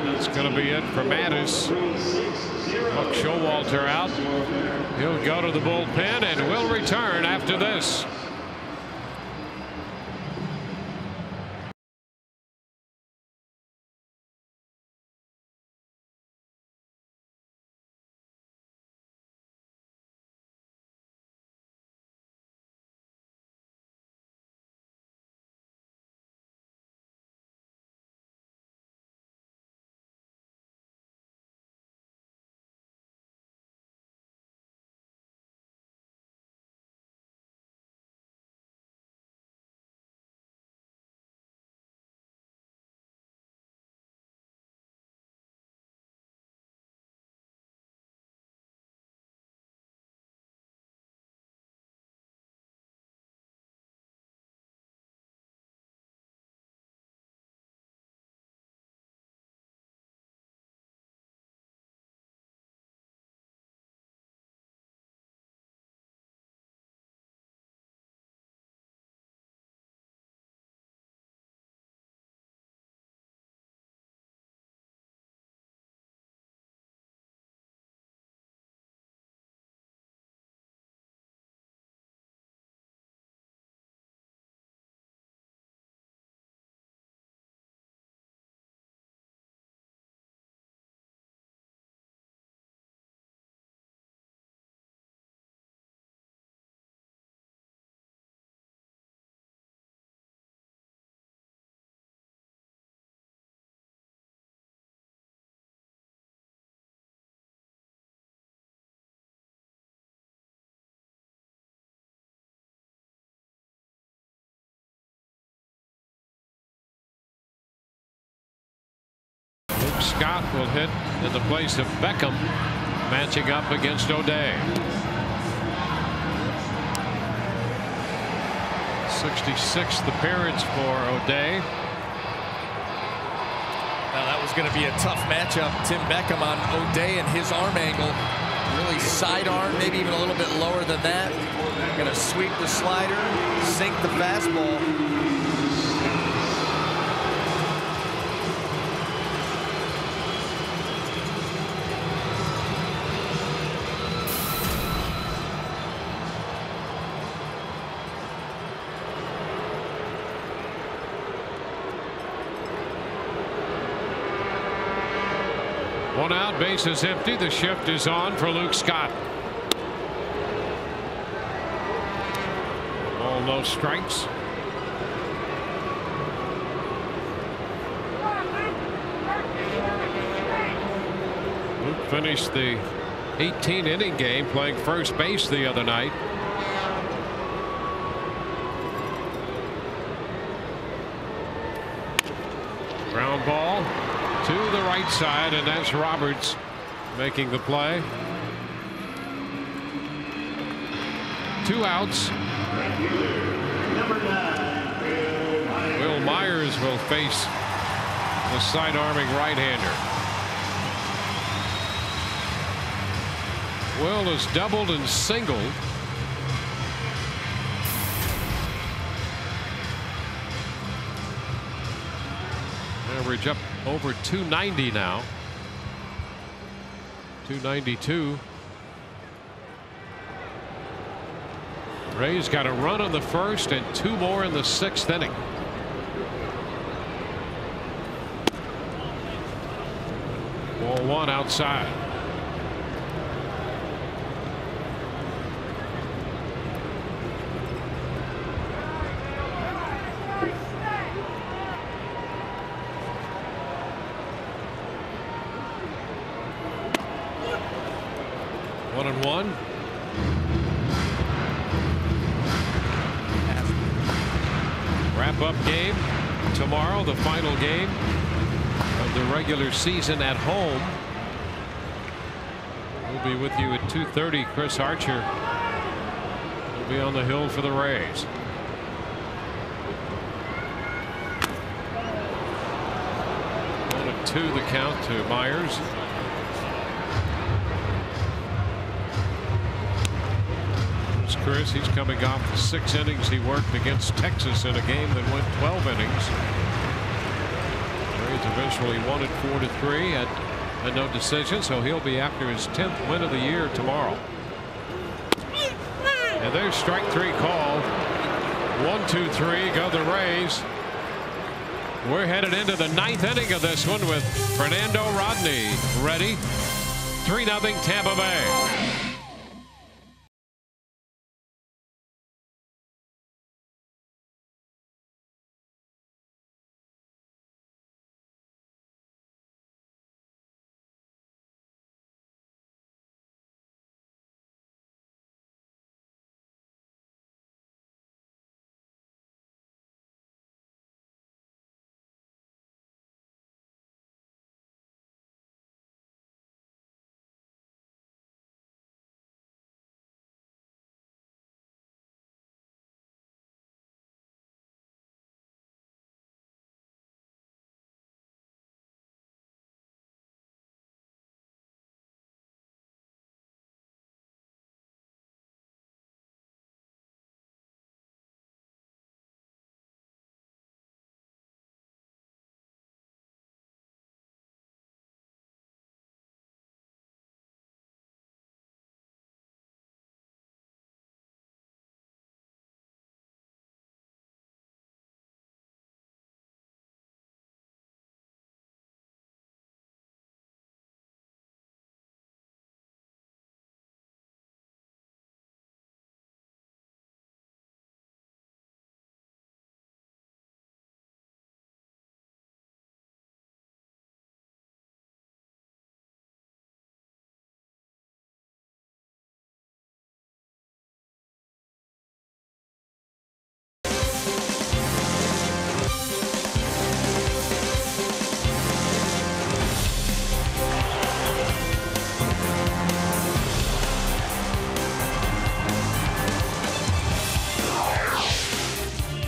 That's going to be it for Mattis. Buck Showalter out. He'll go to the bullpen and will return after this. Scott will hit in the place of Beckham, matching up against O'Day. 66th appearance for O'Day. Now that was going to be a tough matchup. Tim Beckham on O'Day and his arm angle. Really sidearm, maybe even a little bit lower than that. Going to sweep the slider, sink the fastball. One out, base is empty. The shift is on for Luke Scott. All no strikes. Luke finished the 18-inning game playing first base the other night. Ground ball to the right side, and that's Roberts making the play. 2 outs. Will Myers will face the side-arming right-hander. Will has doubled and singled. Average up over 290 now. 292. Rays got a run on the first and 2 more in the 6th inning. Ball 1 outside. One and one. Wrap-up game tomorrow, the final game of the regular season at home. We'll be with you at 2:30. Chris Archer will be on the hill for the Rays. One and 2 the count to Myers. Chris, he's coming off the 6 innings he worked against Texas in a game that went 12 innings. Rays eventually won it 4-3 at a no decision, so he'll be after his 10th win of the year tomorrow. And there's strike 3 called. 1-2-3 go the Rays. We're headed into the 9th inning of this one with Fernando Rodney ready. 3-0 Tampa Bay.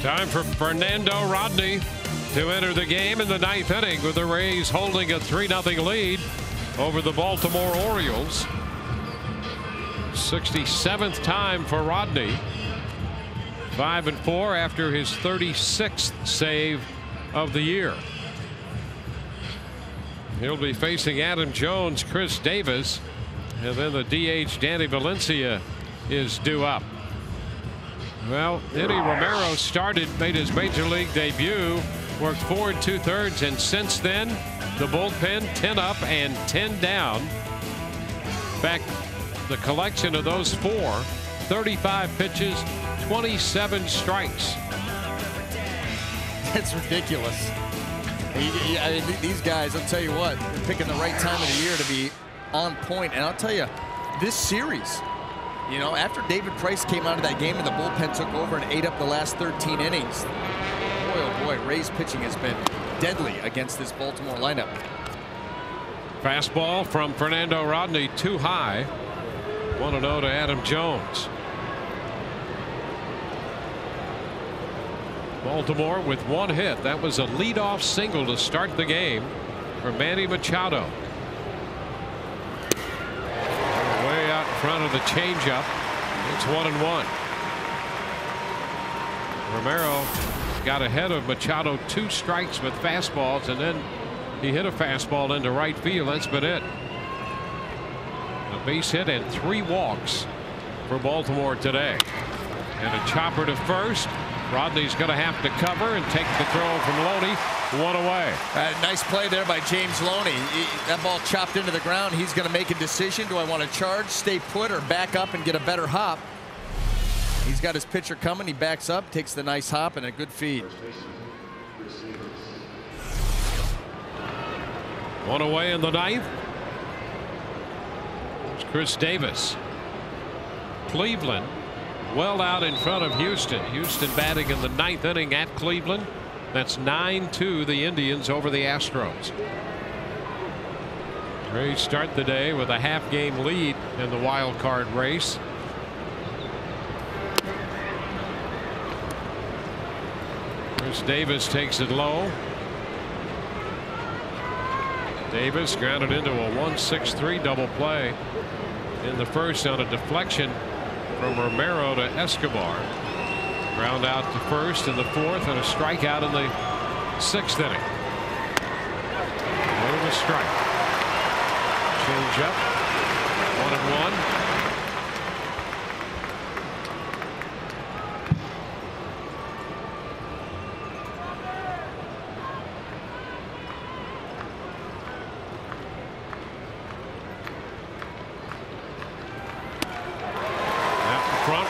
Time for Fernando Rodney to enter the game in the 9th inning with the Rays holding a 3-0 lead over the Baltimore Orioles. 67th time for Rodney. 5-4 after his 36th save of the year. He'll be facing Adam Jones, Chris Davis, and then the DH Danny Valencia is due up. Well, Eddie Romero made his major league debut, worked 4 2/3, and since then the bullpen 10 up and 10 down. In fact, the collection of those 4, 35 pitches, 27 strikes. That's ridiculous. I mean, these guys, I'll tell you what, they're picking the right time of the year to be on point. And I'll tell you, this series, you know, after David Price came out of that game and the bullpen took over and ate up the last 13 innings, boy, oh boy, Rays pitching has been deadly against this Baltimore lineup. Fastball from Fernando Rodney, too high. 1-0 to Adam Jones. Baltimore with one hit. That was a leadoff single to start the game for Manny Machado. Way out in front of the changeup. It's 1-1. Romero got ahead of Machado, 2 strikes with fastballs, and then he hit a fastball into right field. That's been it. A base hit and 3 walks for Baltimore today. And a chopper to first. Rodney's going to have to cover and take the throw from Loney. 1 away. Nice play there by James Loney. That ball chopped into the ground. He's going to make a decision. Do I want to charge, stay put, or back up and get a better hop? He's got his pitcher coming. He backs up, takes the nice hop, and a good feed. 1 away in the 9th. It's Chris Davis. Cleveland well out in front of Houston. Houston batting in the 9th inning at Cleveland. That's 9-2 the Indians over the Astros. Rays start the day with a half-game lead in the wild card race. Chris Davis takes it low. Davis grounded into a 1-6-3 double play in the first on a deflection from Romero to Escobar. Ground out to first in the 4th and a strikeout in the 6th inning. One of a strike. Change up. 1-1.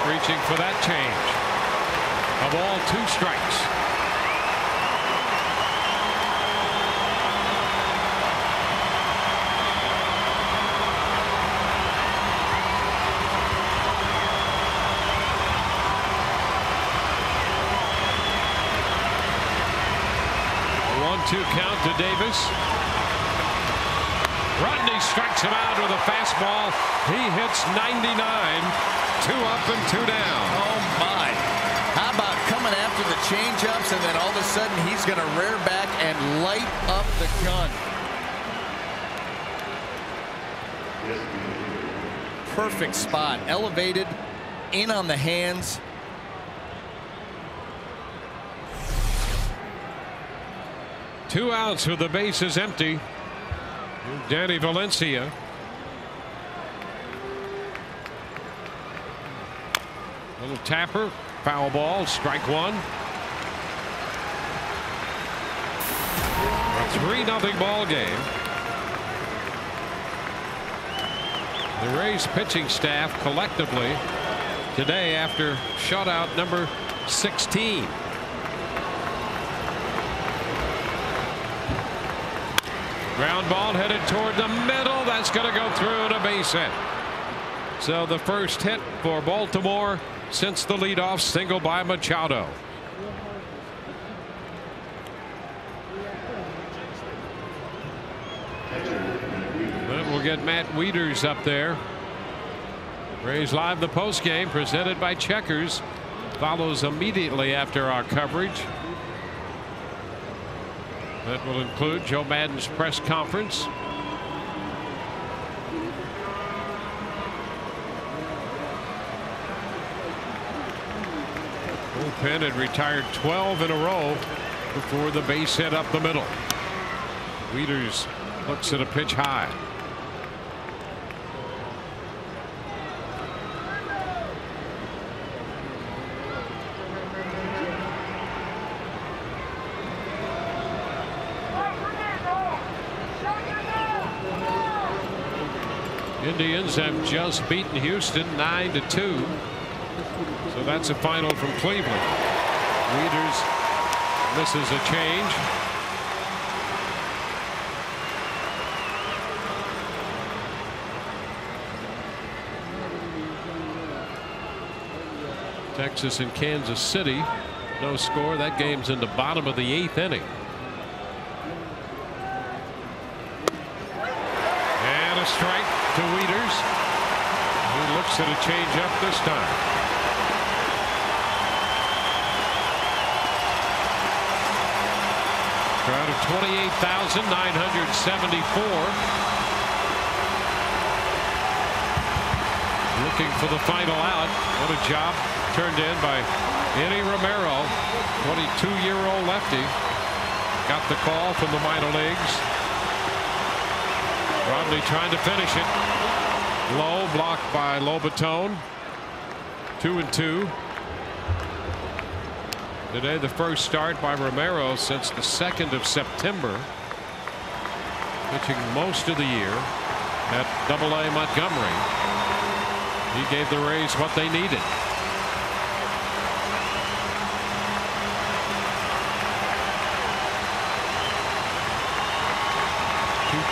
Reaching for that change. A ball, 2 strikes. A 1-2 count to Davis. Rodney strikes him out with a fastball. He hits 99. 2 up and 2 down. Oh my. How about coming after the changeups, and then all of a sudden he's going to rear back and light up the gun. Perfect spot. Elevated, in on the hands. Two outs with the bases empty. Danny Valencia. Little tapper, foul ball, strike 1. A 3-0 ball game. The Rays pitching staff collectively today after shutout number 16. Ground ball headed toward the middle. That's going to go through and a base hit. So the first hit for Baltimore since the leadoff single by Machado. Then we'll get Matt Wieters up there. Rays Live, the post game presented by Checkers, follows immediately after our coverage. That will include Joe Madden's press conference. Bullpen had retired 12 in a row before the base hit up the middle. Wieters looks at a pitch high. Indians have just beaten Houston 9-2. So that's a final from Cleveland. Wieters misses a change. Texas and Kansas City No score. That game's in the bottom of the 8th inning. And a strike to Wieters. He looks at a changeup this time. Crowd of 28,974. Looking for the final out. What a job turned in by Eddie Romero, 22-year-old lefty. Got the call from the minor leagues. Rodney trying to finish it. Low, blocked by Lobaton. 2-2. Today the first start by Romero since the 2nd of September. Pitching most of the year at AA Montgomery. He gave the Rays what they needed.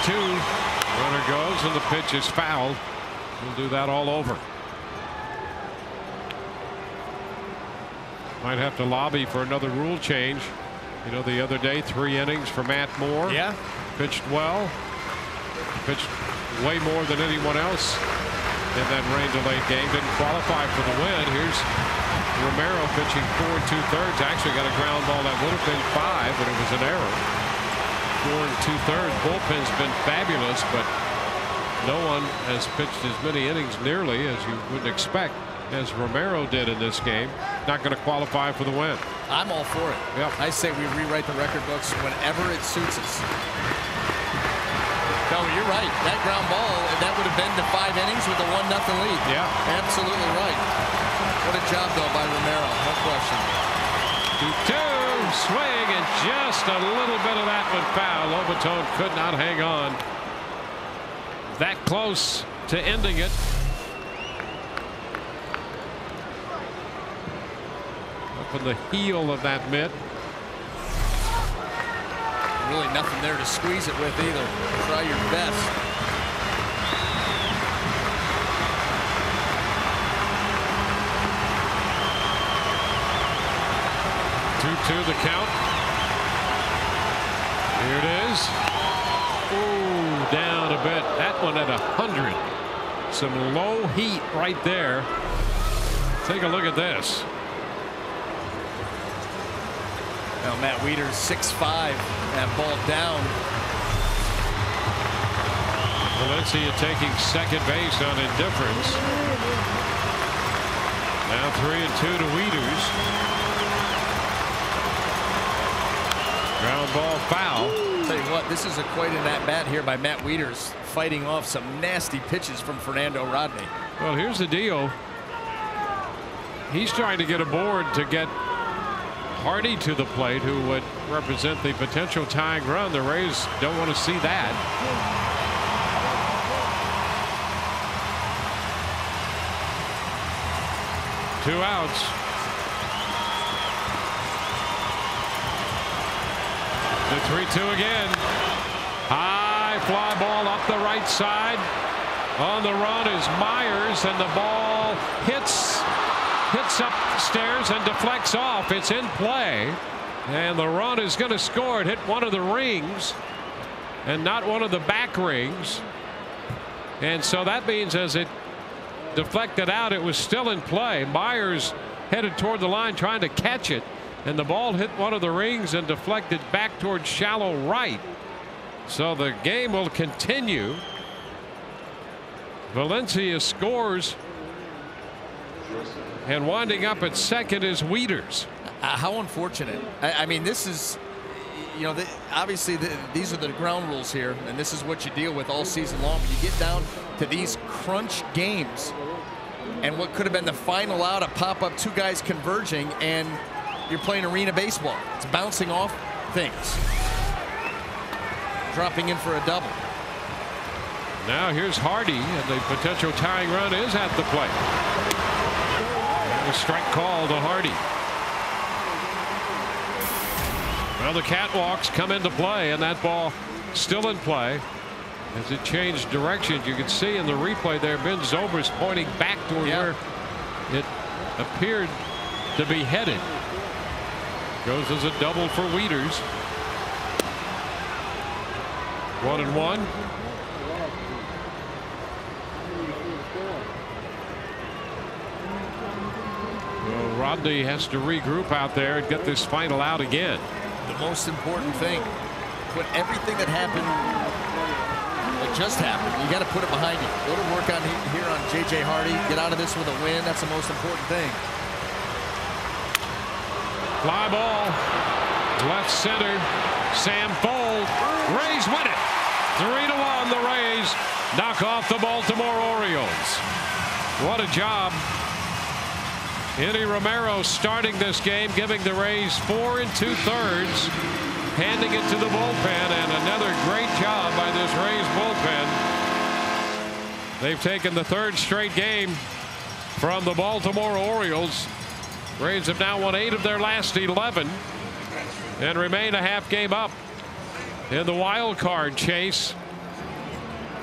2-2. Runner goes and the pitch is fouled. We'll do that all over. Might have to lobby for another rule change. You know, the other day 3 innings for Matt Moore. Yeah. Pitched well. Pitched way more than anyone else in that rain delayed game. Didn't qualify for the win. Here's Romero pitching 4 2/3. Actually got a ground ball that would have been 5, but it was an error. 4 2/3. Bullpen's been fabulous, but no one has pitched as many innings nearly as you would expect as Romero did in this game. Not going to qualify for the win. I'm all for it. Yep. I say we rewrite the record books whenever it suits us. No, you're right. That ground ball, that would have been to 5 innings with a 1-0 lead. Yeah. Absolutely right. What a job, though, by Romero. No question. 2-2. Swing, and just a little bit of that went foul. Lobaton could not hang on. That close to ending it. Up in the heel of that mitt. Really nothing there to squeeze it with either. Try your best. The count. Here it is. Ooh, down a bit. That one at 100. Some low heat right there. Take a look at this. Now Matt Wieters 6'5", that ball down. Valencia taking second base on indifference. Now 3-2 to Wieters. Ground ball foul. Tell you what, this is quite an at-bat here by Matt Wieters, fighting off some nasty pitches from Fernando Rodney. Well, here's the deal. He's trying to get aboard to get Hardy to the plate, who would represent the potential tying run. The Rays don't want to see that. Two outs. The 3-2 again. High fly ball up the right side. On the run is Myers, and the ball hits upstairs and deflects off. It's in play, and the run is going to score. It hit one of the rings and not one of the back rings, and so that means as it deflected out, it was still in play. Myers headed toward the line trying to catch it, and the ball hit one of the rings and deflected back towards shallow right. So the game will continue. Valencia scores, and winding up at second is Wieters. How unfortunate. I mean, this is, you know, obviously these are the ground rules here, and this is what you deal with all season long. But you get down to these crunch games, and what could have been the final out, a pop-up, 2 guys converging, and you're playing arena baseball. It's bouncing off things. Dropping in for a double. Now here's Hardy, and the potential tying run is at the plate. And a strike call to Hardy. Well, the catwalks come into play, and that ball still in play. As it changed directions, you can see in the replay there, Ben Zobrist pointing back toward where it appeared to be headed. Goes as a double for Wieters. 1-1. Well, Rodney has to regroup out there and get this final out again. The most important thing, put everything that happened, that just happened, you got to put it behind you. Go to work on here on J.J. Hardy. Get out of this with a win. That's the most important thing. Fly ball. Left center. Sam Fold. Rays win it. 3-1. The Rays knock off the Baltimore Orioles. What a job. Eddie Romero starting this game, giving the Rays 4 2/3, handing it to the bullpen, and another great job by this Rays bullpen. They've taken the 3rd straight game from the Baltimore Orioles. Rays have now won 8 of their last 11 and remain a half game up in the wild card chase.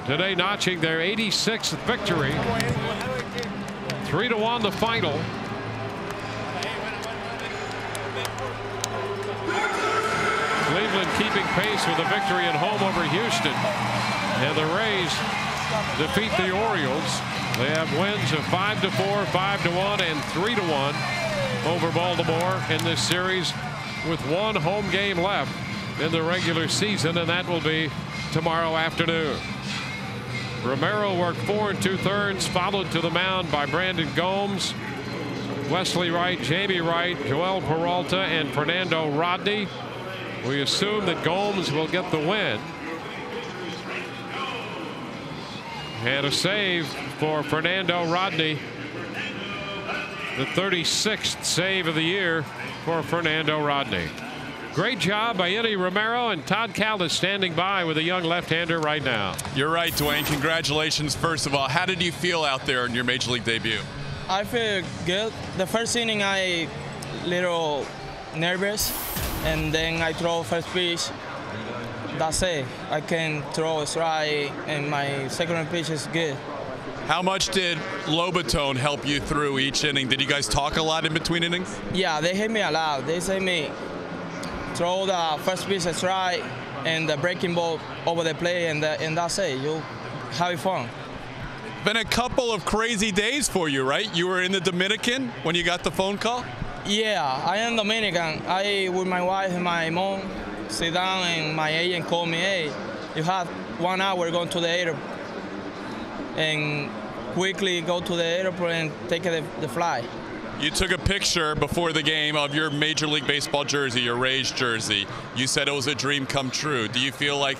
Today notching their 86th victory. 3-1 the final. Cleveland keeping pace with a victory at home over Houston. And the Rays defeat the Orioles. They have wins of 5-4, 5-1, and 3-1 over Baltimore in this series, with 1 home game left in the regular season, and that will be tomorrow afternoon. Romero worked 4 2/3, followed to the mound by Brandon Gomes, Wesley Wright, Jamie Wright, Joel Peralta, and Fernando Rodney. We assume that Gomes will get the win. And a save for Fernando Rodney. The 36th save of the year for Fernando Rodney. Great job by Eddie Romero, and Todd Callis standing by with a young left-hander right now. You're right, Dwayne. Congratulations, first of all. How did you feel out there in your Major League debut? I feel good. The first inning, I little nervous, and then I throw first pitch. That's it. I can throw a strike, and my second pitch is good. How much did Lobaton help you through each inning? Did you guys talk a lot in between innings? Yeah, they hit me a lot. They say me throw the first pitch a strike and the breaking ball over the play, and that's it. You have fun. Been a couple of crazy days for you, right? You were in the Dominican when you got the phone call? Yeah, I am Dominican. I, with my wife and my mom, sit down, and my agent called me, hey, you have 1 hour going to the airport, and quickly go to the airport and take the flight. You took a picture before the game of your Major League Baseball jersey, your Rays jersey. You said it was a dream come true. Do you feel like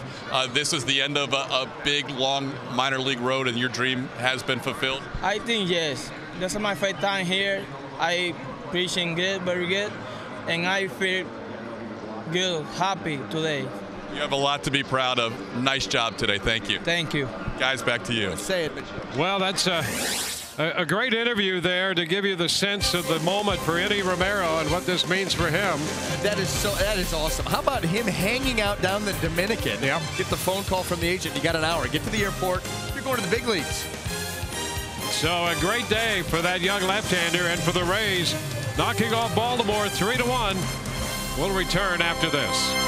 this is the end of a big, long minor league road and your dream has been fulfilled? I think yes. This is my first time here. I pitching good, very good, and I feel good, happy today. You have a lot to be proud of. Nice job today. Thank you. Thank you. Guys, back to you. Say it. Well, that's a great interview there to give you the sense of the moment for Eddie Romero and what this means for him. That is awesome. How about him hanging out down the Dominican? Yeah. Get the phone call from the agent. You got an hour. Get to the airport. You're going to the big leagues. So a great day for that young left-hander and for the Rays, knocking off Baltimore 3-1. We'll return after this.